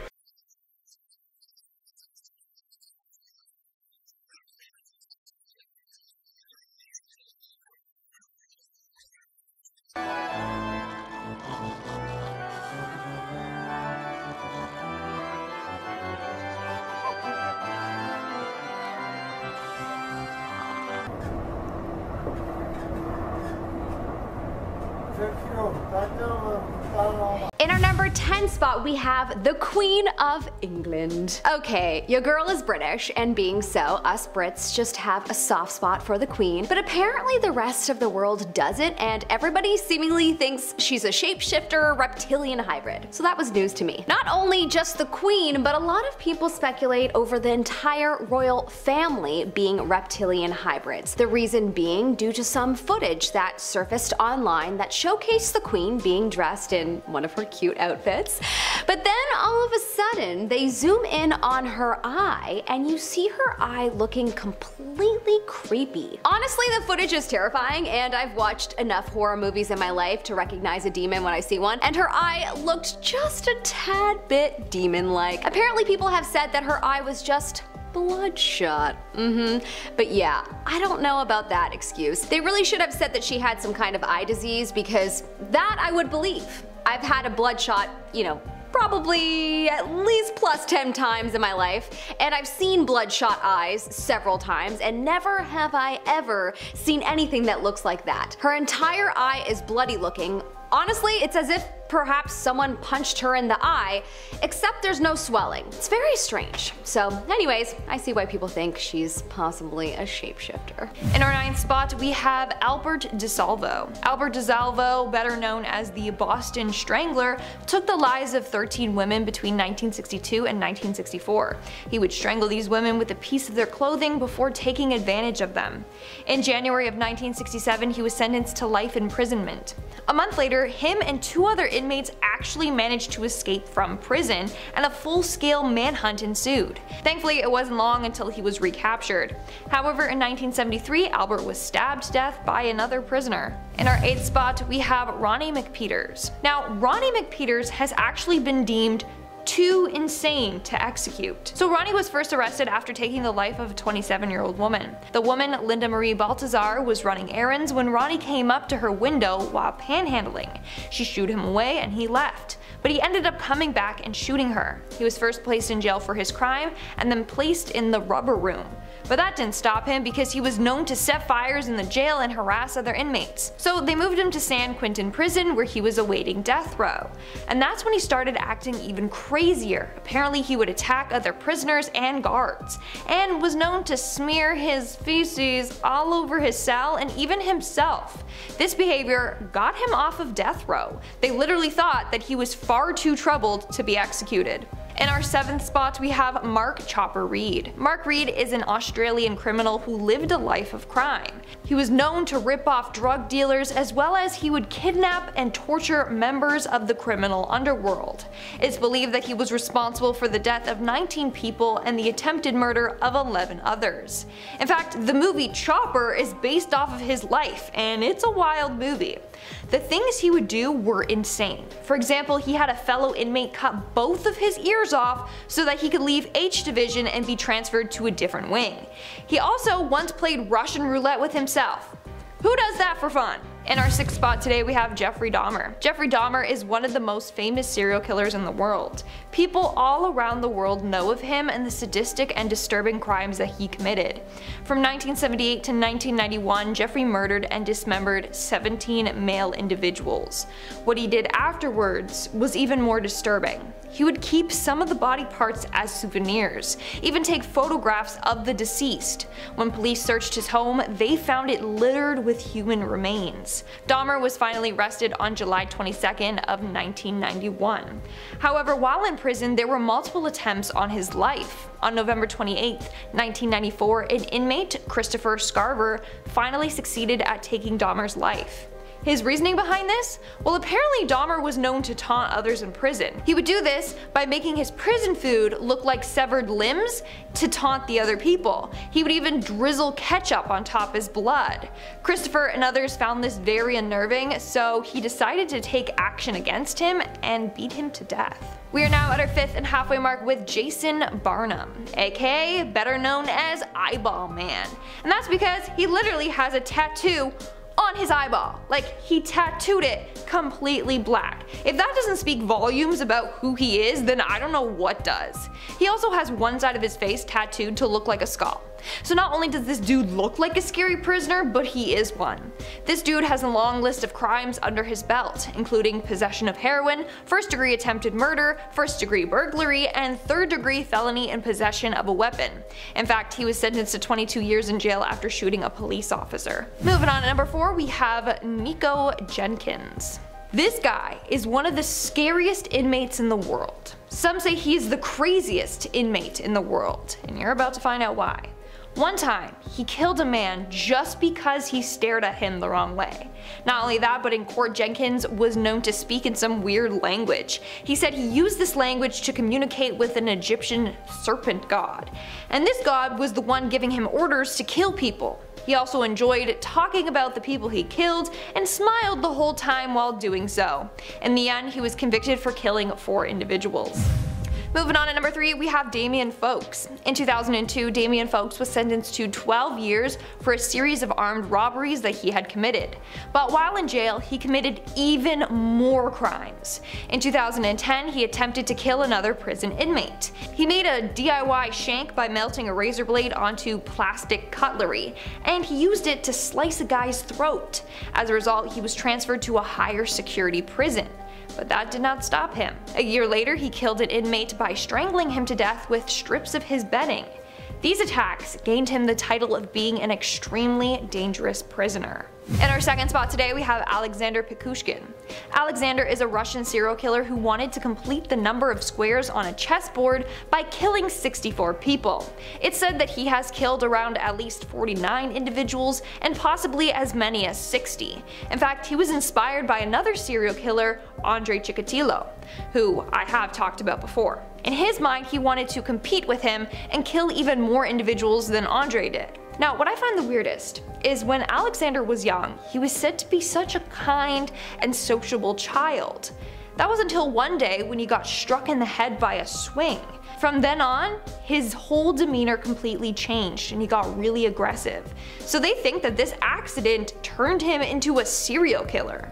In our number 10 spot, we have the Queen of England. Okay, your girl is British, and being so, us Brits just have a soft spot for the Queen, but apparently the rest of the world doesn't, and everybody seemingly thinks she's a shapeshifter reptilian hybrid. So that was news to me. Not only just the Queen, but a lot of people speculate over the entire royal family being reptilian hybrids. The reason being due to some footage that surfaced online that showcased the Queen being dressed in one of her cute outfits. But then all of a sudden they zoom in on her eye and you see her eye looking completely creepy. Honestly, the footage is terrifying, and I've watched enough horror movies in my life to recognize a demon when I see one, and her eye looked just a tad bit demon-like. Apparently people have said that her eye was just bloodshot. But yeah, I don't know about that excuse. They really should have said that she had some kind of eye disease, because that I would believe. I've had a bloodshot, you know, probably at least plus 10 times in my life, and I've seen bloodshot eyes several times, and never have I ever seen anything that looks like that. Her entire eye is bloody looking. Honestly, it's as if perhaps someone punched her in the eye, except there's no swelling. It's very strange. So anyways, I see why people think she's possibly a shapeshifter. In our 9th spot, we have Albert DeSalvo. Albert DeSalvo, better known as the Boston Strangler, took the lives of 13 women between 1962 and 1964. He would strangle these women with a piece of their clothing before taking advantage of them. In January of 1967, he was sentenced to life imprisonment. A month later, him and 2 other inmates actually managed to escape from prison, and a full-scale manhunt ensued. Thankfully, it wasn't long until he was recaptured. However, in 1973, Albert was stabbed to death by another prisoner. In our 8th spot, we have Ronnie McPeters. Now, Ronnie McPeters has actually been deemed too insane to execute. So Ronnie was first arrested after taking the life of a 27-year-old woman. The woman, Linda Marie Baltazar, was running errands when Ronnie came up to her window while panhandling. She shooed him away and he left, but he ended up coming back and shooting her. He was first placed in jail for his crime and then placed in the rubber room. But that didn't stop him, because he was known to set fires in the jail and harass other inmates. So they moved him to San Quentin prison, where he was awaiting death row. And that's when he started acting even crazier. Apparently he would attack other prisoners and guards, and was known to smear his feces all over his cell and even himself. This behavior got him off of death row. They literally thought that he was far too troubled to be executed. In our 7th spot, we have Mark Chopper Reed. Mark Reed is an Australian criminal who lived a life of crime. He was known to rip off drug dealers, as well as he would kidnap and torture members of the criminal underworld. It's believed that he was responsible for the death of 19 people and the attempted murder of 11 others. In fact, the movie Chopper is based off of his life, and it's a wild movie. The things he would do were insane. For example, he had a fellow inmate cut both of his ears off so that he could leave H Division and be transferred to a different wing. He also once played Russian roulette with himself. Who does that for fun? In our 6th spot today, we have Jeffrey Dahmer. Jeffrey Dahmer is one of the most famous serial killers in the world. People all around the world know of him and the sadistic and disturbing crimes that he committed. From 1978 to 1991, Jeffrey murdered and dismembered 17 male individuals. What he did afterwards was even more disturbing. He would keep some of the body parts as souvenirs, even take photographs of the deceased. When police searched his home, they found it littered with human remains. Dahmer was finally arrested on July 22nd of 1991. However, while in prison, there were multiple attempts on his life. On November 28, 1994, an inmate, Christopher Scarver, finally succeeded at taking Dahmer's life. His reasoning behind this? Well, apparently Dahmer was known to taunt others in prison. He would do this by making his prison food look like severed limbs to taunt the other people. He would even drizzle ketchup on top of his blood. Christopher and others found this very unnerving, so he decided to take action against him and beat him to death. We are now at our 5th and halfway mark with Jason Barnum, aka better known as Eyeball Man. And that's because he literally has a tattoo on his eyeball. Like, he tattooed it completely black. If that doesn't speak volumes about who he is, then I don't know what does. He also has one side of his face tattooed to look like a skull. So not only does this dude look like a scary prisoner, but he is one. This dude has a long list of crimes under his belt, including possession of heroin, first-degree attempted murder, first-degree burglary, and third-degree felony in possession of a weapon. In fact, he was sentenced to 22 years in jail after shooting a police officer. Moving on to number 4, we have Nico Jenkins. This guy is one of the scariest inmates in the world. Some say he's the craziest inmate in the world, and you're about to find out why. One time, he killed a man just because he stared at him the wrong way. Not only that, but in court, Jenkins was known to speak in some weird language. He said he used this language to communicate with an Egyptian serpent god, and this god was the one giving him orders to kill people. He also enjoyed talking about the people he killed and smiled the whole time while doing so. In the end, he was convicted for killing 4 individuals. Moving on to number 3, we have Damien Folks. In 2002, Damien Folks was sentenced to 12 years for a series of armed robberies that he had committed. But while in jail, he committed even more crimes. In 2010, he attempted to kill another prison inmate. He made a DIY shank by melting a razor blade onto plastic cutlery, and he used it to slice a guy's throat. As a result, he was transferred to a higher security prison. But that did not stop him. A year later, he killed an inmate by strangling him to death with strips of his bedding. These attacks gained him the title of being an extremely dangerous prisoner. In our 2nd spot today, we have Alexander Pikushkin. Alexander is a Russian serial killer who wanted to complete the number of squares on a chessboard by killing 64 people. It's said that he has killed around at least 49 individuals and possibly as many as 60. In fact, he was inspired by another serial killer, Andrei Chikatilo, who I have talked about before. In his mind, he wanted to compete with him and kill even more individuals than Andrei did. Now, what I find the weirdest is when Alexander was young, he was said to be such a kind and sociable child. That was until one day when he got struck in the head by a swing. From then on, his whole demeanor completely changed and he got really aggressive. So they think that this accident turned him into a serial killer.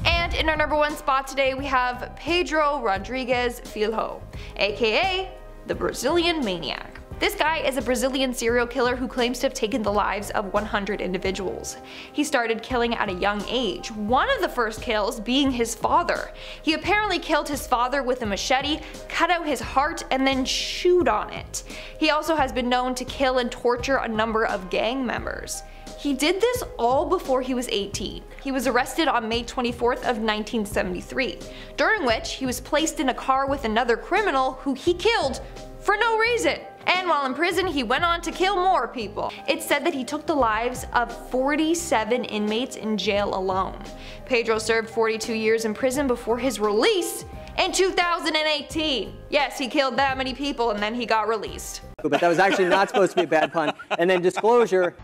And in our number 1 spot today, we have Pedro Rodrigues Filho, aka the Brazilian Maniac. This guy is a Brazilian serial killer who claims to have taken the lives of 100 individuals. He started killing at a young age, one of the first kills being his father. He apparently killed his father with a machete, cut out his heart, and then chewed on it. He also has been known to kill and torture a number of gang members. He did this all before he was 18. He was arrested on May 24th of 1973, during which he was placed in a car with another criminal who he killed for no reason. And while in prison, he went on to kill more people. It's said that he took the lives of 47 inmates in jail alone. Pedro served 42 years in prison before his release in 2018. Yes, he killed that many people and then he got released. But that was actually not supposed to be a bad pun. And then disclosure.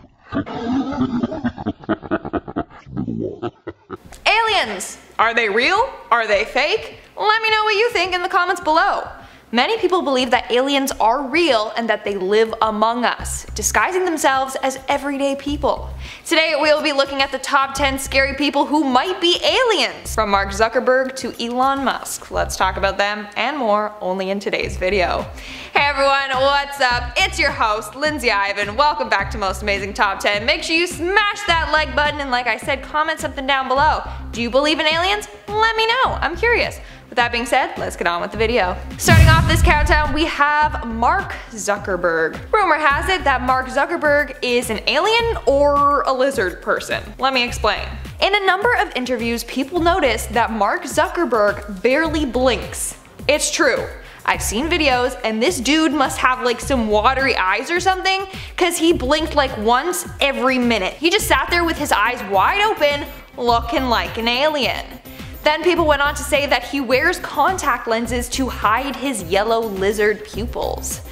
Aliens! Are they real? Are they fake? Let me know what you think in the comments below. Many people believe that aliens are real and that they live among us, disguising themselves as everyday people. Today we'll be looking at the top 10 scary people who might be aliens, from Mark Zuckerberg to Elon Musk. Let's talk about them and more only in today's video. Hey everyone, what's up? It's your host, Lindsay Ivan. Welcome back to Most Amazing Top 10. Make sure you smash that like button and, like I said, comment something down below. Do you believe in aliens? Let me know, I'm curious. With that being said, let's get on with the video. Starting off this countdown, we have Mark Zuckerberg. Rumor has it that Mark Zuckerberg is an alien or a lizard person. Let me explain. In a number of interviews, people notice that Mark Zuckerberg barely blinks. It's true. I've seen videos and this dude must have like some watery eyes or something, cause he blinked like once every minute. He just sat there with his eyes wide open, looking like an alien. Then people went on to say that he wears contact lenses to hide his yellow lizard pupils.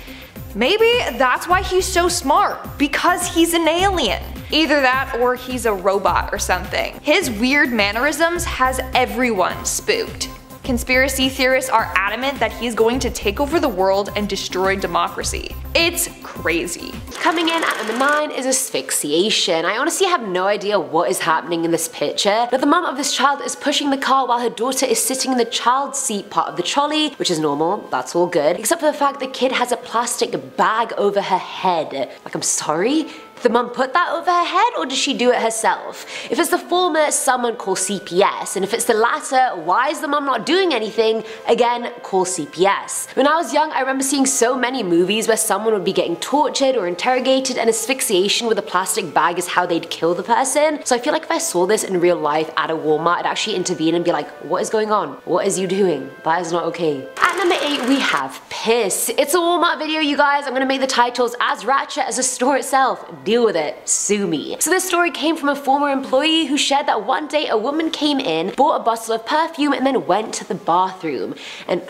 Maybe that's why he's so smart, because he's an alien. Either that or he's a robot or something. His weird mannerisms has everyone spooked. Conspiracy theorists are adamant that he's going to take over the world and destroy democracy. It's crazy. Coming in at number 9 is asphyxiation. I honestly have no idea what is happening in this picture. Now the mum of this child is pushing the car while her daughter is sitting in the child seat part of the trolley, which is normal, that's all good, except for the fact the kid has a plastic bag over her head. Like, I'm sorry? Did the mum put that over her head or did she do it herself? If it's the former, someone call CPS, and if it's the latter, why is the mum not doing anything? Again, call CPS. When I was young, I remember seeing so many movies where someone would be getting tortured or interrogated and asphyxiation with a plastic bag is how they'd kill the person. So I feel like if I saw this in real life at a Walmart, I'd actually intervene and be like, what is going on? What is you doing? That is not okay. At number 8, we have piss. It's a Walmart video, you guys. I'm gonna make the titles as ratchet as the store itself. Deal with it. Sue me. So this story came from a former employee who shared that one day a woman came in, bought a bottle of perfume, and then went to the bathroom. And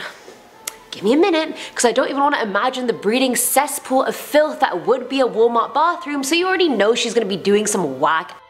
give me a minute, because I don't even want to imagine the breeding cesspool of filth that would be a Walmart bathroom, so you already know she's going to be doing some whack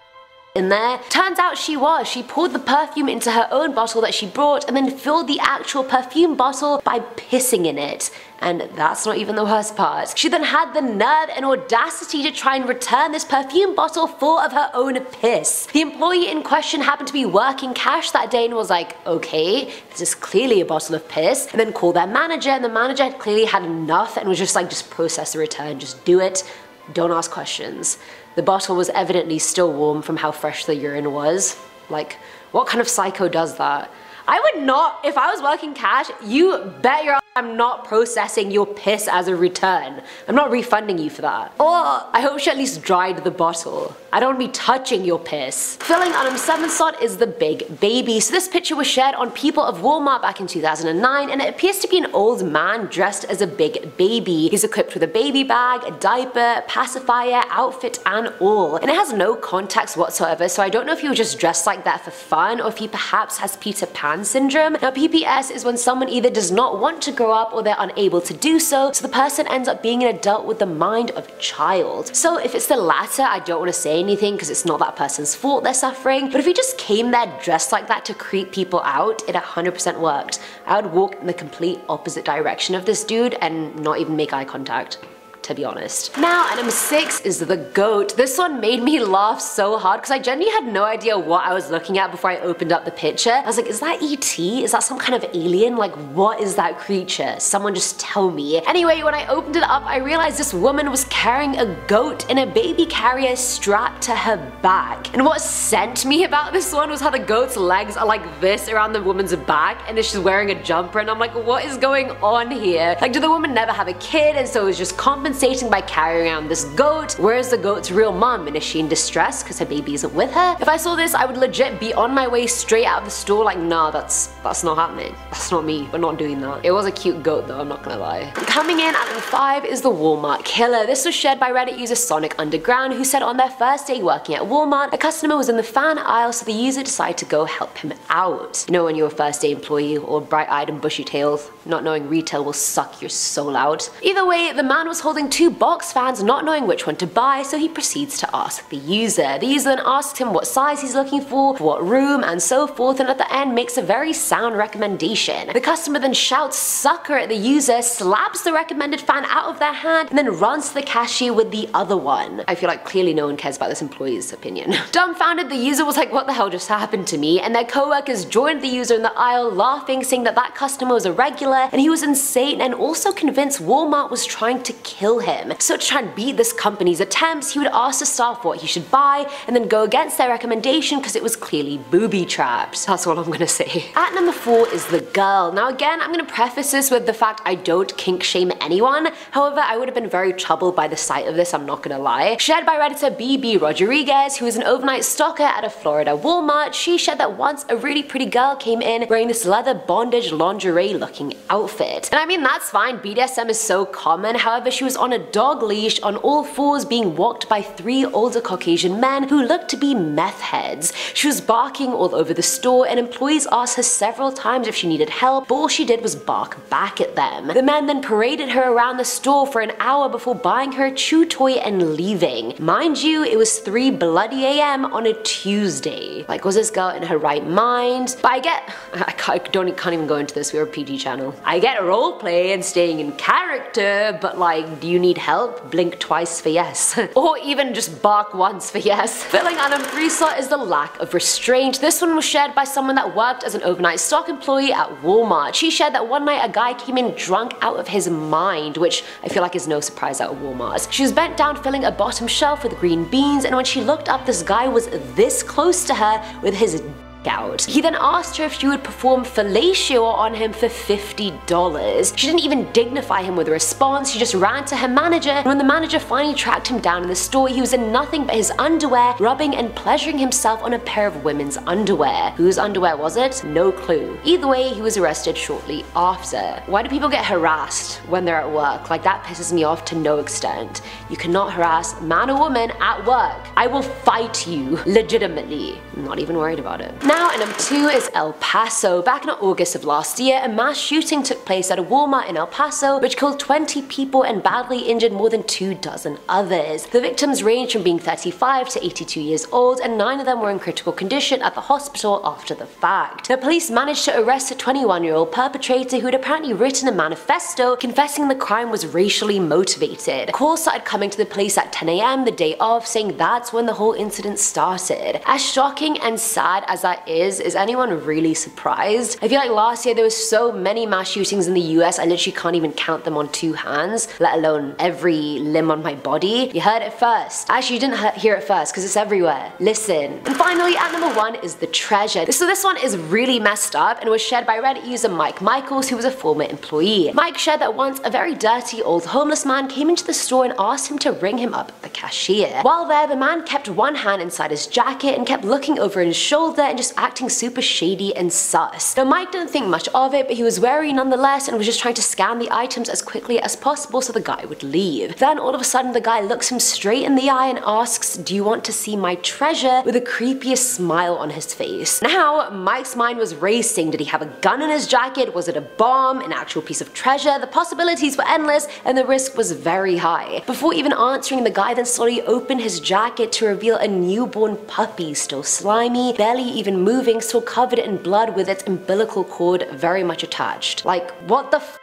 in there. Turns out she was. She poured the perfume into her own bottle that she brought and then filled the actual perfume bottle by pissing in it. And that's not even the worst part. She then had the nerve and audacity to try and return this perfume bottle full of her own piss. The employee in question happened to be working cash that day and was like, okay, this is clearly a bottle of piss, and then called their manager, and the manager had clearly had enough and was just like, just process the return, just do it, don't ask questions. The bottle was evidently still warm from how fresh the urine was. Like, what kind of psycho does that? I would not, if I was working cash, you bet your ass I'm not processing your piss as a return. I'm not refunding you for that. Or I hope she at least dried the bottle. I don't want to be touching your piss. Filling on number 7 slot is the Big Baby. So this picture was shared on People of Walmart back in 2009, and it appears to be an old man dressed as a big baby. He's equipped with a baby bag, a diaper, pacifier, outfit, and all. And it has no context whatsoever, so I don't know if he was just dressed like that for fun or if he perhaps has Peter Pan syndrome. Now PPS is when someone either does not want to grow up or they're unable to do so the person ends up being an adult with the mind of a child. So if it's the latter, I don't want to say anything because it's not that person's fault they're suffering, but if he just came there dressed like that to creep people out, it 100% worked. I would walk in the complete opposite direction of this dude and not even make eye contact, to be honest. Now at number 6 is the goat. This one made me laugh so hard because I genuinely had no idea what I was looking at before I opened up the picture. I was like, is that ET? Is that some kind of alien? Like, what is that creature? Someone just tell me. Anyway, when I opened it up, I realized this woman was carrying a goat in a baby carrier strapped to her back. And what sent me about this one was how the goat's legs are like this around the woman's back and she's wearing a jumper, and I'm like, what is going on here? Like, did the woman never have a kid and so it was just compensating compensating by carrying around this goat. Where's the goat's real mom, and is she in distress because her baby isn't with her? If I saw this, I would legit be on my way straight out of the store like, nah, that's not happening. That's not me. We're not doing that. It was a cute goat though, I'm not gonna lie. Coming in at number 5 is the Walmart killer. This was shared by Reddit user Sonic Underground, who said on their first day working at Walmart, a customer was in the fan aisle, so the user decided to go help him out. You know when you're a first day employee, all bright-eyed and bushy-tailed, not knowing retail will suck your soul out. Either way, the man was holding 2 box fans, not knowing which one to buy, so he proceeds to ask the user. The user then asks him what size he's looking for what room, and so forth, and at the end makes a very sound recommendation. The customer then shouts sucker at the user, slaps the recommended fan out of their hand, and then runs to the cashier with the other one. I feel like clearly no one cares about this employee's opinion. Dumbfounded, the user was like, what the hell just happened to me? And their co-workers joined the user in the aisle laughing, saying that that customer was a regular and he was insane, and also convinced Walmart was trying to kill him. So to try and beat this company's attempts, he would ask the staff what he should buy and then go against their recommendation because it was clearly booby trapped. That's all I'm gonna say. At number 4 is the girl. Now again, I'm gonna preface this with the fact I don't kink shame anyone. However, I would have been very troubled by the sight of this, I'm not gonna lie. Shared by Redditor BB Rodriguez, who is an overnight stalker at a Florida Walmart, she shared that once a really pretty girl came in wearing this leather bondage lingerie looking outfit. And I mean, that's fine, BDSM is so common. However, she was on a dog leash on all fours being walked by 3 older Caucasian men who looked to be meth heads. She was barking all over the store, and employees asked her several times if she needed help, but all she did was bark back at them. The men then paraded her around the store for an hour before buying her a chew toy and leaving. Mind you, it was 3 bloody AM on a Tuesday. Like, was this girl in her right mind? But I can't even go into this, we're a PG channel. I get roleplay and staying in character, but like, do you need help? Blink twice for yes. Or even just bark once for yes. Filling at number 3 slot is the lack of restraint. This one was shared by someone that worked as an overnight stock employee at Walmart. She shared that one night a guy came in drunk out of his mind, which I feel like is no surprise at Walmart. She was bent down filling a bottom shelf with green beans, and when she looked up, this guy was this close to her with his out. He then asked her if she would perform fellatio on him for $50. She didn't even dignify him with a response, she just ran to her manager, and when the manager finally tracked him down in the store, he was in nothing but his underwear, rubbing and pleasuring himself on a pair of women's underwear. Whose underwear was it? No clue. Either way, he was arrested shortly after. Why do people get harassed when they're at work? Like, that pisses me off to no extent. You cannot harass man or woman at work. I will fight you, legitimately. I'm not even worried about it. Now at number 2 is El Paso. Back in August of last year, a mass shooting took place at a Walmart in El Paso, which killed 20 people and badly injured more than 24 others. The victims ranged from being 35 to 82 years old, and 9 of them were in critical condition at the hospital after the fact. The police managed to arrest a 21-year-old perpetrator who had apparently written a manifesto confessing the crime was racially motivated. Calls started coming to the police at 10 AM the day of, saying that's when the whole incident started. As shocking and sad as that is anyone really surprised? I feel like last year there was so many mass shootings in the US, I literally can't even count them on 2 hands, let alone every limb on my body. You heard it first. Actually, you didn't hear it first because it's everywhere. Listen. And finally, at number 1 is the treasure. So this one is really messed up and was shared by Reddit user Mike Michaels, who was a former employee. Mike shared that once a very dirty old homeless man came into the store and asked him to ring him up at the cashier. While there, the man kept one hand inside his jacket and kept looking over his shoulder and just acting super shady and sus. Now Mike didn't think much of it, but he was wary nonetheless and was just trying to scan the items as quickly as possible so the guy would leave. Then all of a sudden the guy looks him straight in the eye and asks, "Do you want to see my treasure?" with the creepiest smile on his face. Now Mike's mind was racing. Did he have a gun in his jacket? Was it a bomb? An actual piece of treasure? The possibilities were endless and the risk was very high. Before even answering, the guy then slowly opened his jacket to reveal a newborn puppy, still slimy, barely even moving, still covered in blood with its umbilical cord very much attached. Like, what the f***?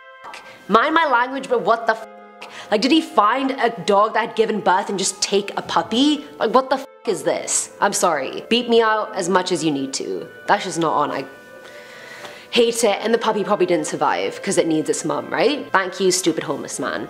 Mind my language, but what the f***? Like, did he find a dog that had given birth and just take a puppy? Like, what the f*** is this? I'm sorry. Beat me out as much as you need to. That's just not on. I hate it, and the puppy probably didn't survive because it needs its mum, right? Thank you, stupid homeless man.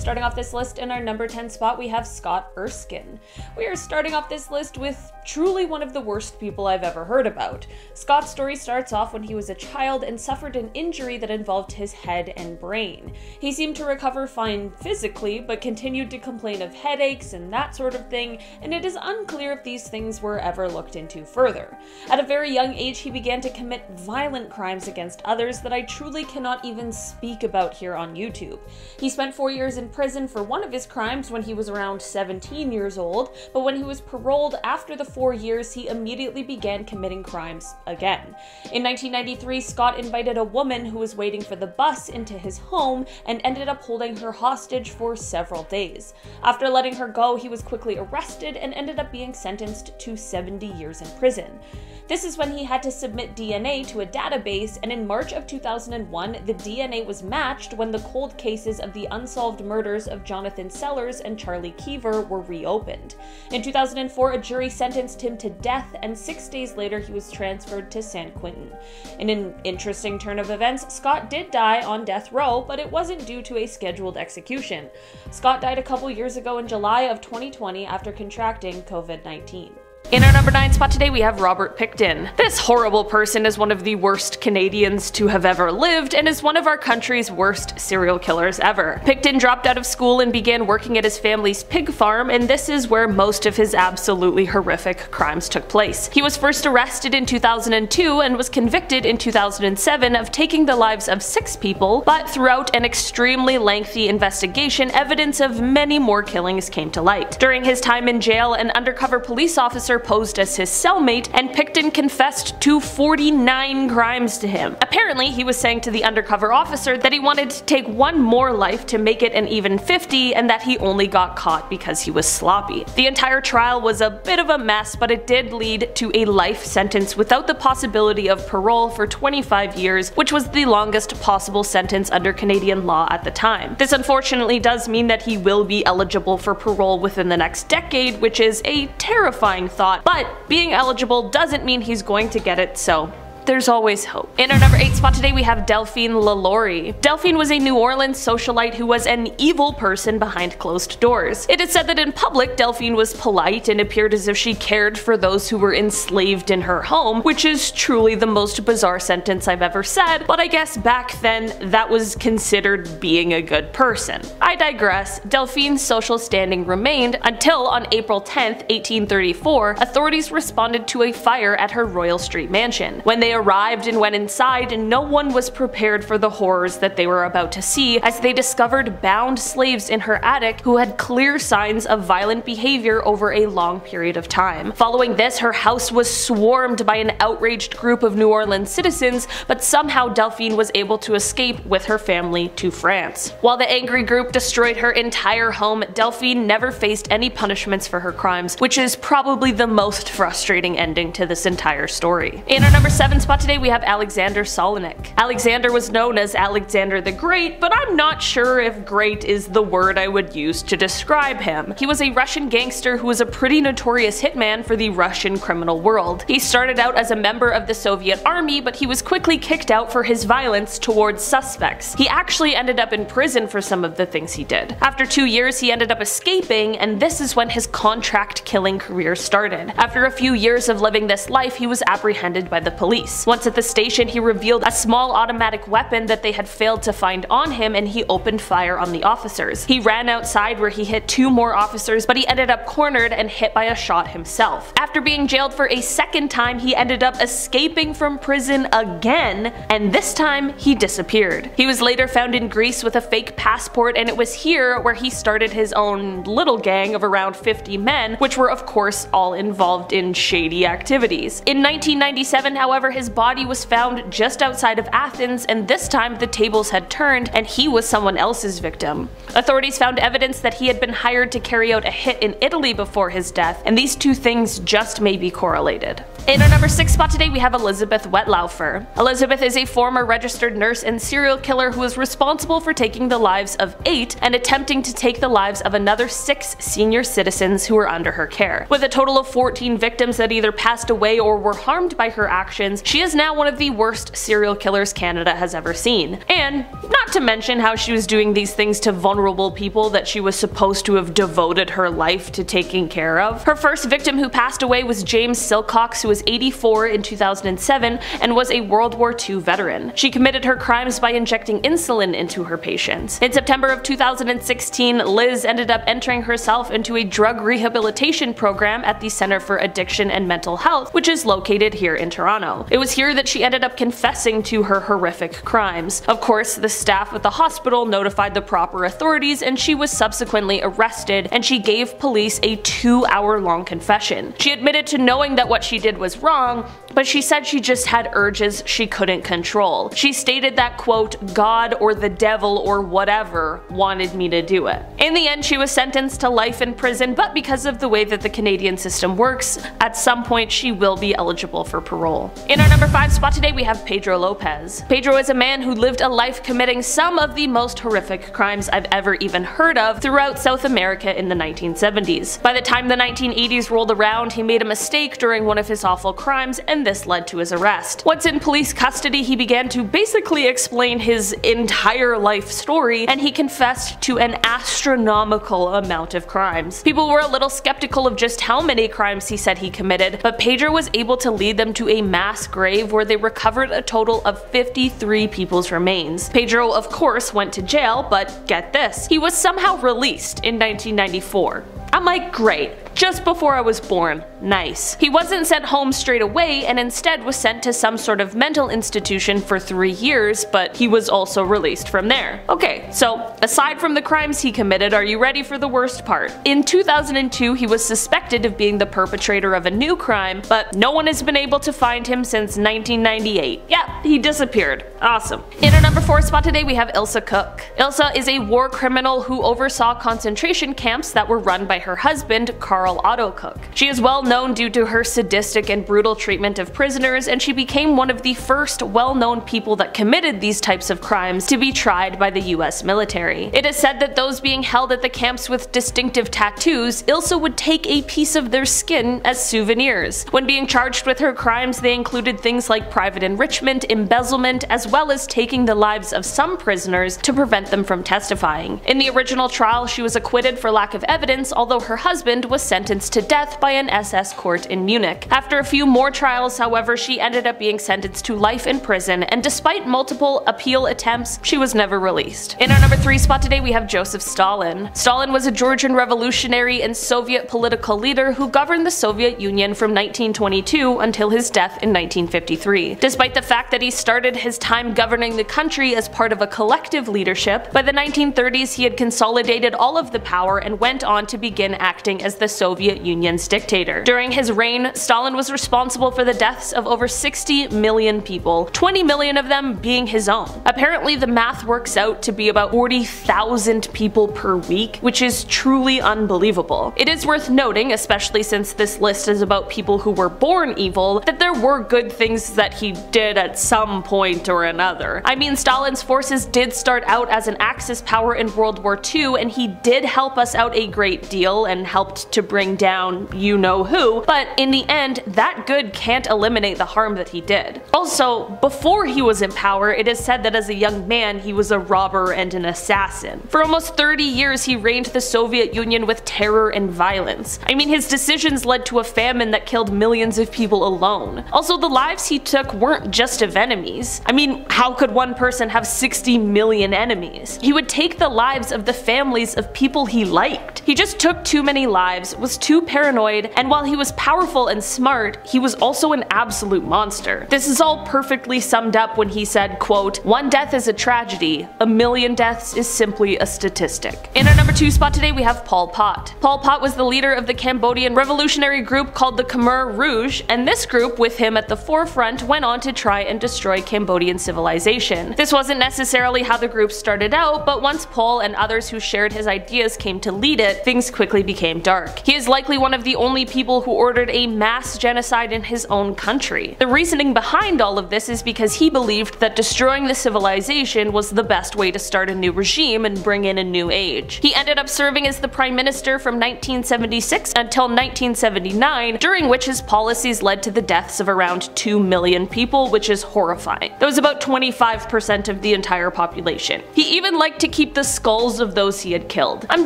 Starting off this list in our number 10 spot, we have Scott Erskine. We are starting off this list with truly one of the worst people I've ever heard about. Scott's story starts off when he was a child and suffered an injury that involved his head and brain. He seemed to recover fine physically, but continued to complain of headaches and that sort of thing, and it is unclear if these things were ever looked into further. At a very young age, he began to commit violent crimes against others that I truly cannot even speak about here on YouTube. He spent 4 years in prison for one of his crimes when he was around 17 years old, but when he was paroled after the 4 years, he immediately began committing crimes again. In 1993, Scott invited a woman who was waiting for the bus into his home and ended up holding her hostage for several days. After letting her go, he was quickly arrested and ended up being sentenced to 70 years in prison. This is when he had to submit DNA to a database, and in March of 2001, the DNA was matched when the cold cases of the unsolved murders of Jonathan Sellers and Charlie Keever were reopened. In 2004, a jury sentenced him to death, and 6 days later he was transferred to San Quentin. In an interesting turn of events, Scott did die on death row, but it wasn't due to a scheduled execution. Scott died a couple years ago in July of 2020 after contracting COVID-19. In our number 9 spot today, we have Robert Pickton. This horrible person is one of the worst Canadians to have ever lived and is one of our country's worst serial killers ever. Pickton dropped out of school and began working at his family's pig farm, and this is where most of his absolutely horrific crimes took place. He was first arrested in 2002 and was convicted in 2007 of taking the lives of 6 people, but throughout an extremely lengthy investigation, evidence of many more killings came to light. During his time in jail, an undercover police officer posed as his cellmate, and Pickton confessed to 49 crimes to him. Apparently, he was saying to the undercover officer that he wanted to take one more life to make it an even 50, and that he only got caught because he was sloppy. The entire trial was a bit of a mess, but it did lead to a life sentence without the possibility of parole for 25 years, which was the longest possible sentence under Canadian law at the time. This unfortunately does mean that he will be eligible for parole within the next decade, which is a terrifying thought. But being eligible doesn't mean he's going to get it, so there's always hope. In our number 8 spot today, we have Delphine LaLaurie. Delphine was a New Orleans socialite who was an evil person behind closed doors. It is said that in public, Delphine was polite and appeared as if she cared for those who were enslaved in her home, which is truly the most bizarre sentence I've ever said, but I guess back then that was considered being a good person. I digress. Delphine's social standing remained until on April 10th, 1834, authorities responded to a fire at her Royal Street mansion. When they arrived and went inside, no one was prepared for the horrors that they were about to see, as they discovered bound slaves in her attic who had clear signs of violent behavior over a long period of time. Following this, her house was swarmed by an outraged group of New Orleans citizens, but somehow Delphine was able to escape with her family to France. While the angry group destroyed her entire home, Delphine never faced any punishments for her crimes, which is probably the most frustrating ending to this entire story. In our number 7 spot today, we have Alexander Solonic. Alexander was known as Alexander the Great, but I'm not sure if great is the word I would use to describe him. He was a Russian gangster who was a pretty notorious hitman for the Russian criminal world. He started out as a member of the Soviet army, but he was quickly kicked out for his violence towards suspects. He actually ended up in prison for some of the things he did. After 2 years, he ended up escaping, and this is when his contract killing career started. After a few years of living this life, he was apprehended by the police. Once at the station, he revealed a small automatic weapon that they had failed to find on him, and he opened fire on the officers. He ran outside where he hit 2 more officers, but he ended up cornered and hit by a shot himself. After being jailed for a second time, he ended up escaping from prison again, and this time he disappeared. He was later found in Greece with a fake passport, and it was here where he started his own little gang of around 50 men, which were of course all involved in shady activities. In 1997, however, his body was found just outside of Athens, and this time the tables had turned and he was someone else's victim. Authorities found evidence that he had been hired to carry out a hit in Italy before his death, and these two things just may be correlated. In our number 6 spot today, we have Elizabeth Wettlaufer. Elizabeth is a former registered nurse and serial killer who was responsible for taking the lives of 8 and attempting to take the lives of another 6 senior citizens who were under her care. With a total of 14 victims that either passed away or were harmed by her actions, she is now one of the worst serial killers Canada has ever seen. And not Not to mention how she was doing these things to vulnerable people that she was supposed to have devoted her life to taking care of. Her first victim who passed away was James Silcox, who was 84 in 2007 and was a World War II veteran. She committed her crimes by injecting insulin into her patients. In September of 2016, Liz ended up entering herself into a drug rehabilitation program at the Center for Addiction and Mental Health, which is located here in Toronto. It was here that she ended up confessing to her horrific crimes. Of course, the staff at the hospital notified the proper authorities and she was subsequently arrested, and she gave police a 2-hour-long confession. She admitted to knowing that what she did was wrong, but she said she just had urges she couldn't control. She stated that, quote, God or the devil or whatever wanted me to do it. In the end, she was sentenced to life in prison, but because of the way that the Canadian system works, at some point she will be eligible for parole. In our number 5 spot today, we have Pedro Lopez. Pedro is a man who lived a life committing some of the most horrific crimes I've ever even heard of throughout South America in the 1970s. By the time the 1980s rolled around, he made a mistake during one of his awful crimes, and this led to his arrest. Once in police custody, he began to basically explain his entire life story, and he confessed to an astronomical amount of crimes. People were a little skeptical of just how many crimes he said he committed, but Pedro was able to lead them to a mass grave where they recovered a total of 53 people's remains. Pedro, of course, went to jail, but get this, he was somehow released in 1994. I'm like, great. Just before I was born. Nice. He wasn't sent home straight away and instead was sent to some sort of mental institution for 3 years, but he was also released from there. Okay, so aside from the crimes he committed, are you ready for the worst part? In 2002, he was suspected of being the perpetrator of a new crime, but no one has been able to find him since 1998. Yeah, he disappeared. Awesome. In our number 4 spot today, we have Ilsa Cook. Ilsa is a war criminal who oversaw concentration camps that were run by her husband, Carl Otto Cook. She is well known due to her sadistic and brutal treatment of prisoners, and she became one of the first well-known people that committed these types of crimes to be tried by the US military. It is said that those being held at the camps with distinctive tattoos, Ilsa would take a piece of their skin as souvenirs. When being charged with her crimes, they included things like private enrichment, embezzlement, as well as taking the lives of some prisoners to prevent them from testifying. In the original trial, she was acquitted for lack of evidence, although her husband was sentenced to death by an SS court in Munich. After a few more trials, however, she ended up being sentenced to life in prison, and despite multiple appeal attempts, she was never released. In our number 3 spot today, we have Joseph Stalin. Stalin was a Georgian revolutionary and Soviet political leader who governed the Soviet Union from 1922 until his death in 1953. Despite the fact that he started his time governing the country as part of a collective leadership, by the 1930s he had consolidated all of the power and went on to begin acting as the Soviet Union's dictator. During his reign, Stalin was responsible for the deaths of over 60 million people, 20 million of them being his own. Apparently the math works out to be about 40,000 people per week, which is truly unbelievable. It is worth noting, especially since this list is about people who were born evil, that there were good things that he did at some point or another. I mean, Stalin's forces did start out as an Axis power in World War II, and he did help us out a great deal and helped to bring down you-know-who, but in the end, that good can't eliminate the harm that he did. Also, before he was in power, it is said that as a young man, he was a robber and an assassin. For almost 30 years, he reigned the Soviet Union with terror and violence. I mean, his decisions led to a famine that killed millions of people alone. Also, the lives he took weren't just of enemies. I mean, how could one person have 60 million enemies? He would take the lives of the families of people he liked. He just took too many lives, was too paranoid, and while he was powerful and smart, he was also an absolute monster. This is all perfectly summed up when he said, quote, "One death is a tragedy, a million deaths is simply a statistic." In our number 2 spot today, we have Pol Pot. Pol Pot was the leader of the Cambodian revolutionary group called the Khmer Rouge, and this group, with him at the forefront, went on to try and destroy Cambodian civilization. This wasn't necessarily how the group started out, but once Pol and others who shared his ideas came to lead it, things quickly became dark. He He is likely one of the only people who ordered a mass genocide in his own country. The reasoning behind all of this is because he believed that destroying the civilization was the best way to start a new regime and bring in a new age. He ended up serving as the prime minister from 1976 until 1979, during which his policies led to the deaths of around 2 million people, which is horrifying. That was about 25% of the entire population. He even liked to keep the skulls of those he had killed. I'm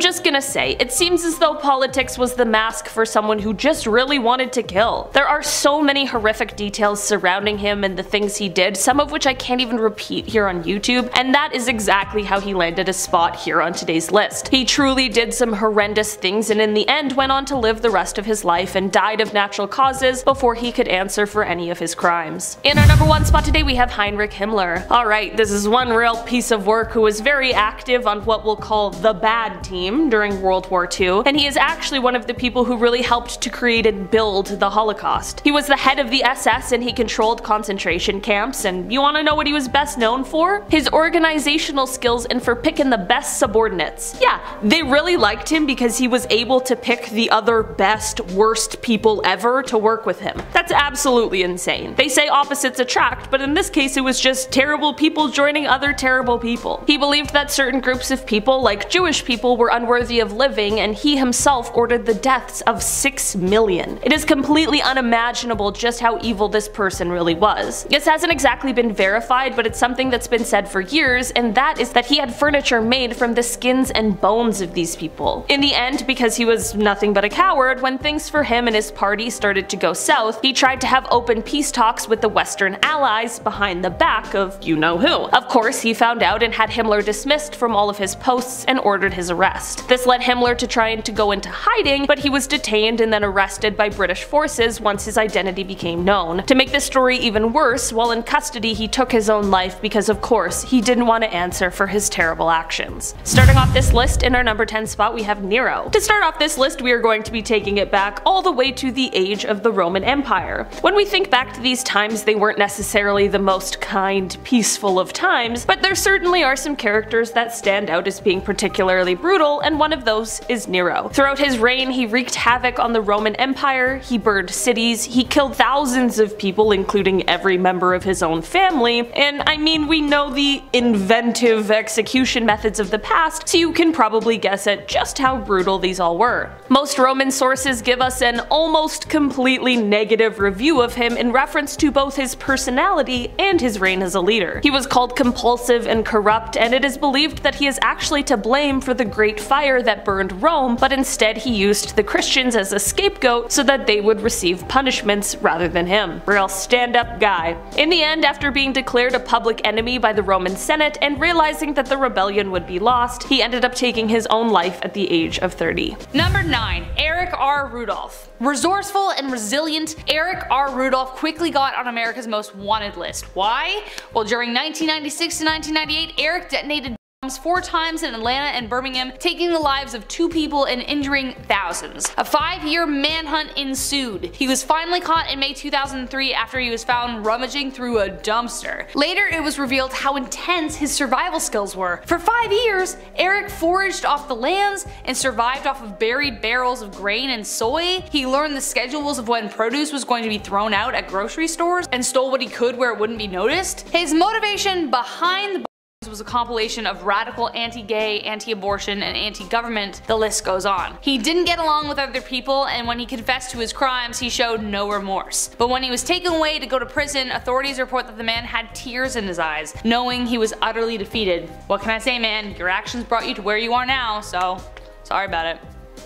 just gonna say, it seems as though politics was the mask for someone who just really wanted to kill. There are so many horrific details surrounding him and the things he did, some of which I can't even repeat here on YouTube, and that is exactly how he landed a spot here on today's list. He truly did some horrendous things and in the end went on to live the rest of his life and died of natural causes before he could answer for any of his crimes. In our number 1 spot today we have Heinrich Himmler. Alright, this is one real piece of work who was very active on what we'll call the bad team during World War II, and he is actually one of the people who really helped to create and build the Holocaust. He was the head of the SS and he controlled concentration camps, and you wanna know what he was best known for? His organizational skills and for picking the best subordinates. Yeah, they really liked him because he was able to pick the other best, worst people ever to work with him. That's absolutely insane. They say opposites attract, but in this case it was just terrible people joining other terrible people. He believed that certain groups of people, like Jewish people, were unworthy of living, and he himself ordered the deaths of 6 million. It is completely unimaginable just how evil this person really was. This hasn't exactly been verified, but it's something that's been said for years, and that is that he had furniture made from the skins and bones of these people. In the end, because he was nothing but a coward, when things for him and his party started to go south, he tried to have open peace talks with the Western allies behind the back of you-know-who. Of course, he found out and had Himmler dismissed from all of his posts and ordered his arrest. This led Himmler to trying to go into hiding, but he was detained and then arrested by British forces once his identity became known. To make this story even worse, while in custody he took his own life because of course he didn't want to answer for his terrible actions. Starting off this list, in our number 10 spot we have Nero. To start off this list we are going to be taking it back all the way to the age of the Roman Empire. When we think back to these times, they weren't necessarily the most kind, peaceful of times, but there certainly are some characters that stand out as being particularly brutal, and one of those is Nero. Throughout his reign he wreaked havoc on the Roman Empire, he burned cities, he killed thousands of people including every member of his own family, and I mean we know the inventive execution methods of the past, so you can probably guess at just how brutal these all were. Most Roman sources give us an almost completely negative review of him in reference to both his personality and his reign as a leader. He was called compulsive and corrupt, and it is believed that he is actually to blame for the Great Fire that burned Rome, but instead he used the Christians as a scapegoat so that they would receive punishments rather than him. Real stand-up guy. In the end, after being declared a public enemy by the Roman Senate and realizing that the rebellion would be lost, he ended up taking his own life at the age of 30. Number 9. Erich R. Rudolph. Resourceful and resilient, Erich R. Rudolph quickly got on America's most wanted list. Why? Well, during 1996 to 1998, Erich detonated bombs 4 times in Atlanta and Birmingham, taking the lives of 2 people and injuring thousands. A 5-year manhunt ensued. He was finally caught in May 2003 after he was found rummaging through a dumpster. Later it was revealed how intense his survival skills were. For 5 years, Erich foraged off the lands and survived off of buried barrels of grain and soy. He learned the schedules of when produce was going to be thrown out at grocery stores and stole what he could where it wouldn't be noticed. His motivation behind the was a compilation of radical anti-gay, anti-abortion, and anti-government, the list goes on. He didn't get along with other people, and when he confessed to his crimes he showed no remorse. But when he was taken away to go to prison, authorities report that the man had tears in his eyes, knowing he was utterly defeated. What can I say, man? Your actions brought you to where you are now, so sorry about it.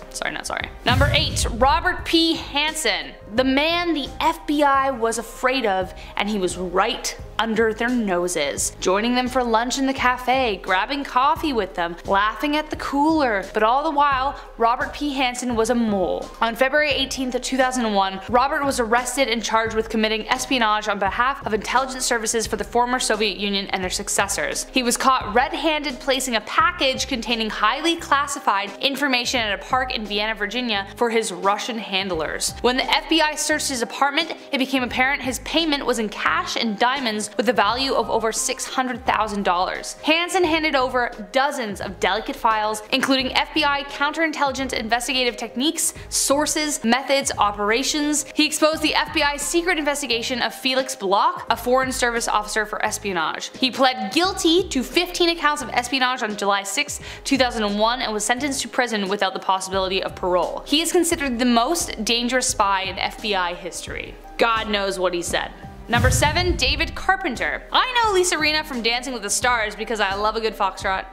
Sorry, not sorry. Number 8. Robert P. Hansen. The man the FBI was afraid of, and he was right under their noses. Joining them for lunch in the cafe, grabbing coffee with them, laughing at the cooler. But all the while, Robert P. Hansen was a mole. On February 18th of 2001, Robert was arrested and charged with committing espionage on behalf of intelligence services for the former Soviet Union and their successors. He was caught red-handed placing a package containing highly classified information at a park in Vienna, Virginia for his Russian handlers. When the FBI FBI searched his apartment, it became apparent his payment was in cash and diamonds with a value of over $600,000. Hansen handed over dozens of delicate files, including FBI counterintelligence investigative techniques, sources, methods, operations. He exposed the FBI's secret investigation of Felix Bloch, a Foreign Service officer for espionage. He pled guilty to 15 accounts of espionage on July 6, 2001 and was sentenced to prison without the possibility of parole. He is considered the most dangerous spy in FBI history. God knows what he said. Number 7. David Carpenter. I know Lisa Rinna from Dancing with the Stars because I love a good foxtrot.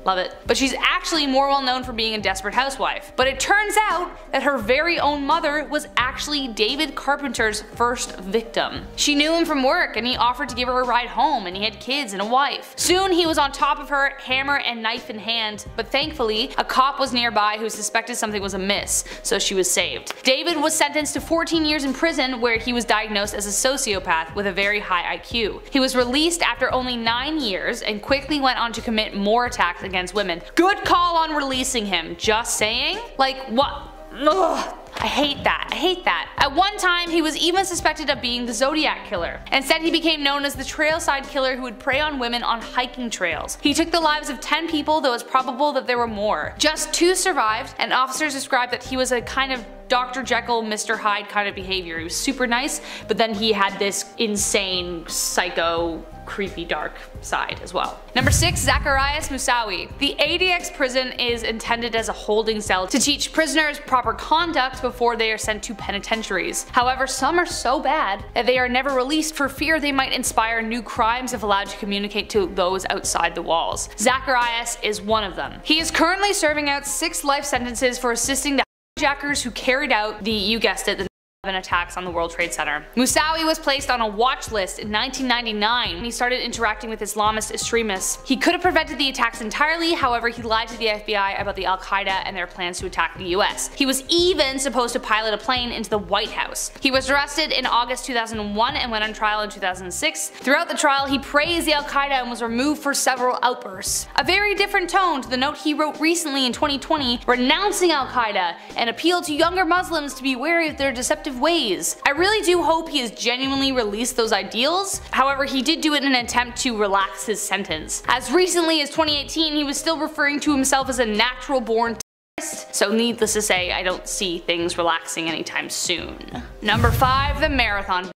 Love it. But she's actually more well known for being a desperate housewife. But it turns out that her very own mother was actually David Carpenter's first victim. She knew him from work and he offered to give her a ride home, and he had kids and a wife. Soon he was on top of her, hammer and knife in hand, but thankfully a cop was nearby who suspected something was amiss, so she was saved. David was sentenced to 14 years in prison where he was diagnosed as a sociopath with a very high IQ. He was released after only 9 years and quickly went on to commit more attacks against women. Good call on releasing him, just saying. Like, what? Ugh. I hate that. I hate that. At one time, he was even suspected of being the Zodiac Killer. Instead, he became known as the trailside killer who would prey on women on hiking trails. He took the lives of 10 people, though it's probable that there were more. Just 2 survived, and officers described that he was a kind of Dr. Jekyll, Mr. Hyde kind of behavior. He was super nice, but then he had this insane, psycho, creepy, dark side as well. Number 6. Zacarias Moussaoui. The ADX prison is intended as a holding cell to teach prisoners proper conduct before they are sent to penitentiaries. However, some are so bad that they are never released for fear they might inspire new crimes if allowed to communicate to those outside the walls. Zacharias is one of them. He is currently serving out 6 life sentences for assisting the hijackers who carried out the, you guessed it, the attacks on the World Trade Center. Moussaoui was placed on a watch list in 1999 when he started interacting with Islamist extremists. He could have prevented the attacks entirely, however he lied to the FBI about the Al-Qaeda and their plans to attack the US. He was even supposed to pilot a plane into the White House. He was arrested in August 2001 and went on trial in 2006. Throughout the trial, he praised the Al-Qaeda and was removed for several outbursts. A very different tone to the note he wrote recently in 2020 renouncing Al-Qaeda and appealed to younger Muslims to be wary of their deceptive ways. I really do hope he has genuinely released those ideals. However, he did do it in an attempt to relax his sentence. As recently as 2018, he was still referring to himself as a natural born terrorist, so needless to say, I don't see things relaxing anytime soon. Number 5. The Marathon.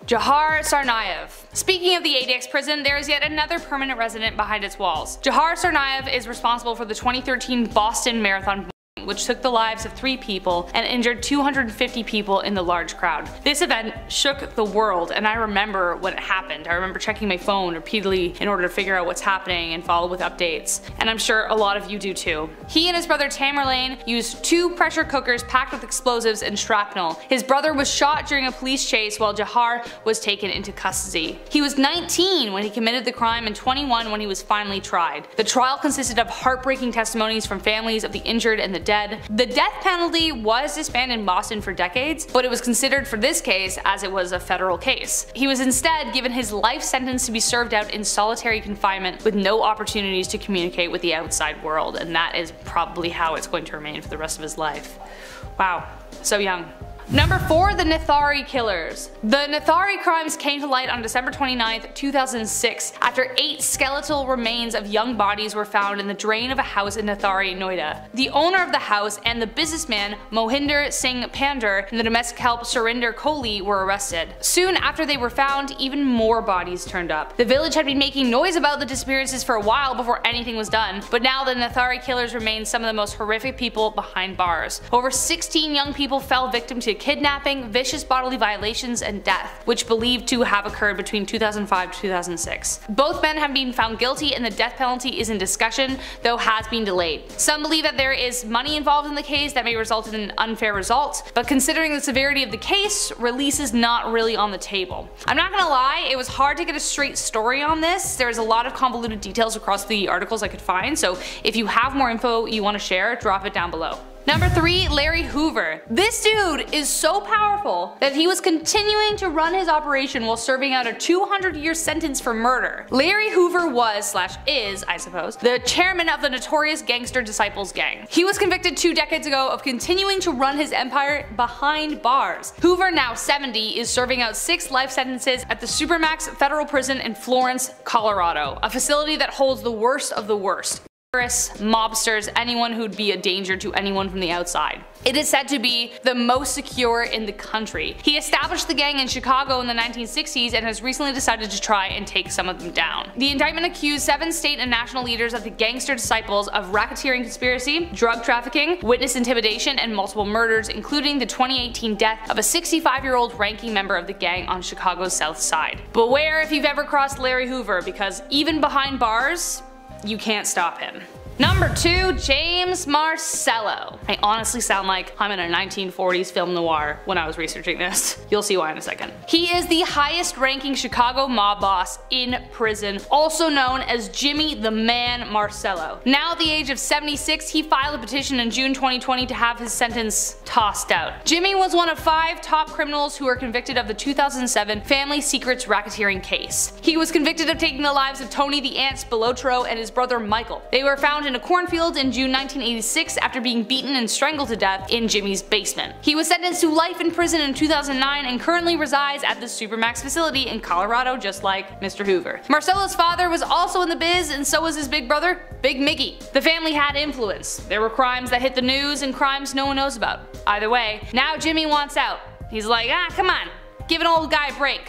Jahar Tsarnaev. Speaking of the ADX prison, there is yet another permanent resident behind its walls. Jahar Tsarnaev is responsible for the 2013 Boston Marathon, which took the lives of 3 people and injured 250 people in the large crowd. This event shook the world, and I remember when it happened. I remember checking my phone repeatedly in order to figure out what's happening and follow with updates, and I'm sure a lot of you do too. He and his brother Tamerlane used 2 pressure cookers packed with explosives and shrapnel. His brother was shot during a police chase while Jahar was taken into custody. He was 19 when he committed the crime and 21 when he was finally tried. The trial consisted of heartbreaking testimonies from families of the injured and the dead. The death penalty was disbanded in Boston for decades, but it was considered for this case as it was a federal case. He was instead given his life sentence to be served out in solitary confinement with no opportunities to communicate with the outside world, and that is probably how it's going to remain for the rest of his life. Wow, so young. Number 4. The Nethari Killers. The Nethari crimes came to light on December 29, 2006 after 8 skeletal remains of young bodies were found in the drain of a house in Nethari, Noida. The owner of the house and the businessman Mohinder Singh Pandher and the domestic help Surinder Kohli were arrested. Soon after they were found, even more bodies turned up. The village had been making noise about the disappearances for a while before anything was done, but now the Nethari Killers remain some of the most horrific people behind bars. Over 16 young people fell victim to kidnapping, vicious bodily violations, and death, which believed to have occurred between 2005 to 2006. Both men have been found guilty and the death penalty is in discussion, though has been delayed. Some believe that there is money involved in the case that may result in an unfair result, but considering the severity of the case, release is not really on the table. I'm not gonna lie, it was hard to get a straight story on this. There's a lot of convoluted details across the articles I could find, so if you have more info you want to share, drop it down below. Number 3, Larry Hoover. This dude is so powerful that he was continuing to run his operation while serving out a 200-year sentence for murder. Larry Hoover was, / is, I suppose, the chairman of the notorious Gangster Disciples gang. He was convicted 2 decades ago of continuing to run his empire behind bars. Hoover, now 70, is serving out 6 life sentences at the Supermax Federal Prison in Florence, Colorado, a facility that holds the worst of the worst. Terrorists, mobsters, anyone who'd be a danger to anyone from the outside. It is said to be the most secure in the country. He established the gang in Chicago in the 1960s and has recently decided to try and take some of them down. The indictment accused 7 state and national leaders of the Gangster Disciples of racketeering conspiracy, drug trafficking, witness intimidation, and multiple murders, including the 2018 death of a 65-year-old ranking member of the gang on Chicago's South Side. Beware if you've ever crossed Larry Hoover, because even behind bars, you can't stop him. Number 2, James Marcello. I honestly sound like I'm in a 1940s film noir when I was researching this. You'll see why in a second. He is the highest ranking Chicago mob boss in prison, also known as Jimmy the Man Marcello. Now at the age of 76, he filed a petition in June 2020 to have his sentence tossed out. Jimmy was one of 5 top criminals who were convicted of the 2007 Family Secrets racketeering case. He was convicted of taking the lives of Tony the Ant Spilotro and his brother Michael. They were found in a cornfield in June 1986 after being beaten and strangled to death in Jimmy's basement. He was sentenced to life in prison in 2009 and currently resides at the Supermax facility in Colorado, just like Mr. Hoover. Marcello's father was also in the biz, and so was his big brother, Big Mickey. The family had influence. There were crimes that hit the news and crimes no one knows about. Either way, now Jimmy wants out. He's like, come on, give an old guy a break.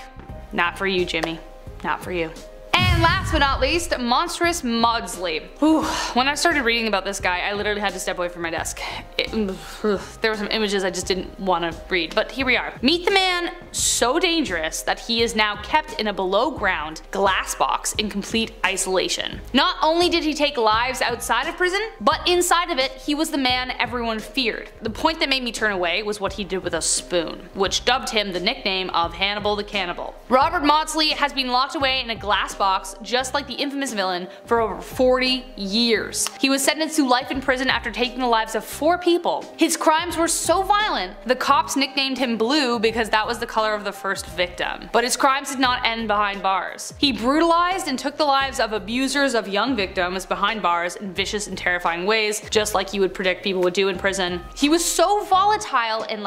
Not for you, Jimmy. Not for you. And last but not least, Monstrous Maudsley. Whew. When I started reading about this guy, I literally had to step away from my desk. There were some images I just didn't want to read, but here we are. Meet the man so dangerous that he is now kept in a below ground glass box in complete isolation. Not only did he take lives outside of prison, but inside of it, he was the man everyone feared. The point that made me turn away was what he did with a spoon, which dubbed him the nickname of Hannibal the Cannibal. Robert Maudsley has been locked away in a glass box, just like the infamous villain, for over 40 years. He was sentenced to life in prison after taking the lives of 4 people. His crimes were so violent, the cops nicknamed him Blue because that was the color of the first victim. But his crimes did not end behind bars. He brutalized and took the lives of abusers of young victims behind bars in vicious and terrifying ways, just like you would predict people would do in prison. He was so volatile and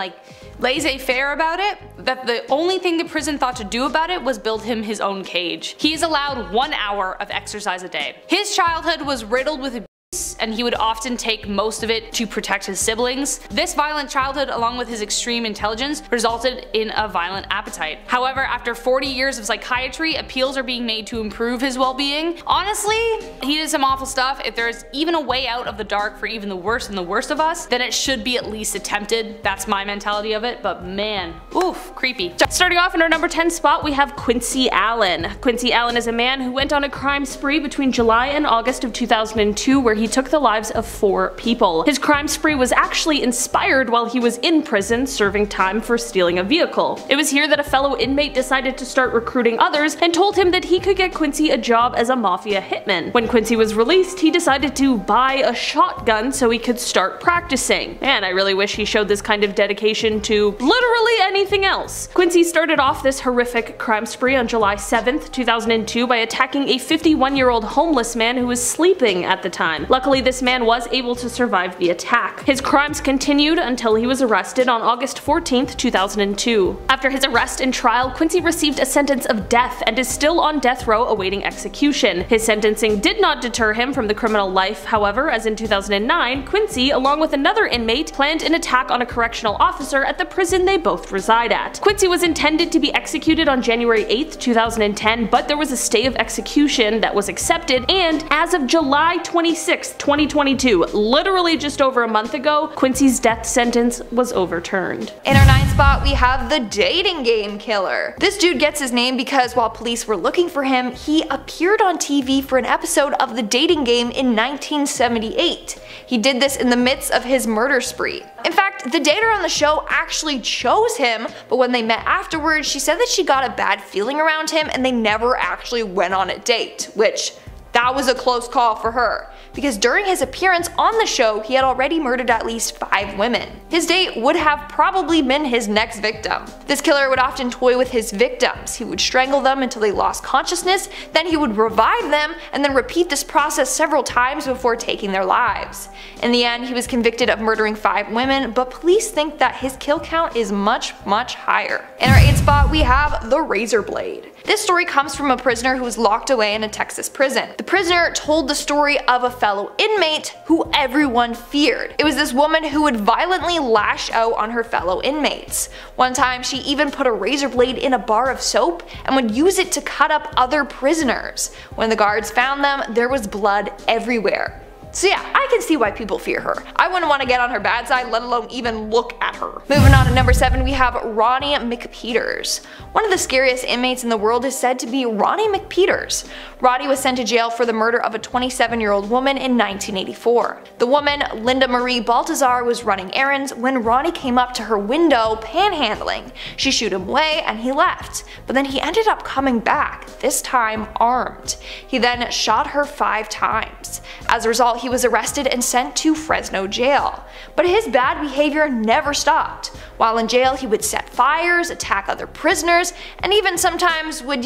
laissez-faire about it that the only thing the prison thought to do about it was build him his own cage. He is allowed 1 hour of exercise a day. His childhood was riddled with abuse, and he would often take most of it to protect his siblings. This violent childhood, along with his extreme intelligence, resulted in a violent appetite. However, after 40 years of psychiatry, appeals are being made to improve his well-being. Honestly, he did some awful stuff. If there's even a way out of the dark for even the worst and the worst of us, then it should be at least attempted. That's my mentality of it, but man, oof, creepy. Starting off in our number 10 spot, we have Quincy Allen. Quincy Allen is a man who went on a crime spree between July and August of 2002 where he took the lives of 4 people. His crime spree was actually inspired while he was in prison serving time for stealing a vehicle. It was here that a fellow inmate decided to start recruiting others and told him that he could get Quincy a job as a mafia hitman. When Quincy was released, he decided to buy a shotgun so he could start practicing. Man, I really wish he showed this kind of dedication to literally anything else. Quincy started off this horrific crime spree on July 7th, 2002 by attacking a 51-year-old homeless man who was sleeping at the time. Luckily, this man was able to survive the attack. His crimes continued until he was arrested on August 14th, 2002. After his arrest and trial, Quincy received a sentence of death and is still on death row awaiting execution. His sentencing did not deter him from the criminal life, however, as in 2009, Quincy, along with another inmate, planned an attack on a correctional officer at the prison they both reside at. Quincy was intended to be executed on January 8th, 2010, but there was a stay of execution that was accepted, and as of July 26th, 2022, literally just over a month ago, Quincy's death sentence was overturned. In our 9th spot, we have the dating game killer. This dude gets his name because while police were looking for him, he appeared on TV for an episode of The Dating Game in 1978. He did this in the midst of his murder spree. In fact, the dater on the show actually chose him, but when they met afterwards, she said that she got a bad feeling around him and they never actually went on a date, which that was a close call for her. because during his appearance on the show, he had already murdered at least 5 women. His date would have probably been his next victim. This killer would often toy with his victims. He would strangle them until they lost consciousness, then he would revive them, and then repeat this process several times before taking their lives. In the end, he was convicted of murdering 5 women, but police think that his kill count is much higher. In our 8th spot, we have the razor blade. This story comes from a prisoner who was locked away in a Texas prison. The prisoner told the story of a fellow inmate who everyone feared. It was this woman who would violently lash out on her fellow inmates. One time, she even put a razor blade in a bar of soap and would use it to cut up other prisoners. When the guards found them, there was blood everywhere. So yeah, I can see why people fear her. I wouldn't want to get on her bad side, let alone even look at her. Moving on to number 7, we have Ronnie McPeters. One of the scariest inmates in the world is said to be Ronnie McPeters. Ronnie was sent to jail for the murder of a 27-year-old woman in 1984. The woman, Linda Marie Baltazar, was running errands when Ronnie came up to her window panhandling. She shooed him away and he left, but then he ended up coming back, this time armed. He then shot her 5 times. As a result, he was arrested and sent to Fresno jail. But his bad behavior never stopped. While in jail, he would set fires, attack other prisoners, and even sometimes would,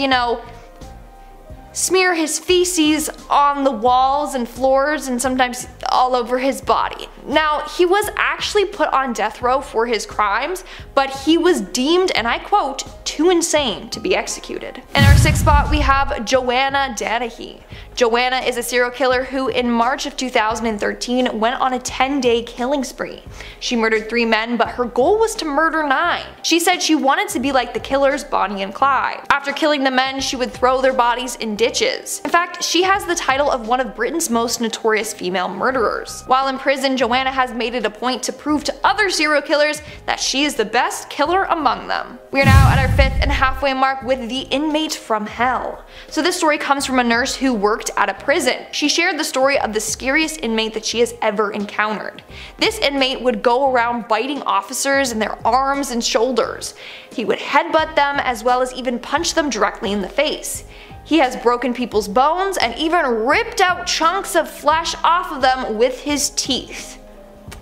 smear his feces on the walls and floors and sometimes all over his body. Now, he was actually put on death row for his crimes, but he was deemed, and I quote, too insane to be executed. In our 6th spot, we have Joanna Dennehy. Joanna is a serial killer who in March of 2013 went on a 10-day killing spree. She murdered 3 men, but her goal was to murder 9. She said she wanted to be like the killers Bonnie and Clyde. After killing the men, she would throw their bodies in ditches. In fact, she has the title of one of Britain's most notorious female murderers. While in prison, Joanna has made it a point to prove to other serial killers that she is the best killer among them. We are now at our 5th and halfway mark with The Inmate from Hell. So this story comes from a nurse who worked at a prison. She shared the story of the scariest inmate that she has ever encountered. This inmate would go around biting officers in their arms and shoulders. He would headbutt them as well as even punch them directly in the face. He has broken people's bones and even ripped out chunks of flesh off of them with his teeth.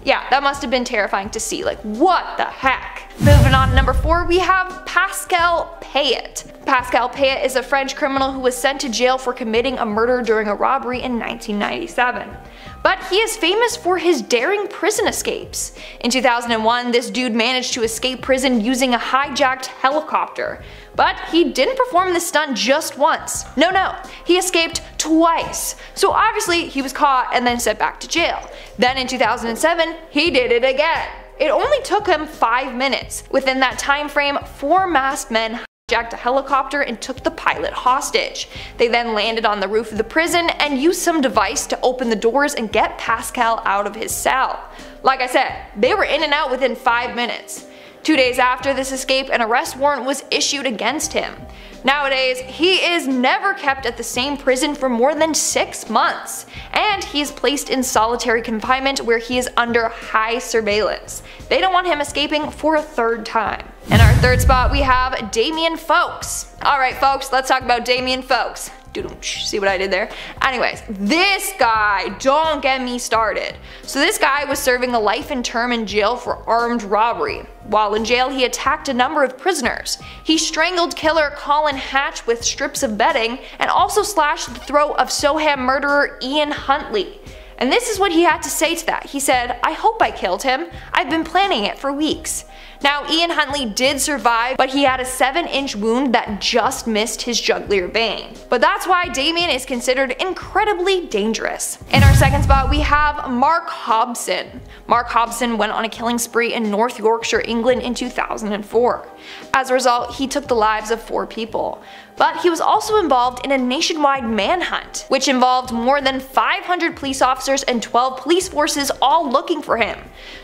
Yeah, that must have been terrifying to see, like what the heck. Moving on to number 4, we have Pascal Payet. Pascal Payet is a French criminal who was sent to jail for committing a murder during a robbery in 1997. But he is famous for his daring prison escapes. In 2001, this dude managed to escape prison using a hijacked helicopter. But he didn't perform this stunt just once. No, he escaped twice. So obviously he was caught and then sent back to jail. Then in 2007, he did it again. It only took him 5 minutes. Within that time frame, 4 masked men hijacked a helicopter and took the pilot hostage. They then landed on the roof of the prison and used some device to open the doors and get Pascal out of his cell. Like I said, they were in and out within 5 minutes. 2 days after this escape, an arrest warrant was issued against him. Nowadays, he is never kept at the same prison for more than 6 months, and he is placed in solitary confinement where he is under high surveillance. They don't want him escaping for a 3rd time. In our 3rd spot, we have Damien Folks. Alright folks, let's talk about Damien Folks. See what I did there? Anyways, this guy, don't get me started. So this guy was serving a life in term in jail for armed robbery. While in jail, he attacked a number of prisoners. He strangled killer Colin Hatch with strips of bedding and also slashed the throat of Soham murderer Ian Huntley. And this is what he had to say to that. He said, "I hope I killed him. I've been planning it for weeks." Now, Ian Huntley did survive, but he had a 7-inch wound that just missed his jugular vein. But that's why Damien is considered incredibly dangerous. In our 2nd spot, we have Mark Hobson. Mark Hobson went on a killing spree in North Yorkshire, England in 2004. As a result, he took the lives of 4 people. But he was also involved in a nationwide manhunt, which involved more than 500 police officers and 12 police forces all looking for him.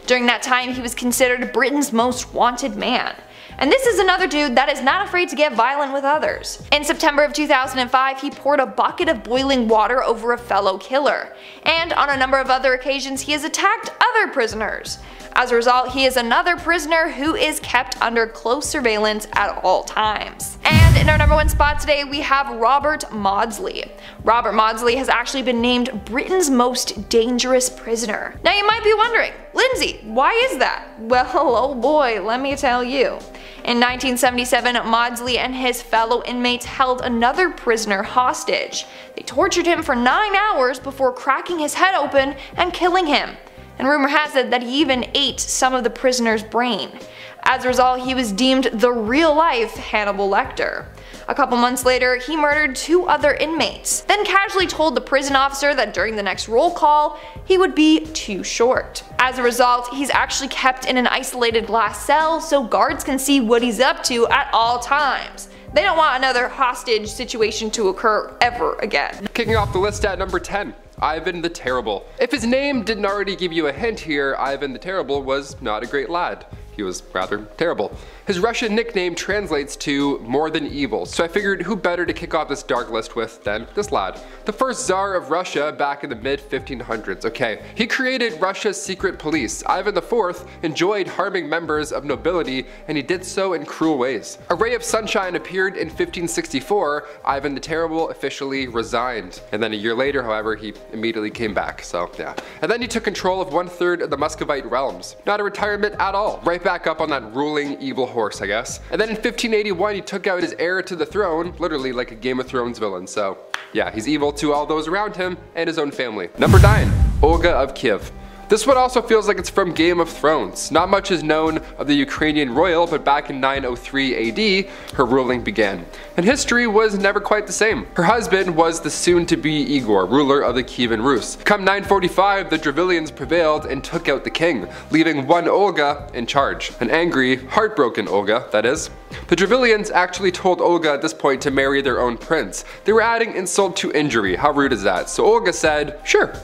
During that time, he was considered Britain's most wanted man. And this is another dude that is not afraid to get violent with others. In September of 2005, he poured a bucket of boiling water over a fellow killer. And on a number of other occasions, he has attacked other prisoners. As a result, he is another prisoner who is kept under close surveillance at all times. And in our number 1 spot today, we have Robert Maudsley. Robert Maudsley has actually been named Britain's most dangerous prisoner. Now you might be wondering, Lindsay, why is that? Well, oh boy, let me tell you. In 1977, Maudsley and his fellow inmates held another prisoner hostage. They tortured him for 9 hours before cracking his head open and killing him. And rumor has it that he even ate some of the prisoner's brain. As a result, he was deemed the real-life Hannibal Lecter. A couple months later, he murdered 2 other inmates, then casually told the prison officer that during the next roll call, he would be too short. As a result, he's actually kept in an isolated glass cell so guards can see what he's up to at all times. They don't want another hostage situation to occur ever again. Kicking off the list at number 10. Ivan the Terrible. If his name didn't already give you a hint here, Ivan the Terrible was not a great lad. He was rather terrible. His Russian nickname translates to more than evil, so I figured who better to kick off this dark list with than this lad. The first Tsar of Russia back in the mid-1500s, okay. He created Russia's secret police. Ivan IV enjoyed harming members of nobility, and he did so in cruel ways. A ray of sunshine appeared in 1564, Ivan the Terrible officially resigned. And then a year later, however, he immediately came back, so yeah. And then he took control of 1/3 of the Muscovite realms. Not a retirement at all. Right back up on that ruling evil horse, I guess. And then in 1581, he took out his heir to the throne, literally like a Game of Thrones villain, so yeah, he's evil to all those around him and his own family. Number 9, Olga of Kiev. This one also feels like it's from Game of Thrones. Not much is known of the Ukrainian royal, but back in 903 AD, her ruling began. And history was never quite the same. Her husband was the soon-to-be Igor, ruler of the Kievan Rus. Come 945, the Drevlians prevailed and took out the king, leaving one Olga in charge. An angry, heartbroken Olga, that is. The Drevlians actually told Olga at this point to marry their own prince. They were adding insult to injury. How rude is that? So Olga said, sure.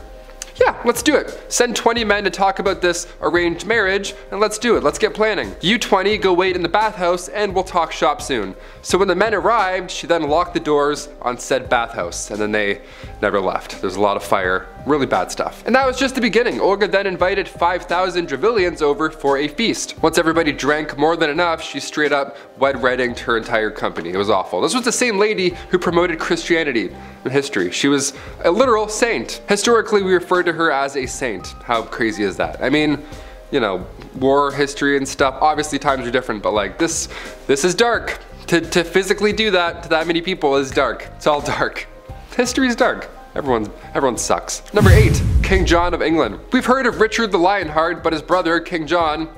Yeah, let's do it. Send 20 men to talk about this arranged marriage, and let's do it. Let's get planning. You 20 go wait in the bathhouse, and we'll talk shop soon. So when the men arrived, she then locked the doors on said bathhouse, and then they never left. There's a lot of fire, really bad stuff. And that was just the beginning. Olga then invited 5,000 Drevlians over for a feast. Once everybody drank more than enough, she straight up wed-weddinged her entire company. It was awful. This was the same lady who promoted Christianity in history. She was a literal saint. Historically, we refer to her as a saint. How crazy is that? I mean, you know, war history and stuff, obviously times are different, but like this is dark. To physically do that to that many people is dark. It's all dark. History is dark. Everyone sucks. Number 8, King John of England. We've heard of Richard the Lionheart, but his brother, King John,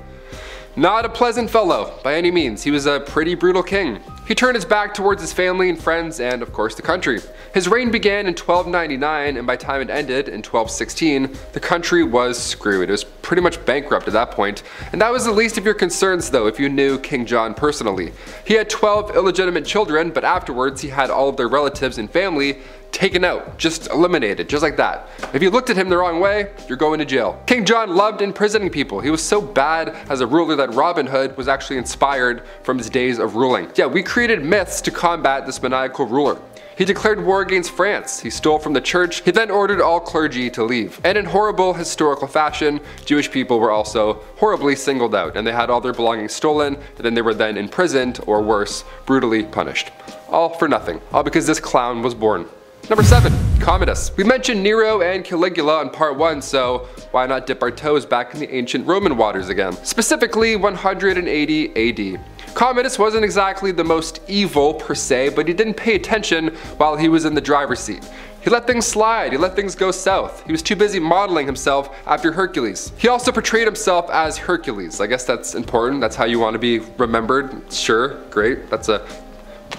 not a pleasant fellow by any means. He was a pretty brutal king. He turned his back towards his family and friends and, of course, the country. His reign began in 1299, and by the time it ended in 1216, the country was screwed. It was pretty much bankrupt at that point. And that was the least of your concerns, though, if you knew King John personally. He had 12 illegitimate children, but afterwards he had all of their relatives and family taken out, just eliminated, just like that. If you looked at him the wrong way, you're going to jail. King John loved imprisoning people. He was so bad as a ruler that Robin Hood was actually inspired from his days of ruling. Yeah, we created myths to combat this maniacal ruler. He declared war against France. He stole from the church. He then ordered all clergy to leave. And in horrible historical fashion, Jewish people were also horribly singled out, and they had all their belongings stolen, and then they were then imprisoned, or worse, brutally punished. All for nothing. All because this clown was born. Number 7, Commodus. We mentioned Nero and Caligula in part 1, so why not dip our toes back in the ancient Roman waters again? Specifically 180 AD. Commodus wasn't exactly the most evil per se, but he didn't pay attention while he was in the driver's seat. He let things slide, he let things go south. He was too busy modeling himself after Hercules. He also portrayed himself as Hercules. I guess that's important, that's how you want to be remembered. Sure, great, that's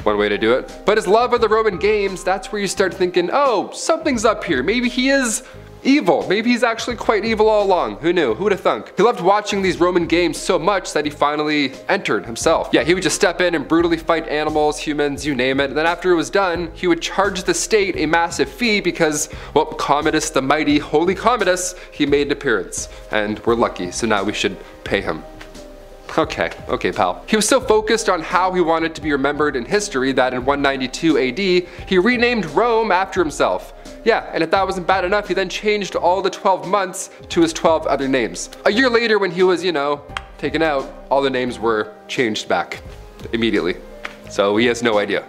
one way to do it. But his love of the Roman games, that's where you start thinking, oh, something's up here. Maybe he is evil. Maybe he's actually quite evil all along. Who knew? Who would have thunk? He loved watching these Roman games so much that he finally entered himself. Yeah, he would just step in and brutally fight animals, humans, you name it. And then after it was done, he would charge the state a massive fee because, well, Commodus, the mighty, holy Commodus, he made an appearance. And we're lucky, so now we should pay him. Okay, pal. He was so focused on how he wanted to be remembered in history that in 192 AD, he renamed Rome after himself. Yeah, and if that wasn't bad enough, he then changed all the 12 months to his 12 other names. A year later, when he was, taken out, all the names were changed back immediately. So he has no idea.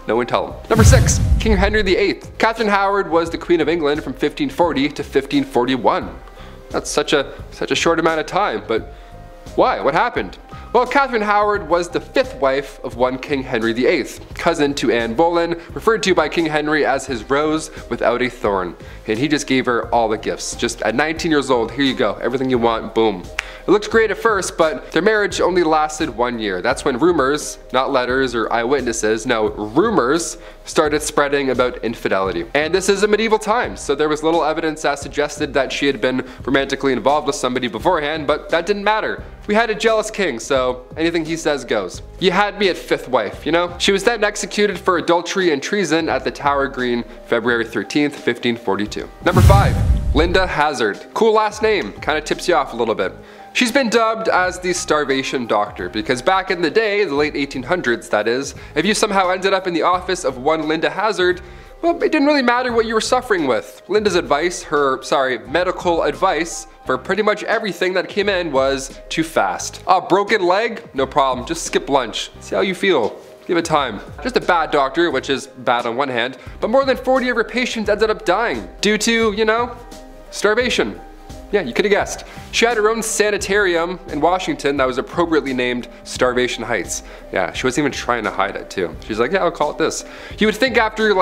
No one tell him. Number 6, King Henry VIII. Catherine Howard was the Queen of England from 1540 to 1541. That's such a short amount of time, but why? What happened? Well, Catherine Howard was the 5th wife of one King Henry VIII, cousin to Anne Boleyn, referred to by King Henry as his rose without a thorn. And he just gave her all the gifts. Just at 19 years old, here you go, everything you want, boom. It looked great at first, but their marriage only lasted 1 year. That's when rumors, not letters or eyewitnesses, no, rumors started spreading about infidelity. And this is a medieval time, so there was little evidence that suggested that she had been romantically involved with somebody beforehand, but that didn't matter. We had a jealous king, so anything he says goes. You had me at 5th wife, She was then executed for adultery and treason at the Tower Green, February 13th, 1542. Number 5, Linda Hazzard. Cool last name, kind of tips you off a little bit. She's been dubbed as the starvation doctor because back in the day, the late 1800s that is, if you somehow ended up in the office of one Linda Hazzard, well, it didn't really matter what you were suffering with. Linda's advice, medical advice for pretty much everything that came in was too fast. A broken leg? No problem, just skip lunch. See how you feel. Give it time. Just a bad doctor, which is bad on one hand, but more than 40 of her patients ended up dying due to, starvation. Yeah, you could have guessed. She had her own sanitarium in Washington that was appropriately named Starvation Heights. Yeah, she wasn't even trying to hide it too. She's like, yeah, I'll call it this. You would think after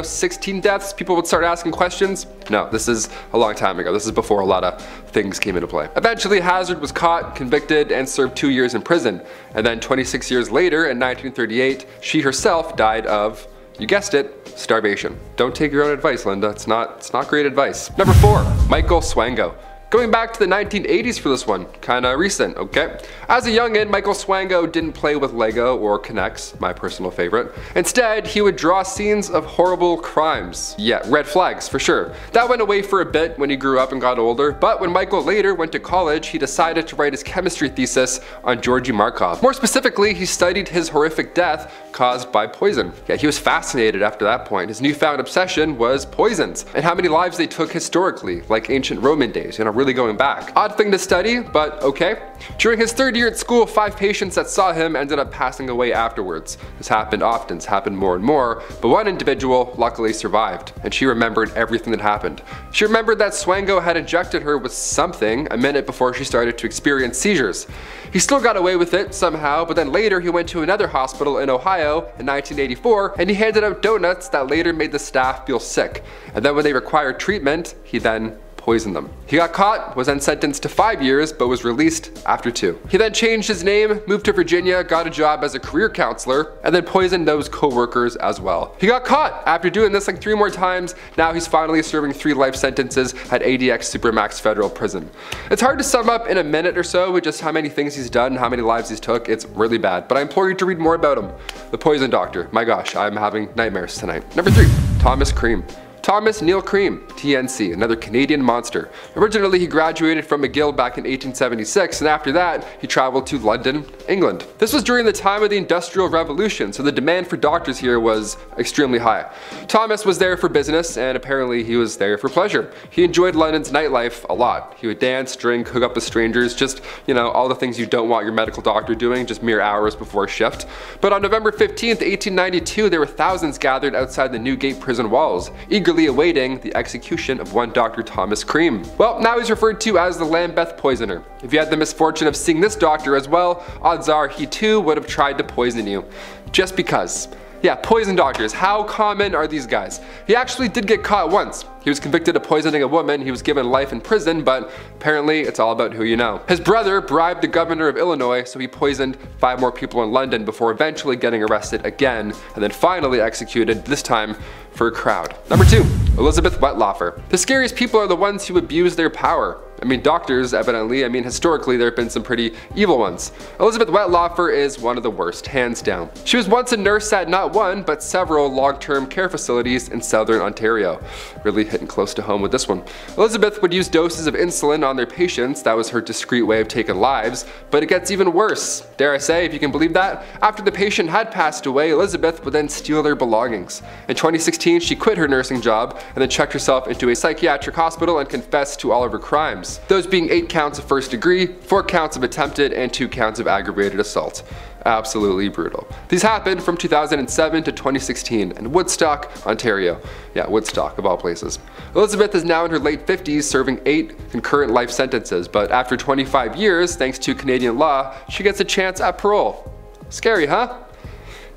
16 deaths, people would start asking questions. No, this is a long time ago. This is before a lot of things came into play. Eventually, Hazzard was caught, convicted, and served 2 years in prison. And then 26 years later, in 1938, she herself died of, you guessed it, starvation. Don't take your own advice, Linda. It's not great advice. Number 4, Michael Swango. Going back to the 1980s for this one, kinda recent, okay? As a youngin', Michael Swango didn't play with Lego or K'NEX, my personal favorite. Instead, he would draw scenes of horrible crimes. Yeah, red flags, for sure. That went away for a bit when he grew up and got older, but when Michael later went to college, he decided to write his chemistry thesis on Georgy Markov. More specifically, he studied his horrific death caused by poison. Yeah, he was fascinated after that point. His newfound obsession was poisons, and how many lives they took historically, like ancient Roman days, really going back. Odd thing to study, but okay. During his 3rd year at school, 5 patients that saw him ended up passing away afterwards. This happened often, it's happened more and more, but one individual luckily survived, and she remembered everything that happened. She remembered that Swango had injected her with something a minute before she started to experience seizures. He still got away with it somehow, but then later he went to another hospital in Ohio in 1984, and he handed out donuts that later made the staff feel sick. And then when they required treatment, he then poisoned them. He got caught, was then sentenced to 5 years, but was released after 2. He then changed his name, moved to Virginia, got a job as a career counselor, and then poisoned those co-workers as well. He got caught after doing this 3 more times. Now he's finally serving 3 life sentences at ADX Supermax Federal Prison. It's hard to sum up in a minute or so with just how many things he's done, how many lives he's took. It's really bad, but I implore you to read more about him. The Poison Doctor. My gosh, I'm having nightmares tonight. Number 3, Thomas Cream. Thomas Neil Cream, TNC, another Canadian monster. Originally, he graduated from McGill back in 1876, and after that, he traveled to London, England. This was during the time of the Industrial Revolution, so the demand for doctors here was extremely high. Thomas was there for business, and apparently he was there for pleasure. He enjoyed London's nightlife a lot. He would dance, drink, hook up with strangers, just, all the things you don't want your medical doctor doing, just mere hours before a shift. But on November 15th, 1892, there were thousands gathered outside the Newgate prison walls, eagerly awaiting the execution of one Dr. Thomas Cream. Well, now he's referred to as the Lambeth Poisoner. If you had the misfortune of seeing this doctor as well, odds are he too would have tried to poison you. Just because. Yeah, poison doctors, how common are these guys? He actually did get caught once. He was convicted of poisoning a woman, he was given life in prison, but apparently it's all about who you know. His brother bribed the governor of Illinois, so he poisoned 5 more people in London before eventually getting arrested again, and then finally executed, this time for a crowd. Number 2, Elizabeth Wettlaufer. The scariest people are the ones who abuse their power. I mean, doctors, evidently. I mean, historically, there have been some pretty evil ones. Elizabeth Wettlaufer is one of the worst, hands down. She was once a nurse at not one, but several long-term care facilities in southern Ontario. Really hitting close to home with this one. Elizabeth would use doses of insulin on their patients. That was her discreet way of taking lives. But it gets even worse. Dare I say, if you can believe that? After the patient had passed away, Elizabeth would then steal their belongings. In 2016, she quit her nursing job and then checked herself into a psychiatric hospital and confessed to all of her crimes. Those being 8 counts of first degree, 4 counts of attempted, and 2 counts of aggravated assault. Absolutely brutal. These happened from 2007 to 2016 in Woodstock, Ontario. Yeah, Woodstock of all places. Elizabeth is now in her late 50s, serving 8 concurrent life sentences, but after 25 years, thanks to Canadian law, she gets a chance at parole. Scary, huh?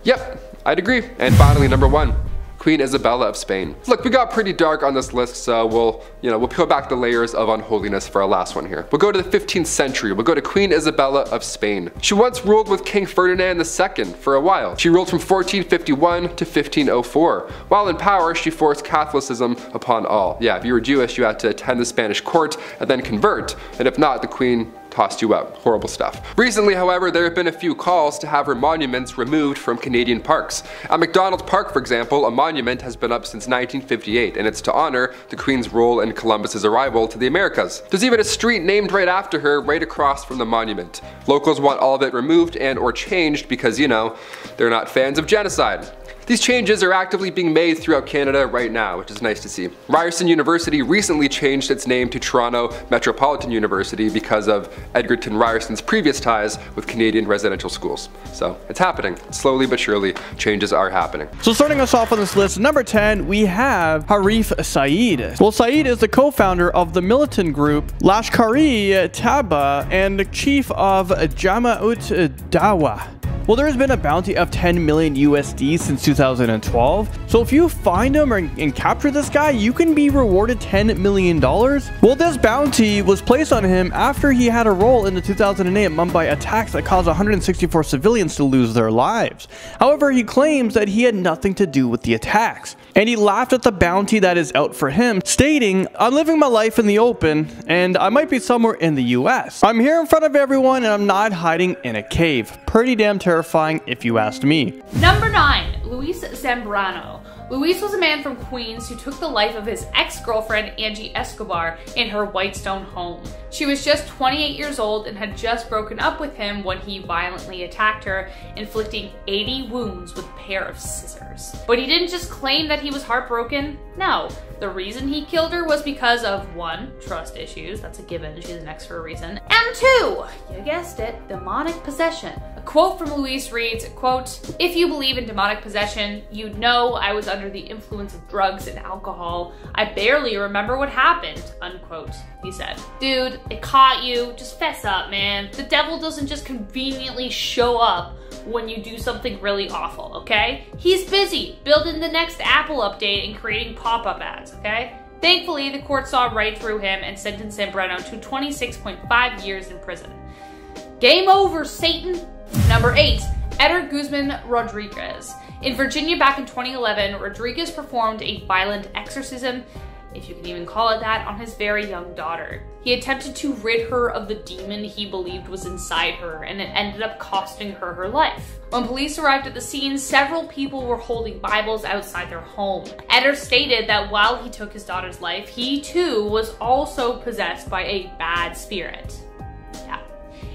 Yep, I'd agree. And finally, number 1. Queen Isabella of Spain. Look, we got pretty dark on this list, so we'll peel back the layers of unholiness for our last one here. We'll go to the 15th century. We'll go to Queen Isabella of Spain. She once ruled with King Ferdinand II for a while. She ruled from 1451 to 1504. While in power, she forced Catholicism upon all. Yeah, if you were Jewish, you had to attend the Spanish court and then convert, and if not, the Queen tossed you out. Horrible stuff. Recently, however, there have been a few calls to have her monuments removed from Canadian parks. At McDonald Park, for example, a monument has been up since 1958, and it's to honor the Queen's role in Columbus's arrival to the Americas. There's even a street named right after her, right across from the monument. Locals want all of it removed and or changed because, you know, they're not fans of genocide. These changes are actively being made throughout Canada right now, which is nice to see. Ryerson University recently changed its name to Toronto Metropolitan University because of Edgerton Ryerson's previous ties with Canadian residential schools. So it's happening. Slowly but surely, changes are happening. So starting us off on this list, number 10, we have Harif Saeed. Well, Saeed is the co-founder of the militant group Lashkar-e-Taiba and the chief of Jamaat Dawa. Well, there has been a bounty of 10 million USD since 2012. So if you find him and capture this guy, you can be rewarded $10 million. Well, this bounty was placed on him after he had a role in the 2008 Mumbai attacks that caused 164 civilians to lose their lives. However, he claims that he had nothing to do with the attacks. And he laughed at the bounty that is out for him, stating, "I'm living my life in the open, and I might be somewhere in the US. I'm here in front of everyone, and I'm not hiding in a cave." Pretty damn terrifying if you asked me. Number 9, Luis Zambrano. Luis was a man from Queens who took the life of his ex-girlfriend Angie Escobar in her Whitestone home. She was just 28 years old and had just broken up with him when he violently attacked her, inflicting 80 wounds with a pair of scissors. But he didn't just claim that he was heartbroken. No, the reason he killed her was because of 1, trust issues, that's a given, she's an ex for a reason, and 2, you guessed it, demonic possession. A quote from Luis reads, quote, "If you believe in demonic possession, you'd know I was under the influence of drugs and alcohol. I barely remember what happened," unquote, he said. Dude, it caught you. Just fess up, man. The devil doesn't just conveniently show up when you do something really awful, okay? He's busy building the next Apple update and creating pop-up ads, okay? Thankfully, the court saw right through him and sentenced Zambrano to 26.5 years in prison. Game over, Satan! Number 8, Eder Guzman Rodriguez. In Virginia back in 2011, Rodriguez performed a violent exorcism, if you can even call it that, on his very young daughter. He attempted to rid her of the demon he believed was inside her, and it ended up costing her her life. When police arrived at the scene, several people were holding Bibles outside their home. Eder stated that while he took his daughter's life, he too was also possessed by a bad spirit. Yeah.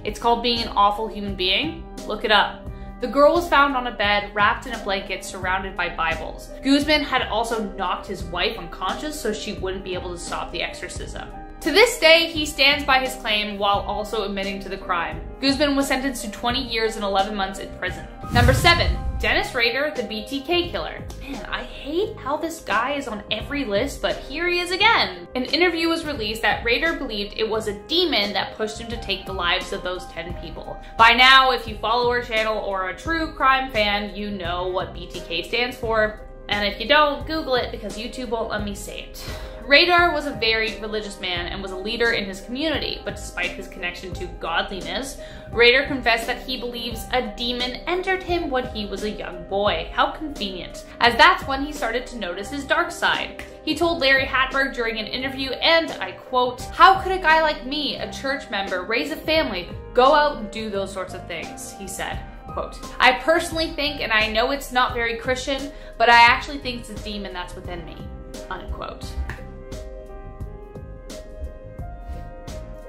It's called being an awful human being. Look it up. The girl was found on a bed, wrapped in a blanket, surrounded by Bibles. Guzman had also knocked his wife unconscious so she wouldn't be able to stop the exorcism. To this day, he stands by his claim while also admitting to the crime. Guzman was sentenced to 20 years and 11 months in prison. Number 7, Dennis Rader, the BTK killer. Man, I hate how this guy is on every list, but here he is again. An interview was released that Rader believed it was a demon that pushed him to take the lives of those 10 people. By now, if you follow our channel or are a true crime fan, you know what BTK stands for. And if you don't, Google it because YouTube won't let me say it. Radar was a very religious man and was a leader in his community, but despite his connection to godliness, Radar confessed that he believes a demon entered him when he was a young boy. How convenient, as that's when he started to notice his dark side. He told Larry Hatberg during an interview, and I quote, "How could a guy like me, a church member, raise a family, go out and do those sorts of things?" he said. Quote, "I personally think, and I know it's not very Christian, but I actually think it's a demon that's within me." Unquote.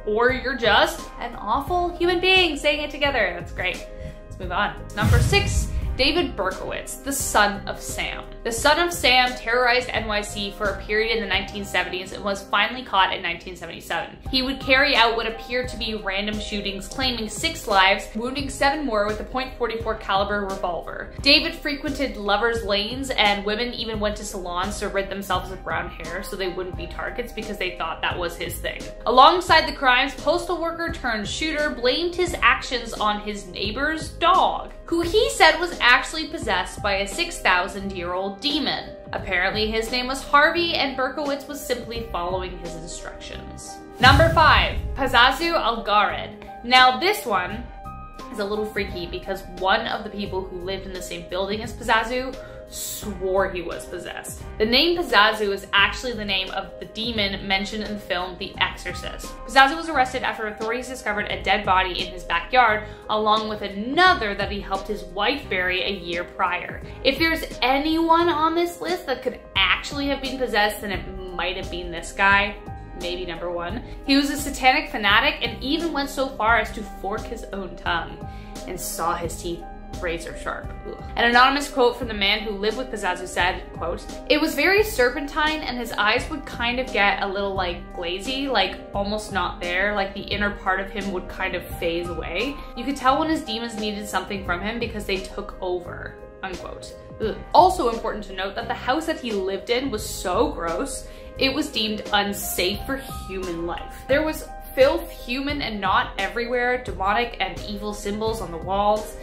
Or you're just an awful human being saying it together. That's great. Let's move on. Number 6, David Berkowitz, the son of Sam. The son of Sam terrorized NYC for a period in the 1970s and was finally caught in 1977. He would carry out what appeared to be random shootings, claiming 6 lives, wounding 7 more with a .44 caliber revolver. David frequented lovers' lanes, and women even went to salons to rid themselves of brown hair so they wouldn't be targets because they thought that was his thing. Alongside the crimes, postal worker turned shooter blamed his actions on his neighbor's dog, who he said was actually possessed by a 6,000-year-old demon. Apparently his name was Harvey, and Berkowitz was simply following his instructions. Number 5, Pazuzu Algarid. Now this one is a little freaky because one of the people who lived in the same building as Pazuzu swore he was possessed. The name Pazuzu is actually the name of the demon mentioned in the film The Exorcist. Pazuzu was arrested after authorities discovered a dead body in his backyard, along with another that he helped his wife bury a year prior. If there's anyone on this list that could actually have been possessed, then it might have been this guy. Maybe number 1. He was a satanic fanatic and even went so far as to fork his own tongue and saw his teeth razor sharp. Ugh. An anonymous quote from the man who lived with Pazuzu said, quote, "It was very serpentine and his eyes would kind of get a little like glazy, like almost not there, like the inner part of him would kind of phase away. You could tell when his demons needed something from him because they took over." Unquote. Ugh. Also important to note that the house that he lived in was so gross, it was deemed unsafe for human life. There was filth, human and not everywhere, demonic and evil symbols on the walls.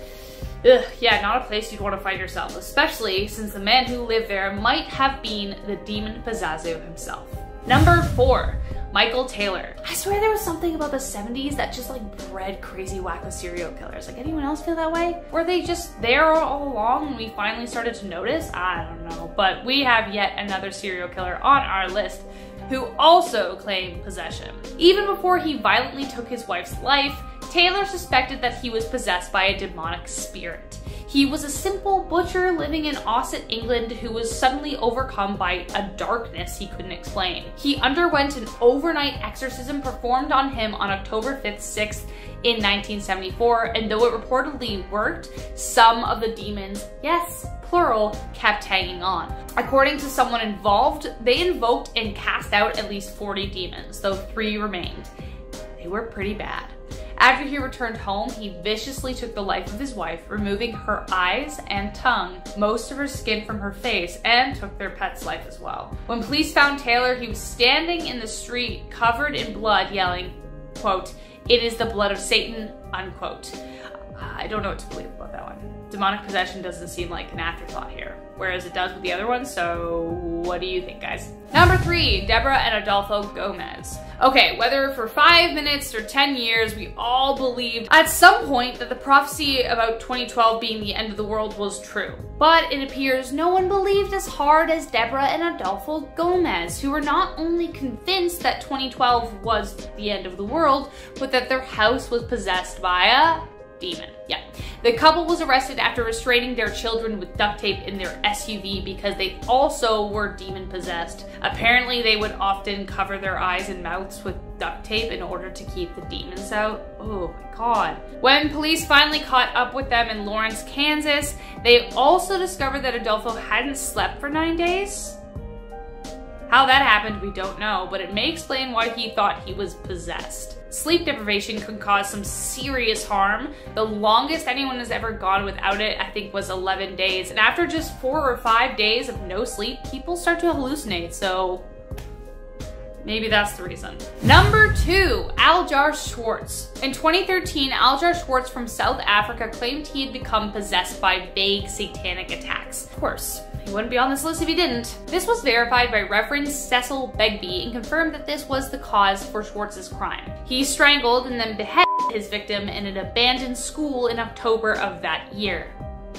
Ugh, yeah, not a place you'd want to find yourself, especially since the man who lived there might have been the demon Pazuzu himself. Number 4, Michael Taylor. I swear there was something about the 70s that just like bred crazy wacko serial killers. Like, anyone else feel that way? Were they just there all along and we finally started to notice? I don't know, but we have yet another serial killer on our list who also claimed possession. Even before he violently took his wife's life, Taylor suspected that he was possessed by a demonic spirit. He was a simple butcher living in Ossett, England, who was suddenly overcome by a darkness he couldn't explain. He underwent an overnight exorcism performed on him on October 5th, 6th in 1974, and though it reportedly worked, some of the demons, yes, plural, kept hanging on. According to someone involved, they invoked and cast out at least 40 demons, though 3 remained. They were pretty bad. After he returned home, he viciously took the life of his wife, removing her eyes and tongue, most of her skin from her face, and took their pet's life as well. When police found Taylor, he was standing in the street covered in blood, yelling, quote, "It is the blood of Satan," unquote. I don't know what to believe about that one. Demonic possession doesn't seem like an afterthought here, whereas it does with the other ones, so what do you think, guys? Number 3, Deborah and Adolfo Gomez. Okay, whether for 5 minutes or 10 years, we all believed at some point that the prophecy about 2012 being the end of the world was true. But it appears no one believed as hard as Deborah and Adolfo Gomez, who were not only convinced that 2012 was the end of the world, but that their house was possessed by a demon. Yeah. The couple was arrested after restraining their children with duct tape in their SUV because they also were demon possessed. Apparently they would often cover their eyes and mouths with duct tape in order to keep the demons out. Oh my god. When police finally caught up with them in Lawrence, Kansas, they also discovered that Adolfo hadn't slept for 9 days. How that happened, we don't know, but it may explain why he thought he was possessed. Sleep deprivation can cause some serious harm. The longest anyone has ever gone without it, I think, was 11 days. And after just 4 or 5 days of no sleep, people start to hallucinate, so maybe that's the reason. Number 2, Aljar Schwartz. In 2013, Aljar Schwartz from South Africa claimed he had become possessed by vague satanic attacks. Of course. He wouldn't be on this list if he didn't. This was verified by Reverend Cecil Begbie and confirmed that this was the cause for Schwartz's crime. He strangled and then beheaded his victim in an abandoned school in October of that year.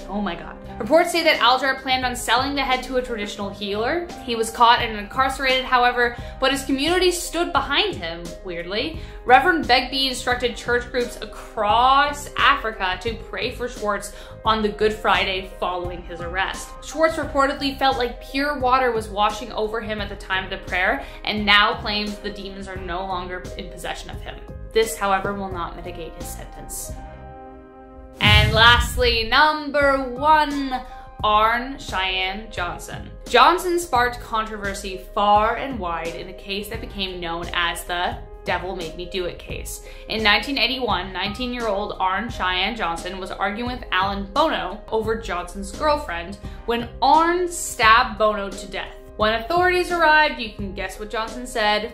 Oh my god. Reports say that Alger planned on selling the head to a traditional healer. He was caught and incarcerated, however, but his community stood behind him, weirdly. Reverend Begbie instructed church groups across Africa to pray for Schwartz on the Good Friday following his arrest. Schwartz reportedly felt like pure water was washing over him at the time of the prayer, and now claims the demons are no longer in possession of him. This, however, will not mitigate his sentence. And lastly, number 1, Arne Cheyenne Johnson. Johnson sparked controversy far and wide in a case that became known as the Devil Made Me Do It case. In 1981, 19-year-old Arne Cheyenne Johnson was arguing with Alan Bono over Johnson's girlfriend when Arne stabbed Bono to death. When authorities arrived, you can guess what Johnson said.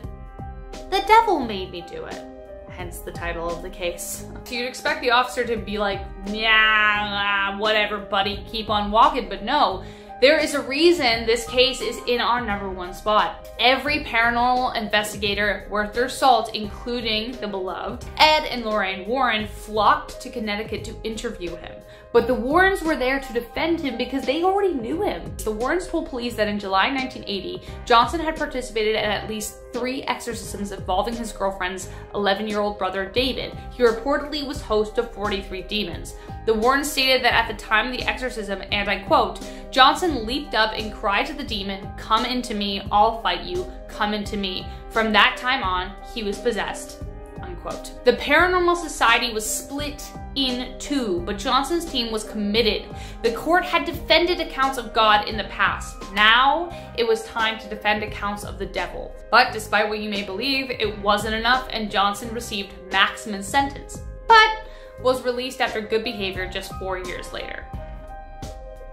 "The devil made me do it." Hence the title of the case. So you'd expect the officer to be like, yeah, whatever buddy, keep on walking, but no. There is a reason this case is in our number 1 spot. Every paranormal investigator worth their salt, including the beloved Ed and Lorraine Warren, flocked to Connecticut to interview him. But the Warrens were there to defend him because they already knew him. The Warrens told police that in July 1980, Johnson had participated in at least 3 exorcisms involving his girlfriend's 11-year-old brother David. He reportedly was host of 43 demons. The Warrens stated that at the time of the exorcism, and I quote, "Johnson leaped up and cried to the demon, 'Come into me, I'll fight you, come into me.' From that time on, he was possessed." Unquote. The Paranormal Society was split in 2, but Johnson's team was committed. The court had defended accounts of God in the past. Now, it was time to defend accounts of the devil. But despite what you may believe, it wasn't enough, and Johnson received maximum sentence, but was released after good behavior just 4 years later.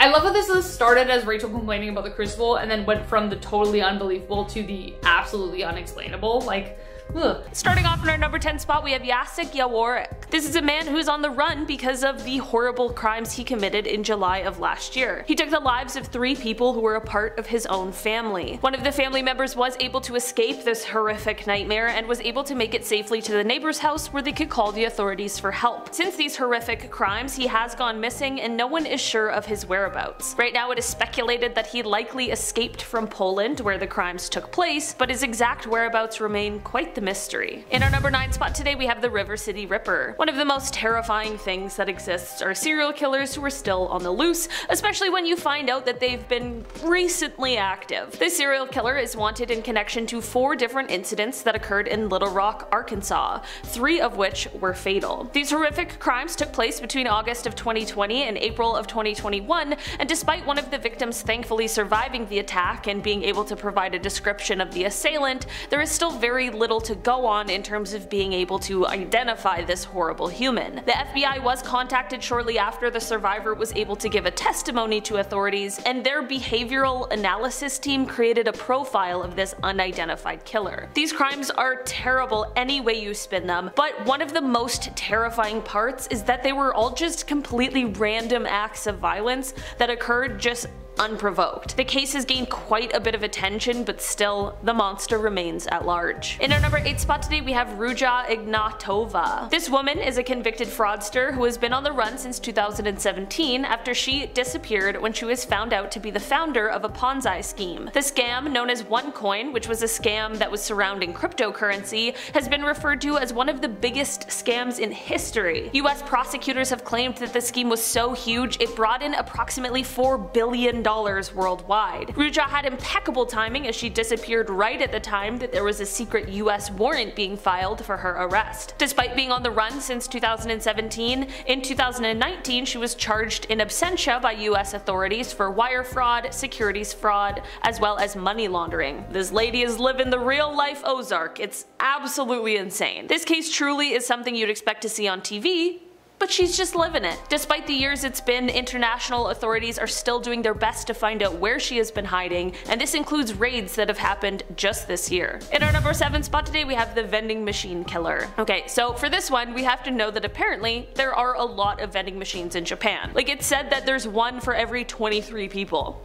I love how this list started as Rachel complaining about the Crucible and then went from the totally unbelievable to the absolutely unexplainable. Like, ugh. Starting off in our number 10 spot, we have Jacek Jaworek. This is a man who's on the run because of the horrible crimes he committed in July of last year. He took the lives of 3 people who were a part of his own family. One of the family members was able to escape this horrific nightmare and was able to make it safely to the neighbor's house where they could call the authorities for help. Since these horrific crimes, he has gone missing and no one is sure of his whereabouts. Right now it is speculated that he likely escaped from Poland where the crimes took place, but his exact whereabouts remain quite the mystery. In our number 9 spot today, we have the River City Ripper. One of the most terrifying things that exists are serial killers who are still on the loose, especially when you find out that they've been recently active. This serial killer is wanted in connection to 4 different incidents that occurred in Little Rock, Arkansas, 3 of which were fatal. These horrific crimes took place between August of 2020 and April of 2021, and despite one of the victims thankfully surviving the attack and being able to provide a description of the assailant, there is still very little to go on in terms of being able to identify this horrible human. The FBI was contacted shortly after the survivor was able to give a testimony to authorities, and their behavioral analysis team created a profile of this unidentified killer. These crimes are terrible any way you spin them, but one of the most terrifying parts is that they were all just completely random acts of violence that occurred just unprovoked. The case has gained quite a bit of attention, but still, the monster remains at large. In our number 8 spot today, we have Ruja Ignatova. This woman is a convicted fraudster who has been on the run since 2017 after she disappeared when she was found out to be the founder of a Ponzi scheme. The scam, known as OneCoin, which was a scam that was surrounding cryptocurrency, has been referred to as one of the biggest scams in history. US prosecutors have claimed that the scheme was so huge it brought in approximately $4 billion worldwide. Ruja had impeccable timing as she disappeared right at the time that there was a secret US warrant being filed for her arrest. Despite being on the run since 2017, in 2019 she was charged in absentia by US authorities for wire fraud, securities fraud, as well as money laundering. This lady is living the real life Ozark. It's absolutely insane. This case truly is something you'd expect to see on TV, but she's just living it. Despite the years it's been, international authorities are still doing their best to find out where she has been hiding, and this includes raids that have happened just this year. In our number 7 spot today, we have the vending machine killer. Okay, so for this one, we have to know that apparently there are a lot of vending machines in Japan. Like, it's said that there's one for every 23 people.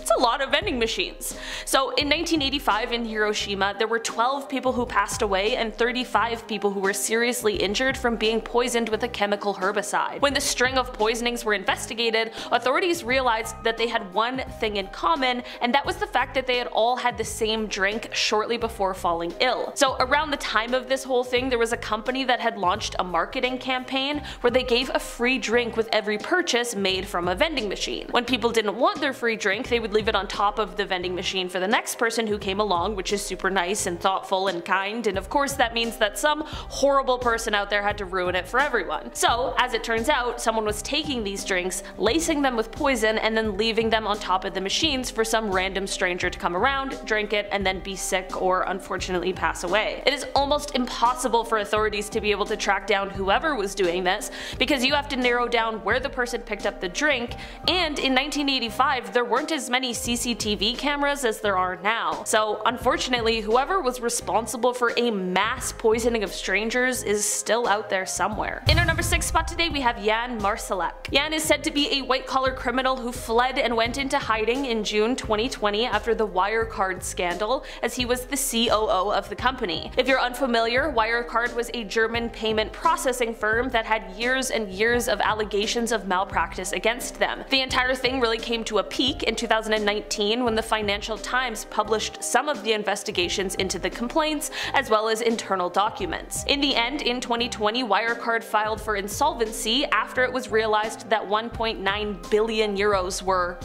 It's a lot of vending machines. So in 1985 in Hiroshima, there were 12 people who passed away and 35 people who were seriously injured from being poisoned with a chemical herbicide. When the string of poisonings were investigated, authorities realized that they had one thing in common, and that was the fact that they had all had the same drink shortly before falling ill. So around the time of this whole thing, there was a company that had launched a marketing campaign where they gave a free drink with every purchase made from a vending machine. When people didn't want their free drink, they would leave it on top of the vending machine for the next person who came along, which is super nice and thoughtful and kind, and of course that means that some horrible person out there had to ruin it for everyone. So, as it turns out, someone was taking these drinks, lacing them with poison, and then leaving them on top of the machines for some random stranger to come around, drink it, and then be sick or unfortunately pass away. It is almost impossible for authorities to be able to track down whoever was doing this, because you have to narrow down where the person picked up the drink, and in 1985 there weren't as many CCTV cameras as there are now. So unfortunately, whoever was responsible for a mass poisoning of strangers is still out there somewhere. In our number 6 spot today we have Jan Marsalek. Jan is said to be a white-collar criminal who fled and went into hiding in June 2020 after the Wirecard scandal, as he was the COO of the company. If you're unfamiliar, Wirecard was a German payment processing firm that had years and years of allegations of malpractice against them. The entire thing really came to a peak in 2019 when the Financial Times published some of the investigations into the complaints, as well as internal documents. In the end, in 2020, Wirecard filed for insolvency after it was realized that 1.9 billion euros were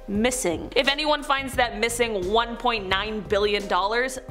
missing. If anyone finds that missing $1.9 billion,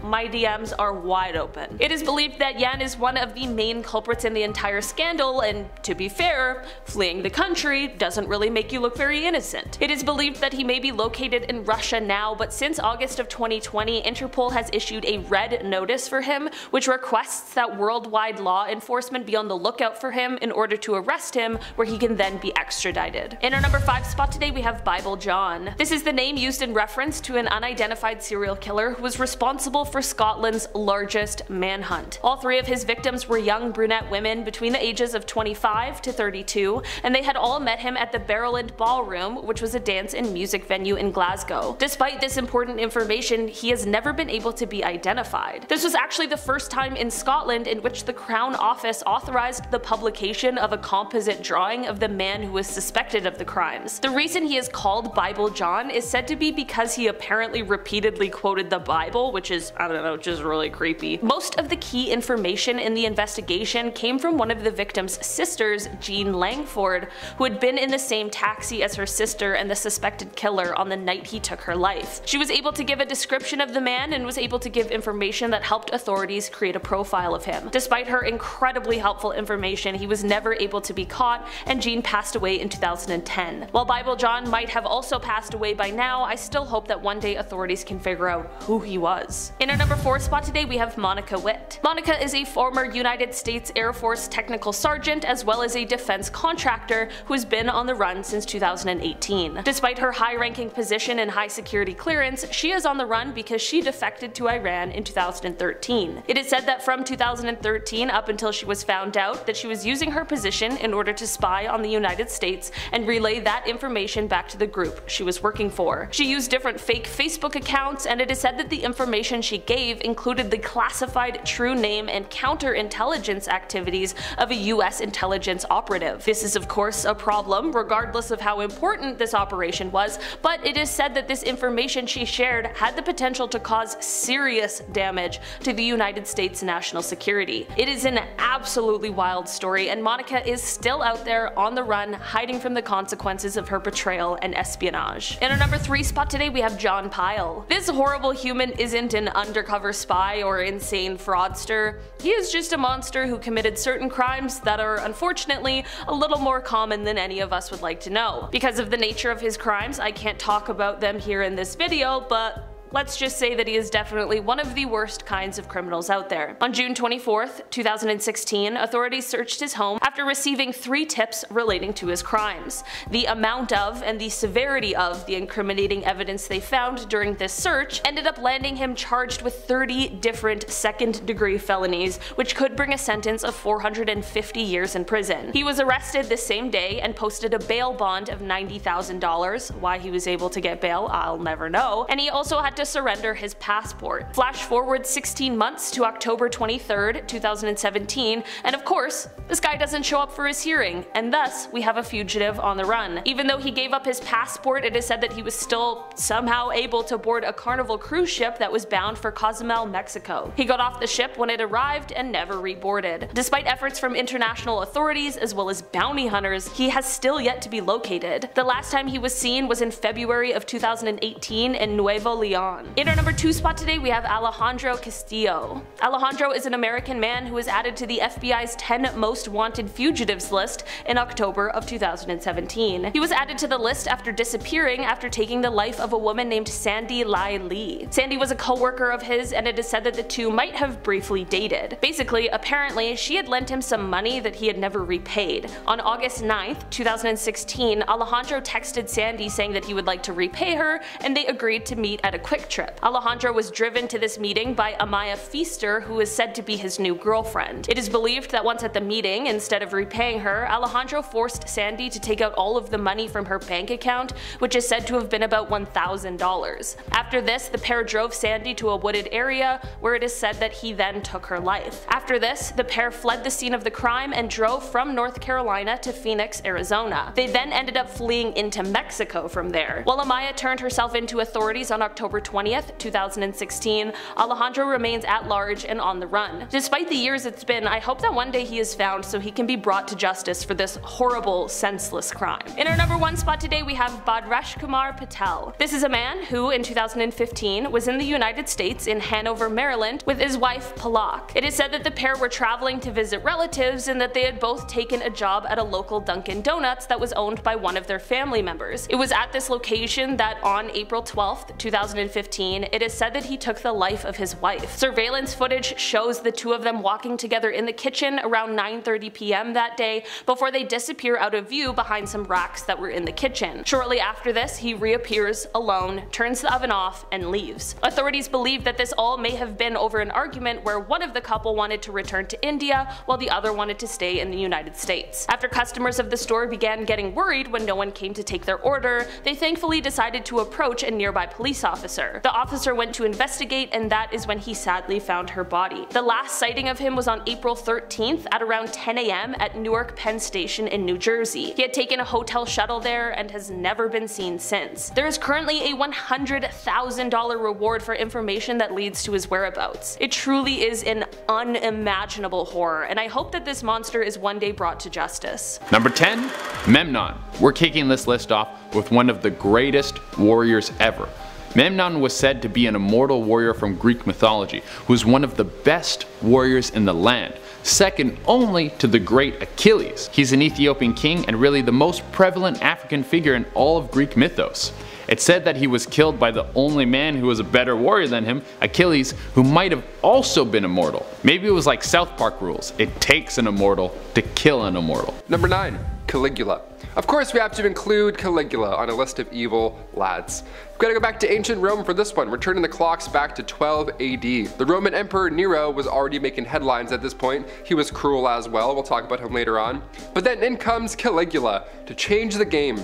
my DMs are wide open. It is believed that Jan is one of the main culprits in the entire scandal, and to be fair, fleeing the country doesn't really make you look very innocent. It is believed that he may be located in Russia now, but since August of 2020, Interpol has issued a red notice for him, which requests that worldwide law enforcement be on the lookout for him in order to arrest him, where he can then be extradited. In our number 5 spot today we have Bible John. This is the name used in reference to an unidentified serial killer who was responsible for Scotland's largest manhunt. All 3 of his victims were young brunette women between the ages of 25 to 32, and they had all met him at the Barrowland Ballroom, which was a dance and music venue in Glasgow. Despite this important information, he has never been able to be identified. This was actually the first time in Scotland in which the Crown Office authorized the publication of a composite drawing of the man who was suspected of the crimes. The reason he is called Bible John is said to be because he apparently repeatedly quoted the Bible, which is, I don't know, just really creepy. Most of the key information in the investigation came from one of the victim's sisters, Jean Langford, who had been in the same taxi as her sister and the suspected killer on the night he took her life. She was able to give a description of the man and was able to give information that helped authorities create a profile of him. Despite her incredibly helpful information, he was never able to be caught, and Jean passed away in 2010. While Bible John might have also passed away by now, I still hope that one day authorities can figure out who he was. In our number 4 spot today we have Monica Witt. Monica is a former United States Air Force technical sergeant as well as a defense contractor who has been on the run since 2018. Despite her high-ranking position and high security clearance, she is on the run because she defected to Iran in 2013. It is said that from 2013 up until she was found out that she was using her position in order to spy on the United States and relay that information back to the group she was working for. She used different fake Facebook accounts, and it is said that the information she gave included the classified true name and counterintelligence activities of a US intelligence operative. This is of course a problem regardless of how important this operation was, but it is said that this information she shared had the potential to cause serious damage to the United States national security. It is an absolutely wild story, and Monica is still out there on the run, hiding from the consequences of her betrayal and espionage. In our number 3 spot today we have John Pyle. This horrible human isn't an undercover spy or insane fraudster. He is just a monster who committed certain crimes that are unfortunately a little more common than any of us would like to know. Because of the nature of his crimes, I can't talk about them here in this video, but let's just say that he is definitely one of the worst kinds of criminals out there. On June 24th, 2016, authorities searched his home after after receiving 3 tips relating to his crimes. The amount of and the severity of the incriminating evidence they found during this search ended up landing him charged with 30 different second-degree felonies, which could bring a sentence of 450 years in prison. He was arrested this same day and posted a bail bond of $90,000. Why he was able to get bail, I'll never know. And he also had to surrender his passport. Flash forward 16 months to October 23rd, 2017, and of course, this guy doesn't show up for his hearing, and thus we have a fugitive on the run. Even though he gave up his passport, it is said that he was still somehow able to board a Carnival cruise ship that was bound for Cozumel, Mexico. He got off the ship when it arrived and never reboarded. Despite efforts from international authorities as well as bounty hunters, he has still yet to be located. The last time he was seen was in February of 2018 in Nuevo Leon. In our number 2 spot today, we have Alejandro Castillo. Alejandro is an American man who was added to the FBI's 10 most wanted fugitives list in October of 2017. He was added to the list after disappearing after taking the life of a woman named Sandy Lai Lee. Sandy was a co-worker of his, and it is said that the two might have briefly dated. Basically, apparently, she had lent him some money that he had never repaid. On August 9th, 2016, Alejandro texted Sandy saying that he would like to repay her, and they agreed to meet at a Quick Trip. Alejandro was driven to this meeting by Amaya Feaster, who is said to be his new girlfriend. It is believed that once at the meeting, instead of repaying her, Alejandro forced Sandy to take out all of the money from her bank account, which is said to have been about $1,000. After this, the pair drove Sandy to a wooded area where it is said that he then took her life. After this, the pair fled the scene of the crime and drove from North Carolina to Phoenix, Arizona. They then ended up fleeing into Mexico from there. While Amaya turned herself into authorities on October 20th, 2016, Alejandro remains at large and on the run. Despite the years it's been, I hope that one day he is found so he can be brought to justice for this horrible, senseless crime. In our number 1 spot today, we have Bhadrash Kumar Patel. This is a man who, in 2015, was in the United States in Hanover, Maryland, with his wife Palak. It is said that the pair were traveling to visit relatives and that they had both taken a job at a local Dunkin' Donuts that was owned by one of their family members. It was at this location that on April 12th, 2015, it is said that he took the life of his wife. Surveillance footage shows the two of them walking together in the kitchen around 9:30 p.m. that day before they disappear out of view behind some racks that were in the kitchen. Shortly after this, he reappears alone, turns the oven off, and leaves. Authorities believe that this all may have been over an argument where one of the couple wanted to return to India while the other wanted to stay in the United States. After customers of the store began getting worried when no one came to take their order, they thankfully decided to approach a nearby police officer. The officer went to investigate, and that is when he sadly found her body. The last sighting of him was on April 13th at around 10 a.m. at Newark Penn Station in New Jersey. He had taken a hotel shuttle there and has never been seen since. There is currently a $100,000 reward for information that leads to his whereabouts. It truly is an unimaginable horror, and I hope that this monster is one day brought to justice. Number 10, Memnon. We're kicking this list off with one of the greatest warriors ever. Memnon was said to be an immortal warrior from Greek mythology, who was one of the best warriors in the land, second only to the great Achilles. He's an Ethiopian king and really the most prevalent African figure in all of Greek mythos. It's said that he was killed by the only man who was a better warrior than him, Achilles, who might have also been immortal. Maybe it was like South Park rules. It takes an immortal to kill an immortal. Number 9, Caligula. Of course we have to include Caligula on a list of evil lads. We've got to go back to ancient Rome for this one, returning the clocks back to 12 AD. The Roman Emperor Nero was already making headlines at this point. He was cruel as well, we'll talk about him later on. But then in comes Caligula to change the game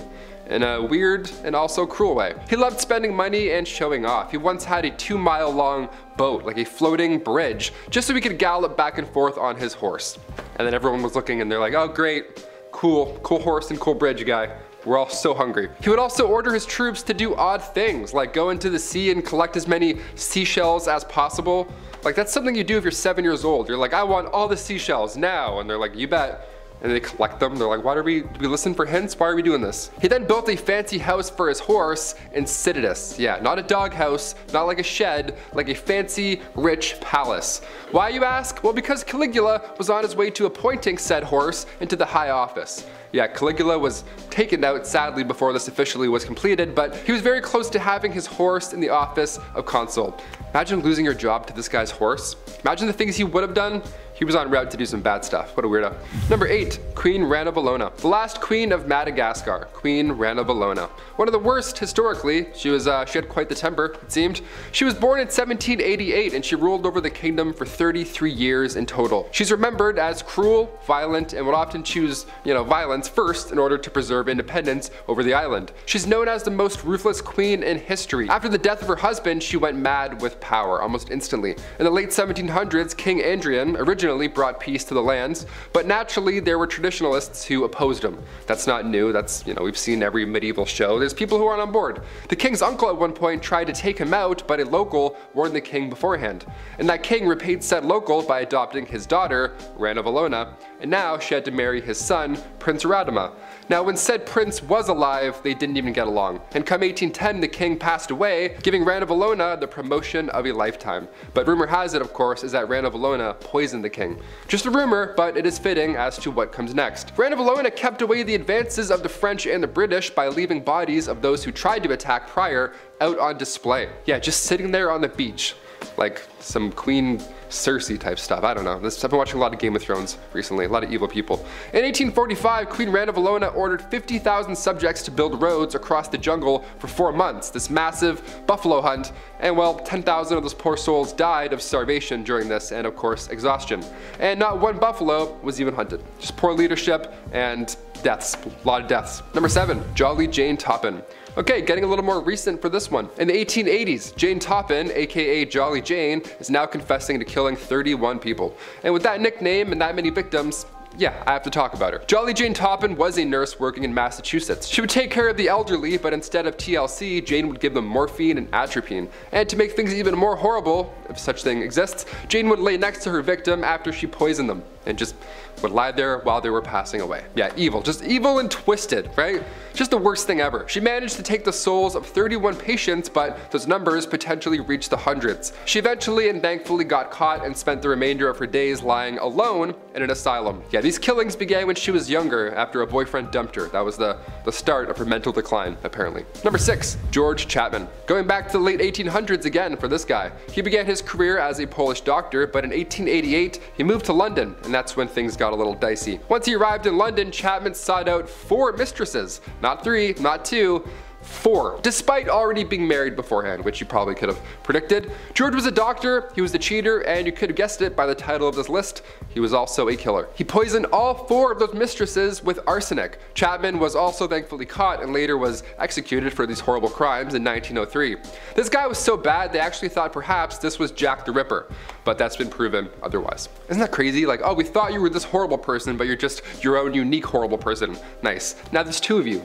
in a weird and also cruel way. He loved spending money and showing off. He once had a 2-mile long boat, like a floating bridge, just so he could gallop back and forth on his horse. And then everyone was looking and they're like, oh great, cool horse and cool bridge guy. We're all so hungry. He would also order his troops to do odd things, like go into the sea and collect as many seashells as possible. Like that's something you do if you're 7 years old. You're like, I want all the seashells now. And they're like, you bet. And they collect them. They're like, do we listen for hints? Why are we doing this? He then built a fancy house for his horse in Cydidas. Yeah, not a dog house, not like a shed, like a fancy, rich palace. Why, you ask? Well, because Caligula was on his way to appointing said horse into the high office. Yeah, Caligula was taken out sadly before this officially was completed, but he was very close to having his horse in the office of consul. Imagine losing your job to this guy's horse. Imagine the things he would have done. he was en route to do some bad stuff. What a weirdo. Number 8, Queen Ranavalona. The last queen of Madagascar, Queen Ranavalona. One of the worst historically. She had quite the temper, it seemed. She was born in 1788 and she ruled over the kingdom for 33 years in total. She's remembered as cruel, violent, and would often choose, violence first in order to preserve independence over the island. She's known as the most ruthless queen in history. After the death of her husband, she went mad with power almost instantly. In the late 1700s, King Adrian originally brought peace to the lands, but naturally there were traditionalists who opposed him. That's not new, that's, we've seen every medieval show. There's people who aren't on board. The king's uncle at one point tried to take him out, but a local warned the king beforehand. And that king repaid said local by adopting his daughter, Ranavalona, and now she had to marry his son, Prince Radama. Now when said prince was alive, they didn't even get along. And come 1810, the king passed away, giving Ranavalona the promotion of a lifetime. But rumor has it, of course, is that Ranavalona poisoned the king. Just a rumor, but it is fitting as to what comes next. Ranavalona kept away the advances of the French and the British by leaving bodies of those who tried to attack prior out on display. Yeah, just sitting there on the beach. Like some Queen Cersei type stuff. I don't know. I've been watching a lot of Game of Thrones recently, a lot of evil people. In 1845, Queen Ranavalona ordered 50,000 subjects to build roads across the jungle for 4 months, this massive buffalo hunt, and well, 10,000 of those poor souls died of starvation during this and of course exhaustion. And not one buffalo was even hunted. Just poor leadership and deaths, a lot of deaths. Number 7, Jolly Jane Toppin. Okay, getting a little more recent for this one. In the 1880s, Jane Toppin, aka Jolly Jane, is now confessing to killing 31 people. And with that nickname and that many victims, yeah, I have to talk about her. Jolly Jane Toppin was a nurse working in Massachusetts. She would take care of the elderly, but instead of TLC, Jane would give them morphine and atropine. And to make things even more horrible, if such thing exists, Jane would lay next to her victim after she poisoned them and just would lie there while they were passing away. Yeah, evil, just evil and twisted, right? Just the worst thing ever. She managed to take the souls of 31 patients, but those numbers potentially reached the hundreds. She eventually and thankfully got caught and spent the remainder of her days lying alone in an asylum. Yeah, these killings began when she was younger after a boyfriend dumped her. That was the start of her mental decline, apparently. Number 6, George Chapman. Going back to the late 1800s again for this guy. He began his career as a Polish doctor, but in 1888, he moved to London, and that's when things got a little dicey. Once he arrived in London, Chapman sought out 4 mistresses. Not 3, not 2, 4, despite already being married beforehand, which you probably could have predicted. George was a doctor, he was a cheater, and you could have guessed it by the title of this list, he was also a killer. He poisoned all 4 of those mistresses with arsenic. Chapman was also thankfully caught and later was executed for these horrible crimes in 1903. This guy was so bad they actually thought perhaps this was Jack the Ripper, but that's been proven otherwise. Isn't that crazy? Like, oh, we thought you were this horrible person, but you're just your own unique horrible person. Nice. Now there's 2 of you.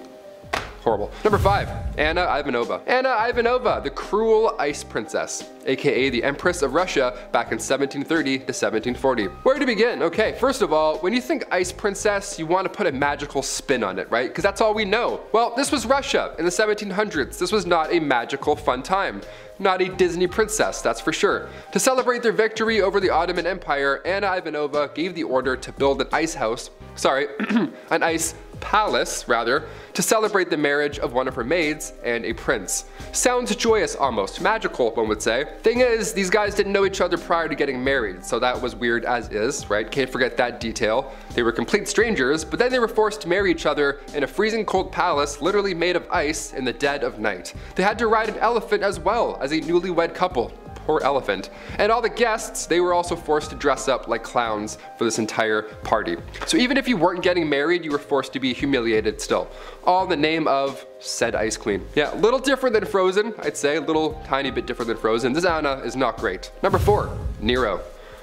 Horrible. Number 5, Anna Ivanova. Anna Ivanova, the cruel ice princess, aka the Empress of Russia back in 1730 to 1740. Where to begin? Okay, first of all, when you think ice princess, you want to put a magical spin on it, right? Because that's all we know. Well, this was Russia in the 1700s. This was not a magical fun time. Not a Disney princess, that's for sure. To celebrate their victory over the Ottoman Empire, Anna Ivanova gave the order to build an ice house, an ice palace, rather, to celebrate the marriage of one of her maids and a prince. Sounds joyous almost, magical one would say. Thing is, these guys didn't know each other prior to getting married, so that was weird as is, right? Can't forget that detail. They were complete strangers, but then they were forced to marry each other in a freezing cold palace literally made of ice in the dead of night. They had to ride an elephant as well as a newlywed couple. Poor elephant. And all the guests, they were also forced to dress up like clowns for this entire party. So even if you weren't getting married, you were forced to be humiliated still. All in the name of said ice queen. Yeah, a little different than Frozen, I'd say. A little tiny bit different than Frozen. This Anna is not great. Number 4, Nero.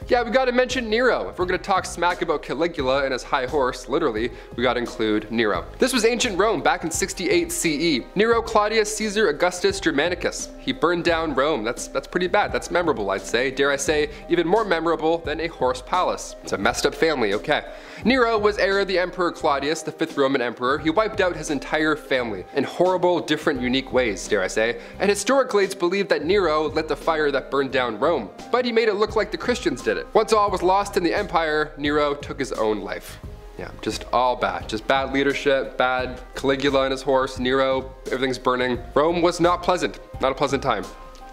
Yeah, we gotta mention Nero. If we're gonna talk smack about Caligula and his high horse, literally, we gotta include Nero. This was ancient Rome back in 68 CE. Nero Claudius Caesar Augustus Germanicus. He burned down Rome. That's pretty bad. That's memorable, I'd say. Dare I say, even more memorable than a horse palace. It's a messed up family, okay. Nero was heir of the Emperor Claudius, the 5th Roman Emperor. He wiped out his entire family in horrible, different, unique ways, dare I say. And historically, it's believed that Nero lit the fire that burned down Rome. But he made it look like the Christians did it. Once all was lost in the empire, Nero took his own life. Yeah, just all bad. Just bad leadership, bad Caligula and his horse, Nero, everything's burning. Rome was not pleasant, not a pleasant time.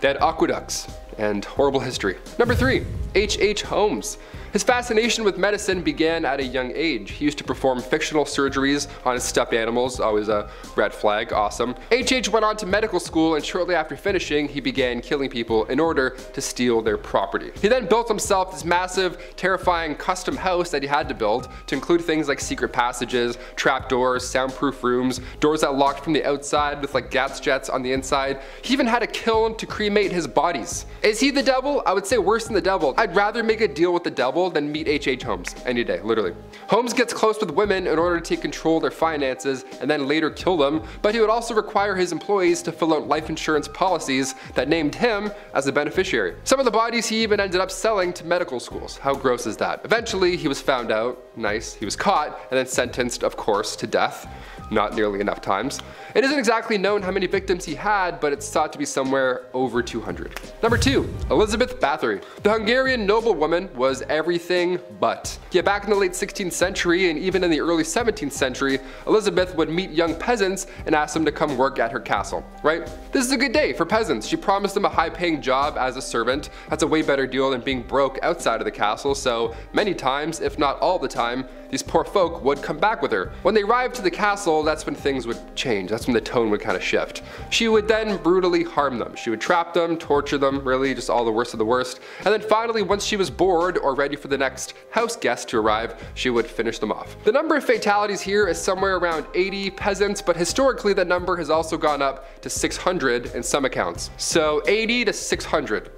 They had aqueducts and horrible history. Number 3, H.H. Holmes. His fascination with medicine began at a young age. He used to perform fictional surgeries on his stuffed animals, always a red flag, awesome. H.H. went on to medical school, and shortly after finishing, he began killing people in order to steal their property. He then built himself this massive, terrifying custom house that he had to build to include things like secret passages, trapdoors, soundproof rooms, doors that locked from the outside with like gas jets on the inside. He even had a kiln to cremate his bodies. Is he the devil? I would say worse than the devil. I'd rather make a deal with the devil than meet H.H. Holmes any day, literally. Holmes gets close with women in order to take control of their finances and then later kill them, but he would also require his employees to fill out life insurance policies that named him as a beneficiary. Some of the bodies he even ended up selling to medical schools. How gross is that? Eventually, he was found out, nice, he was caught, and then sentenced, of course, to death. Not nearly enough times. It isn't exactly known how many victims he had, but it's thought to be somewhere over 200. Number 2, Elizabeth Bathory. The Hungarian noblewoman was everything but. Yeah, back in the late 16th century and even in the early 17th century, Elizabeth would meet young peasants and ask them to come work at her castle, right? This is a good day for peasants. She promised them a high-paying job as a servant. That's a way better deal than being broke outside of the castle, so many times, if not all the time, these poor folk would come back with her. When they arrived to the castle, that's when things would change. That's when the tone would kind of shift. She would then brutally harm them. She would trap them, torture them, really just all the worst of the worst. And then finally, once she was bored or ready for the next house guest to arrive, she would finish them off. The number of fatalities here is somewhere around 80 peasants, but historically that number has also gone up to 600 in some accounts. So 80 to 600.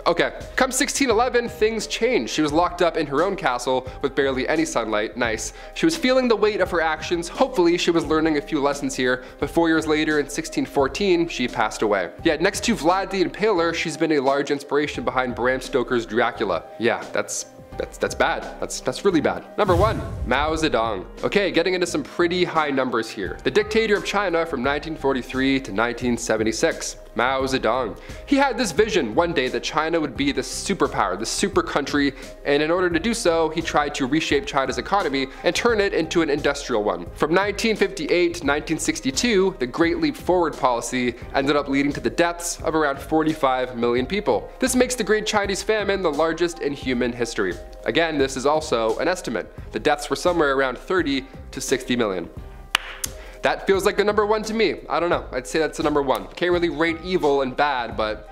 Okay, come 1611, things changed. She was locked up in her own castle with barely any sunlight, nice. She was feeling the weight of her actions, hopefully she was learning a few lessons here, but 4 years later in 1614, she passed away. Yeah, next to Vlad the Impaler, she's been a large inspiration behind Bram Stoker's Dracula. Yeah, that's bad. That's really bad. Number 1, Mao Zedong. Okay, getting into some pretty high numbers here. The dictator of China from 1943 to 1976. Mao Zedong. He had this vision one day that China would be this superpower, this super country, and in order to do so, he tried to reshape China's economy and turn it into an industrial one. From 1958 to 1962, the Great Leap Forward policy ended up leading to the deaths of around 45 million people. This makes the Great Chinese Famine the largest in human history. Again, this is also an estimate. The deaths were somewhere around 30 to 60 million. That feels like a number 1 to me. I don't know, I'd say that's a number 1. Can't really rate evil and bad, but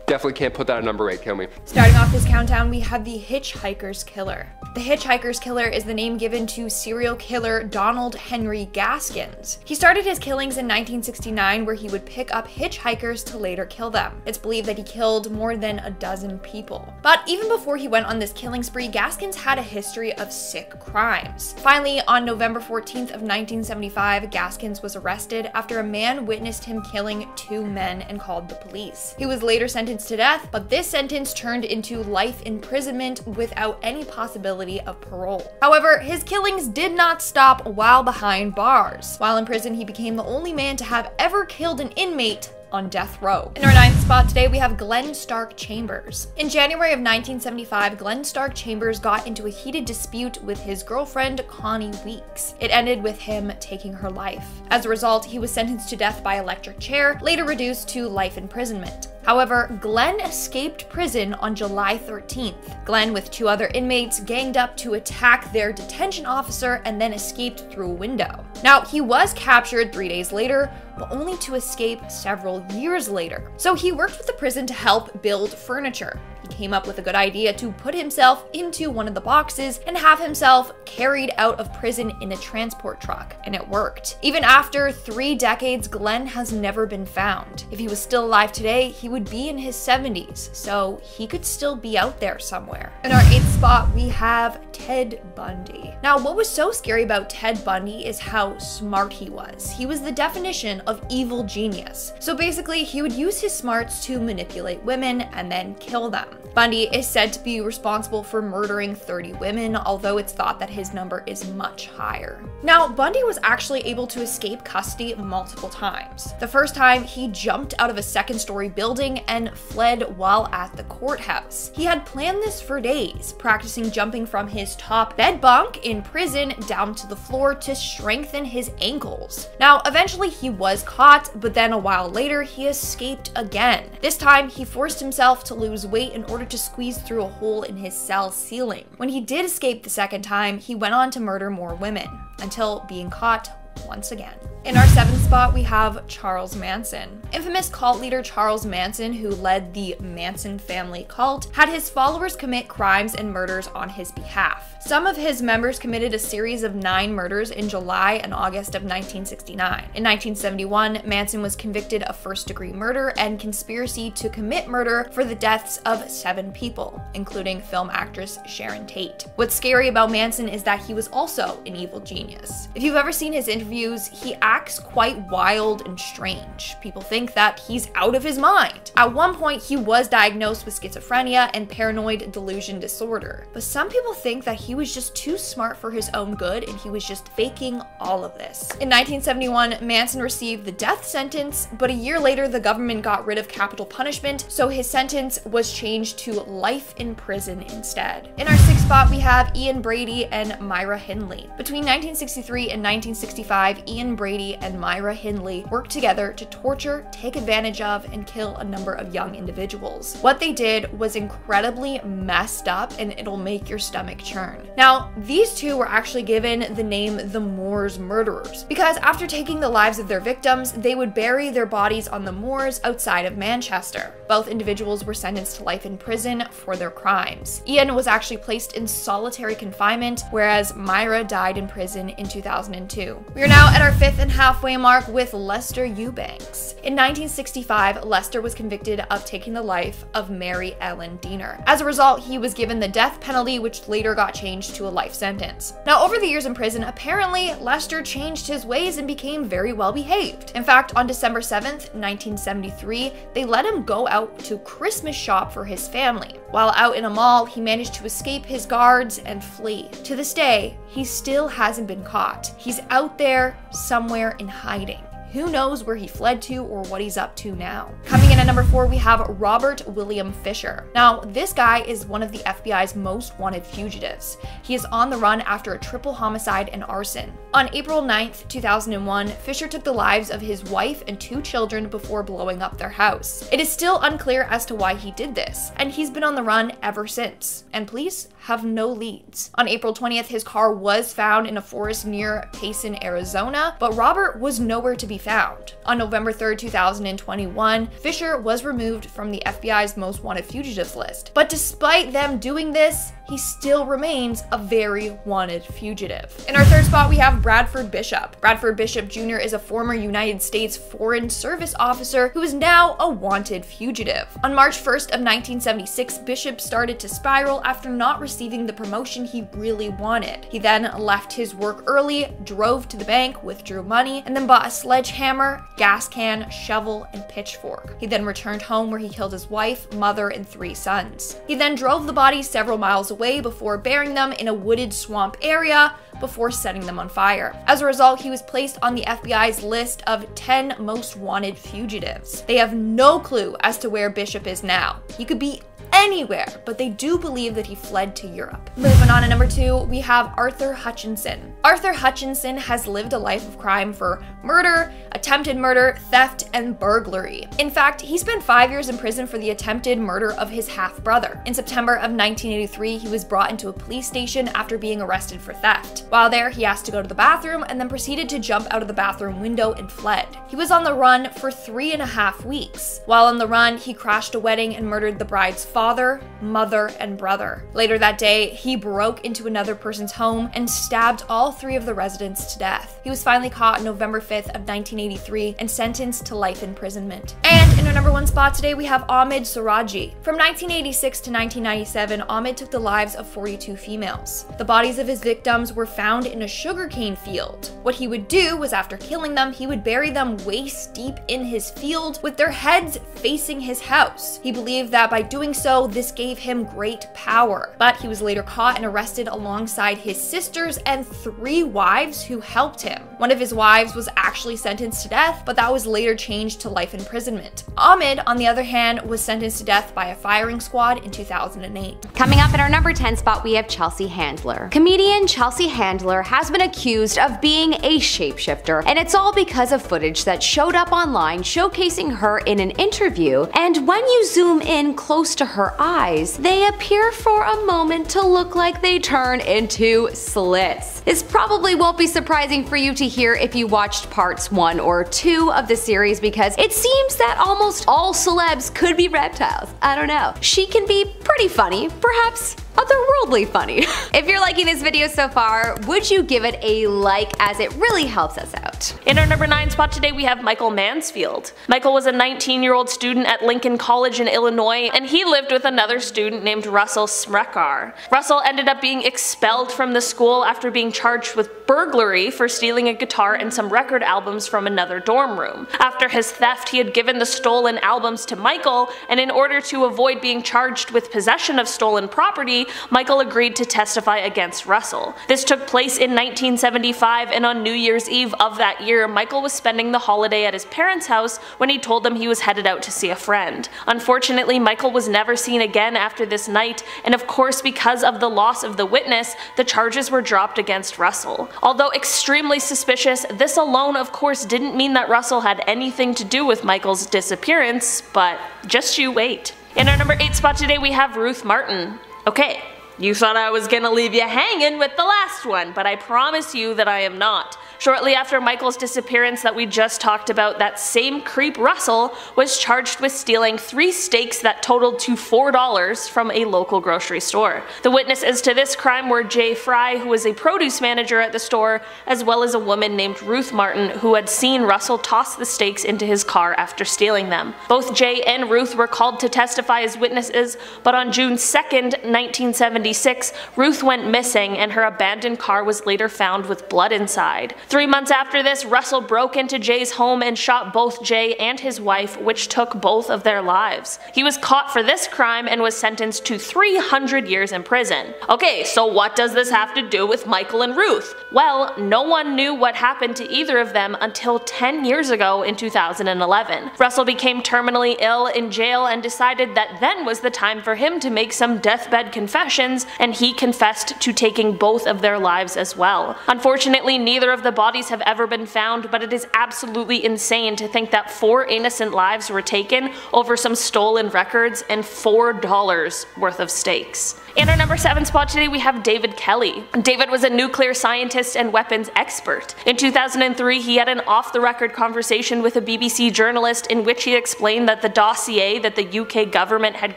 definitely can't put that at number 8, can we? Starting off this countdown, we have the Hitchhiker's Killer. The Hitchhiker's Killer is the name given to serial killer Donald Henry Gaskins. He started his killings in 1969, where he would pick up hitchhikers to later kill them. It's believed that he killed more than a dozen people. But even before he went on this killing spree, Gaskins had a history of sick crimes. Finally, on November 14th of 1975, Gaskins was arrested after a man witnessed him killing 2 men and called the police. He was later sentenced to death, but this sentence turned into life imprisonment without any possibility of parole. However, his killings did not stop while behind bars. While in prison, he became the only man to have ever killed an inmate on death row. In our 9th spot today, we have Glenn Stark Chambers. In January of 1975, Glenn Stark Chambers got into a heated dispute with his girlfriend, Connie Weeks. It ended with him taking her life. As a result, he was sentenced to death by electric chair, later reduced to life imprisonment. However, Glenn escaped prison on July 13th. Glenn, with 2 other inmates, ganged up to attack their detention officer and then escaped through a window. Now, he was captured 3 days later, but only to escape several years later. So he worked with the prison to help build furniture. He came up with a good idea to put himself into one of the boxes and have himself carried out of prison in a transport truck, and it worked. Even after 3 decades, Glenn has never been found. If he was still alive today, he would be in his 70s, so he could still be out there somewhere. In our 8th spot, we have Ted Bundy. Now, what was so scary about Ted Bundy is how smart he was. He was the definition of evil genius. So basically, he would use his smarts to manipulate women and then kill them. Bundy is said to be responsible for murdering 30 women, although it's thought that his number is much higher. Now, Bundy was actually able to escape custody multiple times. The first time, he jumped out of a second-story building and fled while at the courthouse. He had planned this for days, practicing jumping from his top bed bunk in prison down to the floor to strengthen his ankles. Now, eventually he was caught, but then a while later, he escaped again. This time, he forced himself to lose weight in order to squeeze through a hole in his cell ceiling. When he did escape the second time, he went on to murder more women, until being caught once again. In our 7th spot, we have Charles Manson. Infamous cult leader Charles Manson, who led the Manson family cult, had his followers commit crimes and murders on his behalf. Some of his members committed a series of 9 murders in July and August of 1969. In 1971, Manson was convicted of first-degree murder and conspiracy to commit murder for the deaths of 7 people, including film actress Sharon Tate. What's scary about Manson is that he was also an evil genius. If you've ever seen his interviews, he acts quite wild and strange. People think that he's out of his mind. At one point, he was diagnosed with schizophrenia and paranoid delusion disorder, but some people think that he was just too smart for his own good and he was just faking all of this. In 1971, Manson received the death sentence, but a year later, the government got rid of capital punishment, so his sentence was changed to life in prison instead. In our 6th spot, we have Ian Brady and Myra Hindley. Between 1963 and 1965, Ian Brady and Myra Hindley worked together to torture, take advantage of, and kill a number of young individuals. What they did was incredibly messed up, and it'll make your stomach churn. Now, these two were actually given the name the Moors Murderers because after taking the lives of their victims, they would bury their bodies on the moors outside of Manchester. Both individuals were sentenced to life in prison for their crimes. Ian was actually placed in solitary confinement, whereas Myra died in prison in 2002. We are now at our 5th and halfway mark with Lester Eubanks. In 1965, Lester was convicted of taking the life of Mary Ellen Diener. As a result, he was given the death penalty, which later got changed to a life sentence. Now, over the years in prison, apparently Lester changed his ways and became very well behaved. In fact, on December 7th, 1973, they let him go out to Christmas shop for his family. While out in a mall, he managed to escape his guards and flee. To this day, he still hasn't been caught. He's out there somewhere in hiding. Who knows where he fled to or what he's up to now. Coming in at number 4, we have Robert William Fisher. Now, this guy is one of the FBI's most wanted fugitives. He is on the run after a triple homicide and arson. On April 9th, 2001, Fisher took the lives of his wife and 2 children before blowing up their house. It is still unclear as to why he did this, and he's been on the run ever since. And police have no leads. On April 20th, his car was found in a forest near Payson, Arizona, but Robert was nowhere to be found. On November 3rd, 2021, Fisher was removed from the FBI's most wanted fugitives list. But despite them doing this, he still remains a very wanted fugitive. In our 3rd spot, we have Bradford Bishop. Bradford Bishop Jr. is a former United States Foreign Service officer who is now a wanted fugitive. On March 1st of 1976, Bishop started to spiral after not receiving the promotion he really wanted. He then left his work early, drove to the bank, withdrew money, and then bought a sledgehammer, gas can, shovel, and pitchfork. He then returned home where he killed his wife, mother, and 3 sons. He then drove the bodies several miles away before burying them in a wooded swamp area before setting them on fire. As a result, he was placed on the FBI's list of 10 most wanted fugitives. They have no clue as to where Bishop is now. He could be anywhere, but they do believe that he fled to Europe. Moving on to number 2, we have Arthur Hutchinson. Arthur Hutchinson has lived a life of crime for murder, attempted murder, theft, and burglary. In fact, he spent 5 years in prison for the attempted murder of his half-brother. In September of 1983, he was brought into a police station after being arrested for theft. While there, he asked to go to the bathroom and then proceeded to jump out of the bathroom window and fled. He was on the run for 3.5 weeks. While on the run, he crashed a wedding and murdered the bride's father, mother, and brother. Later that day, he broke into another person's home and stabbed all 3 of the residents to death. He was finally caught on November 5th of 1984 1983 and sentenced to life imprisonment. And in our number 1 spot today, we have Ahmed Suraji. From 1986 to 1997, Ahmed took the lives of 42 females. The bodies of his victims were found in a sugarcane field. What he would do was, after killing them, he would bury them waist deep in his field with their heads facing his house. He believed that by doing so, this gave him great power. But he was later caught and arrested alongside his sisters and 3 wives who helped him. One of his wives was actually sentenced to death, but that was later changed to life imprisonment. Ahmed, on the other hand, was sentenced to death by a firing squad in 2008. Coming up in our number 10 spot, we have Chelsea Handler. Comedian Chelsea Handler has been accused of being a shapeshifter, and it's all because of footage that showed up online showcasing her in an interview, and when you zoom in close to her eyes, they appear for a moment to look like they turn into slits. This probably won't be surprising for you to hear if you watched parts 1 or 2 of the series, because it seems that almost all celebs could be reptiles. I don't know. She can be pretty funny, perhaps otherworldly funny. If you're liking this video so far, would you give it a like, as it really helps us out. In our number 9 spot today, we have Michael Mansfield. Michael was a 19-year-old student at Lincoln College in Illinois, and he lived with another student named Russell Smrekar. Russell ended up being expelled from the school after being charged with burglary for stealing a guitar and some record albums from another dorm room. After his theft, he had given the stolen albums to Michael, and in order to avoid being charged with possession of stolen property, Michael agreed to testify against Russell. This took place in 1975, and on New Year's Eve of that year, Michael was spending the holiday at his parents' house when he told them he was headed out to see a friend. Unfortunately, Michael was never seen again after this night, and of course, because of the loss of the witness, the charges were dropped against Russell. Although extremely suspicious, this alone of course didn't mean that Russell had anything to do with Michael's disappearance, but just you wait. In our number 8 spot today, we have Ruth Martin. Okay, you thought I was gonna leave you hanging with the last one, but I promise you that I am not. Shortly after Michael's disappearance that we just talked about, that same creep Russell was charged with stealing 3 steaks that totaled to $4 from a local grocery store. The witnesses to this crime were Jay Fry, who was a produce manager at the store, as well as a woman named Ruth Martin, who had seen Russell toss the steaks into his car after stealing them. Both Jay and Ruth were called to testify as witnesses, but on June 2nd, 1976, Ruth went missing and her abandoned car was later found with blood inside. 3 months after this, Russell broke into Jay's home and shot both Jay and his wife, which took both of their lives. He was caught for this crime and was sentenced to 300 years in prison. Okay, so what does this have to do with Michael and Ruth? Well, no one knew what happened to either of them until 10 years ago in 2011. Russell became terminally ill in jail and decided that then was the time for him to make some deathbed confessions, and he confessed to taking both of their lives as well. Unfortunately, neither of the bodies have ever been found, but it is absolutely insane to think that 4 innocent lives were taken over some stolen records and $4 worth of steaks. In our number 7 spot today, we have David Kelly. David was a nuclear scientist and weapons expert. In 2003, he had an off-the-record conversation with a BBC journalist in which he explained that the dossier that the UK government had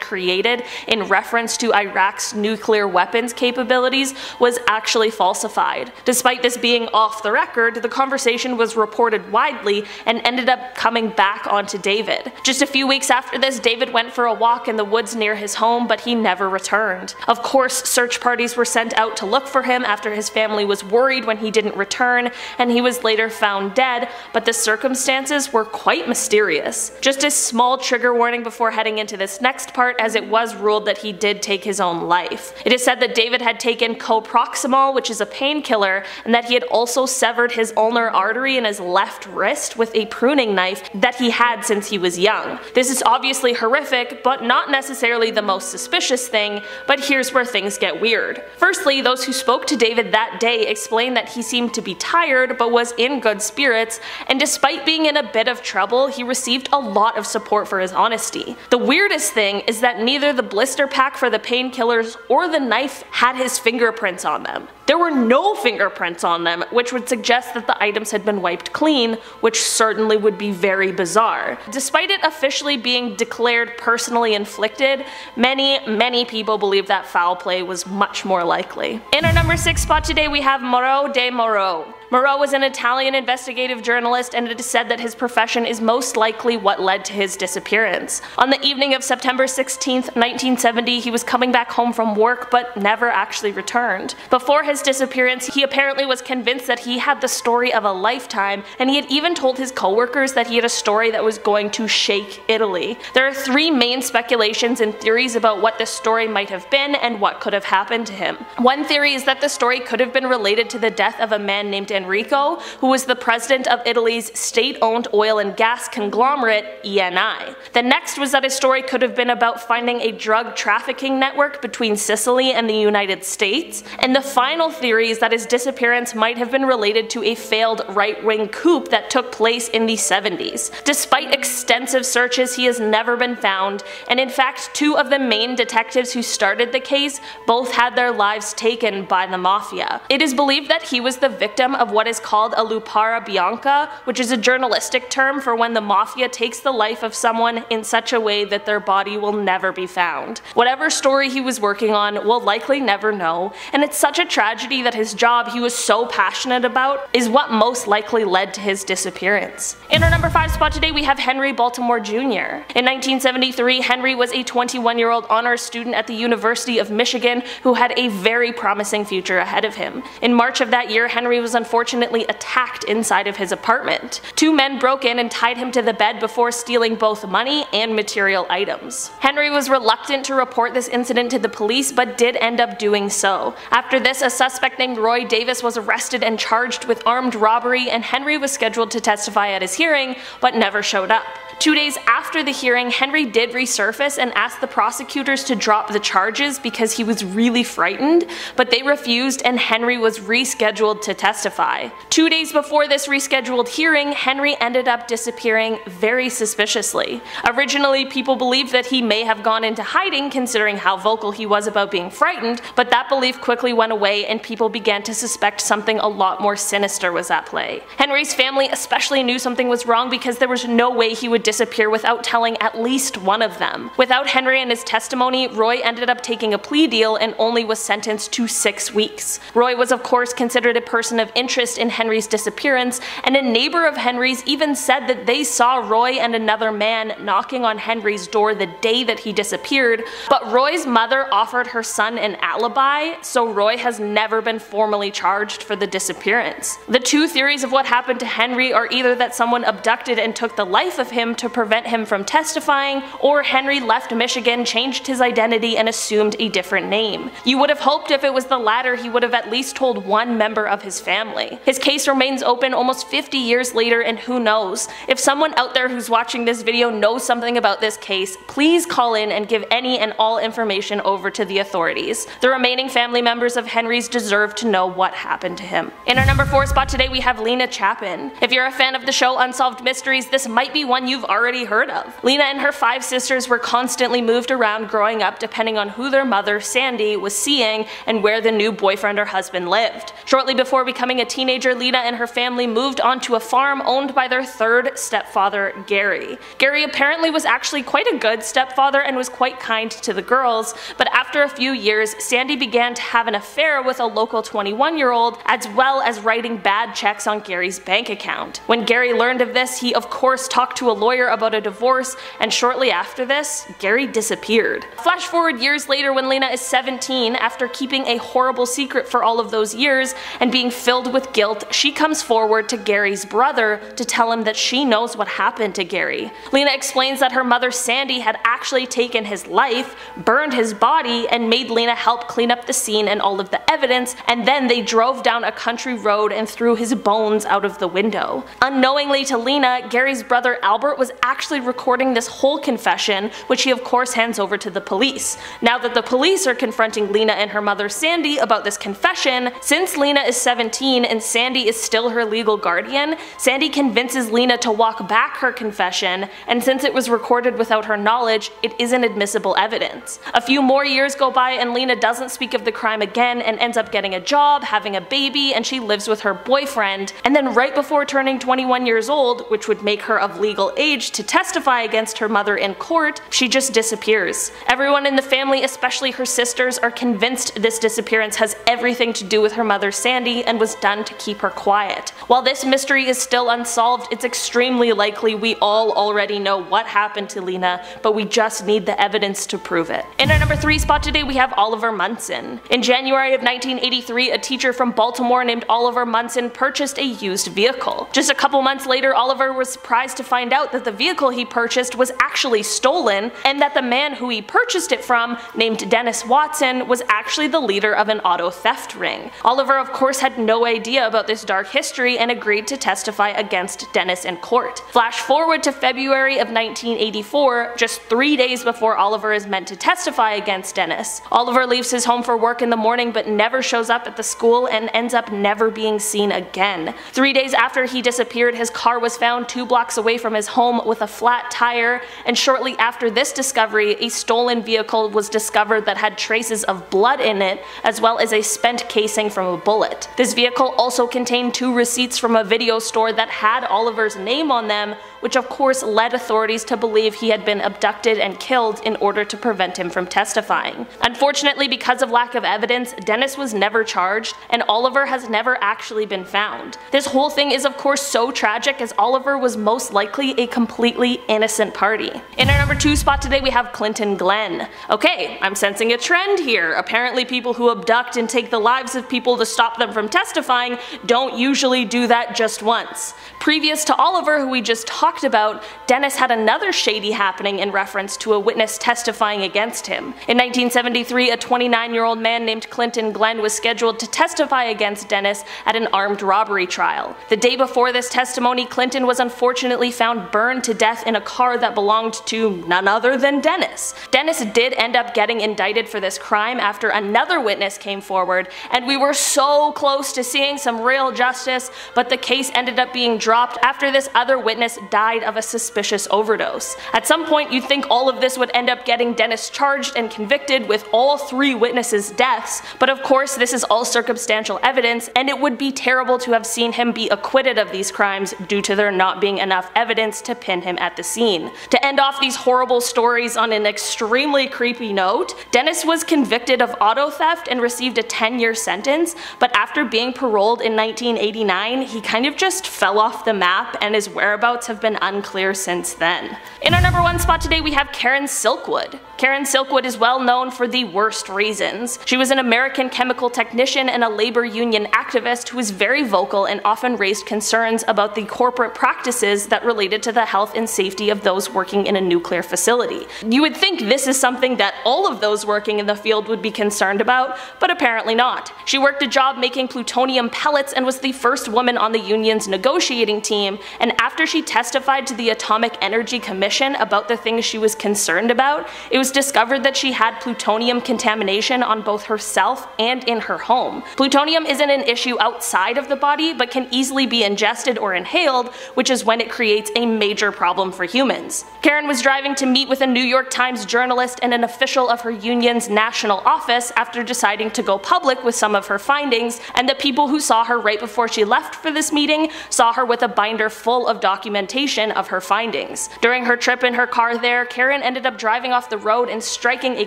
created in reference to Iraq's nuclear weapons capabilities was actually falsified. Despite this being off the record, the conversation was reported widely and ended up coming back onto David. Just a few weeks after this, David went for a walk in the woods near his home, but he never returned. Of course, search parties were sent out to look for him after his family was worried when he didn't return, and he was later found dead, but the circumstances were quite mysterious. Just a small trigger warning before heading into this next part, as it was ruled that he did take his own life. It is said that David had taken coproximol, which is a painkiller, and that he had also severed his ulnar artery in his left wrist with a pruning knife that he had since he was young. This is obviously horrific, but not necessarily the most suspicious thing, but here's where things get weird. Firstly, those who spoke to David that day explained that he seemed to be tired but was in good spirits, and despite being in a bit of trouble, he received a lot of support for his honesty. The weirdest thing is that neither the blister pack for the painkillers or the knife had his fingerprints on them. There were no fingerprints on them, which would suggest that the items had been wiped clean, which certainly would be very bizarre. Despite it officially being declared personally inflicted, many people believe that foul play was much more likely. In our number 6 spot today, we have Moreau de Moreau. Moreau was an Italian investigative journalist, and it is said that his profession is most likely what led to his disappearance. On the evening of September 16, 1970, he was coming back home from work but never actually returned. Before his disappearance, he apparently was convinced that he had the story of a lifetime, and he had even told his co-workers that he had a story that was going to shake Italy. There are three main speculations and theories about what this story might have been and what could have happened to him. One theory is that the story could have been related to the death of a man named Enrico, who was the president of Italy's state-owned oil and gas conglomerate Eni. The next was that his story could have been about finding a drug trafficking network between Sicily and the United States. And the final theory is that his disappearance might have been related to a failed right-wing coup that took place in the 70s. Despite extensive searches, he has never been found, and in fact, two of the main detectives who started the case both had their lives taken by the mafia. It is believed that he was the victim of what is called a lupara bianca, which is a journalistic term for when the mafia takes the life of someone in such a way that their body will never be found. Whatever story he was working on, we'll likely never know, and it's such a tragedy that his job he was so passionate about is what most likely led to his disappearance. In our number 5 spot today, we have Henry Baltimore Jr. In 1973, Henry was a 21-year-old honors student at the University of Michigan who had a very promising future ahead of him. In March of that year, Henry was unfortunately attacked inside of his apartment. Two men broke in and tied him to the bed before stealing both money and material items. Henry was reluctant to report this incident to the police, but did end up doing so. After this, a suspect named Roy Davis was arrested and charged with armed robbery, and Henry was scheduled to testify at his hearing, but never showed up. 2 days after the hearing, Henry did resurface and asked the prosecutors to drop the charges because he was really frightened, but they refused and Henry was rescheduled to testify. 2 days before this rescheduled hearing, Henry ended up disappearing very suspiciously. Originally, people believed that he may have gone into hiding considering how vocal he was about being frightened, but that belief quickly went away and people began to suspect something a lot more sinister was at play. Henry's family especially knew something was wrong because there was no way he would disappear without telling at least one of them. Without Henry and his testimony, Roy ended up taking a plea deal and only was sentenced to 6 weeks. Roy was of course considered a person of interest in Henry's disappearance, and a neighbor of Henry's even said that they saw Roy and another man knocking on Henry's door the day that he disappeared, but Roy's mother offered her son an alibi, so Roy has never been formally charged for the disappearance. The two theories of what happened to Henry are either that someone abducted and took the life of him to prevent him from testifying, or Henry left Michigan, changed his identity, and assumed a different name. You would have hoped if it was the latter he would have at least told one member of his family. His case remains open almost 50 years later, and who knows? If someone out there who's watching this video knows something about this case, please call in and give any and all information over to the authorities. The remaining family members of Henry's deserve to know what happened to him. In our number 4 spot today, we have Lena Chapin. If you're a fan of the show Unsolved Mysteries, this might be one you've already heard of. Lena and her 5 sisters were constantly moved around growing up depending on who their mother, Sandy, was seeing and where the new boyfriend or husband lived. Shortly before becoming a teenager, Lena and her family moved onto a farm owned by their 3rd stepfather, Gary. Gary apparently was actually quite a good stepfather and was quite kind to the girls, but after a few years, Sandy began to have an affair with a local 21-year-old, as well as writing bad checks on Gary's bank account. When Gary learned of this, he of course talked to a lawyer about a divorce, and shortly after this, Gary disappeared. Flash forward years later when Lena is 17, after keeping a horrible secret for all of those years and being filled with guilt, she comes forward to Gary's brother to tell him that she knows what happened to Gary. Lena explains that her mother Sandy had actually taken his life, burned his body, and made Lena help clean up the scene and all of the evidence, and then they drove down a country road and threw his bones out of the window. Unknowingly to Lena, Gary's brother Albert was actually recording this whole confession, which he of course hands over to the police. Now that the police are confronting Lena and her mother Sandy about this confession, since Lena is 17 and Sandy is still her legal guardian, Sandy convinces Lena to walk back her confession, and since it was recorded without her knowledge, it isn't admissible evidence. A few more years years go by and Lena doesn't speak of the crime again and ends up getting a job, having a baby, and she lives with her boyfriend. And then right before turning 21 years old, which would make her of legal age to testify against her mother in court, she just disappears. Everyone in the family, especially her sisters, are convinced this disappearance has everything to do with her mother Sandy and was done to keep her quiet. While this mystery is still unsolved, it's extremely likely we all already know what happened to Lena, but we just need the evidence to prove it. In our number 3 spot today, we have Oliver Munson. In January of 1983, a teacher from Baltimore named Oliver Munson purchased a used vehicle. Just a couple months later, Oliver was surprised to find out that the vehicle he purchased was actually stolen, and that the man who he purchased it from, named Dennis Watson, was actually the leader of an auto theft ring. Oliver, of course, had no idea about this dark history and agreed to testify against Dennis in court. Flash forward to February of 1984, just 3 days before Oliver is meant to testify against Dennis. Oliver leaves his home for work in the morning but never shows up at the school and ends up never being seen again. 3 days after he disappeared, his car was found 2 blocks away from his home with a flat tire, and shortly after this discovery, a stolen vehicle was discovered that had traces of blood in it, as well as a spent casing from a bullet. This vehicle also contained 2 receipts from a video store that had Oliver's name on them, which of course led authorities to believe he had been abducted and killed in order to prevent him from testifying. Unfortunately, because of lack of evidence, Dennis was never charged, and Oliver has never actually been found. This whole thing is of course so tragic, as Oliver was most likely a completely innocent party. In our number 2 spot today, we have Clinton Glenn. Okay, I'm sensing a trend here. Apparently people who abduct and take the lives of people to stop them from testifying don't usually do that just once. Previous to Oliver, who we just talked about, Dennis had another shady happening in reference to a witness testifying against him. In 1973, a 29-year-old man named Clinton Glenn was scheduled to testify against Dennis at an armed robbery trial. The day before this testimony, Clinton was unfortunately found burned to death in a car that belonged to none other than Dennis. Dennis did end up getting indicted for this crime after another witness came forward, and we were so close to seeing some real justice, but the case ended up being dropped after this other witness died of a suspicious overdose. At some point you'd think all of this would end up getting Dennis charged and convicted with all 3 witnesses' deaths, but of course this is all circumstantial evidence, and it would be terrible to have seen him be acquitted of these crimes due to there not being enough evidence to pin him at the scene. To end off these horrible stories on an extremely creepy note, Dennis was convicted of auto theft and received a 10-year sentence, but after being paroled in 1989, he kind of just fell off the map, and his whereabouts have been unclear since then. In our number 1 spot today, we have Karen Silkwood. Karen Silkwood is well known for the worst reasons. She was an American chemical technician and a labor union activist who was very vocal and often raised concerns about the corporate practices that related to the health and safety of those working in a nuclear facility. You would think this is something that all of those working in the field would be concerned about, but apparently not. She worked a job making plutonium pellets and was the first woman on the union's negotiating team, and after she testified to the Atomic Energy Commission about the things she was concerned about, it was discovered that she had plutonium contamination on both herself and in her home. Plutonium isn't an issue outside of the body, but can easily be ingested or inhaled, which is when it creates a major problem for humans. Karen was driving to meet with a New York Times journalist and an official of her union's national office after deciding to go public with some of her findings, and the people who saw her right before she left for this meeting saw her with a binder full of documentation of her findings. During her trip in her car there, Karen ended up driving off the road and striking a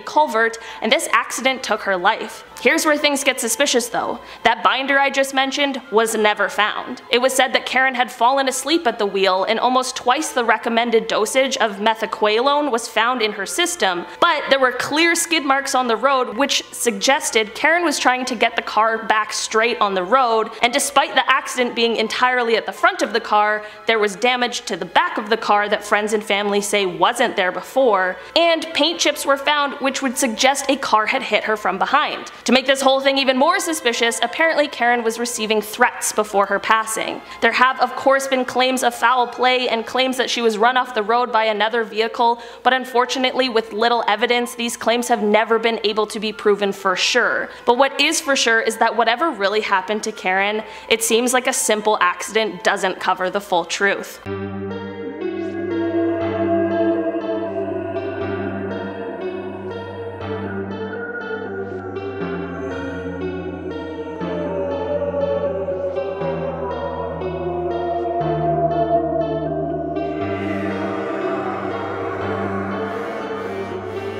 culvert, and this accident took her life. Here's where things get suspicious though. That binder I just mentioned was never found. It was said that Karen had fallen asleep at the wheel, and almost twice the recommended dosage of methaqualone was found in her system, but there were clear skid marks on the road which suggested Karen was trying to get the car back straight on the road, and despite the accident being entirely at the front of the car, there was damage to the back of the car that friends and family say wasn't there before, and paint chips were found which would suggest a car had hit her from behind. To make this whole thing even more suspicious, apparently Karen was receiving threats before her passing. There have of course been claims of foul play and claims that she was run off the road by another vehicle, but unfortunately with little evidence these claims have never been able to be proven for sure. But what is for sure is that whatever really happened to Karen, it seems like a simple accident doesn't cover the full truth.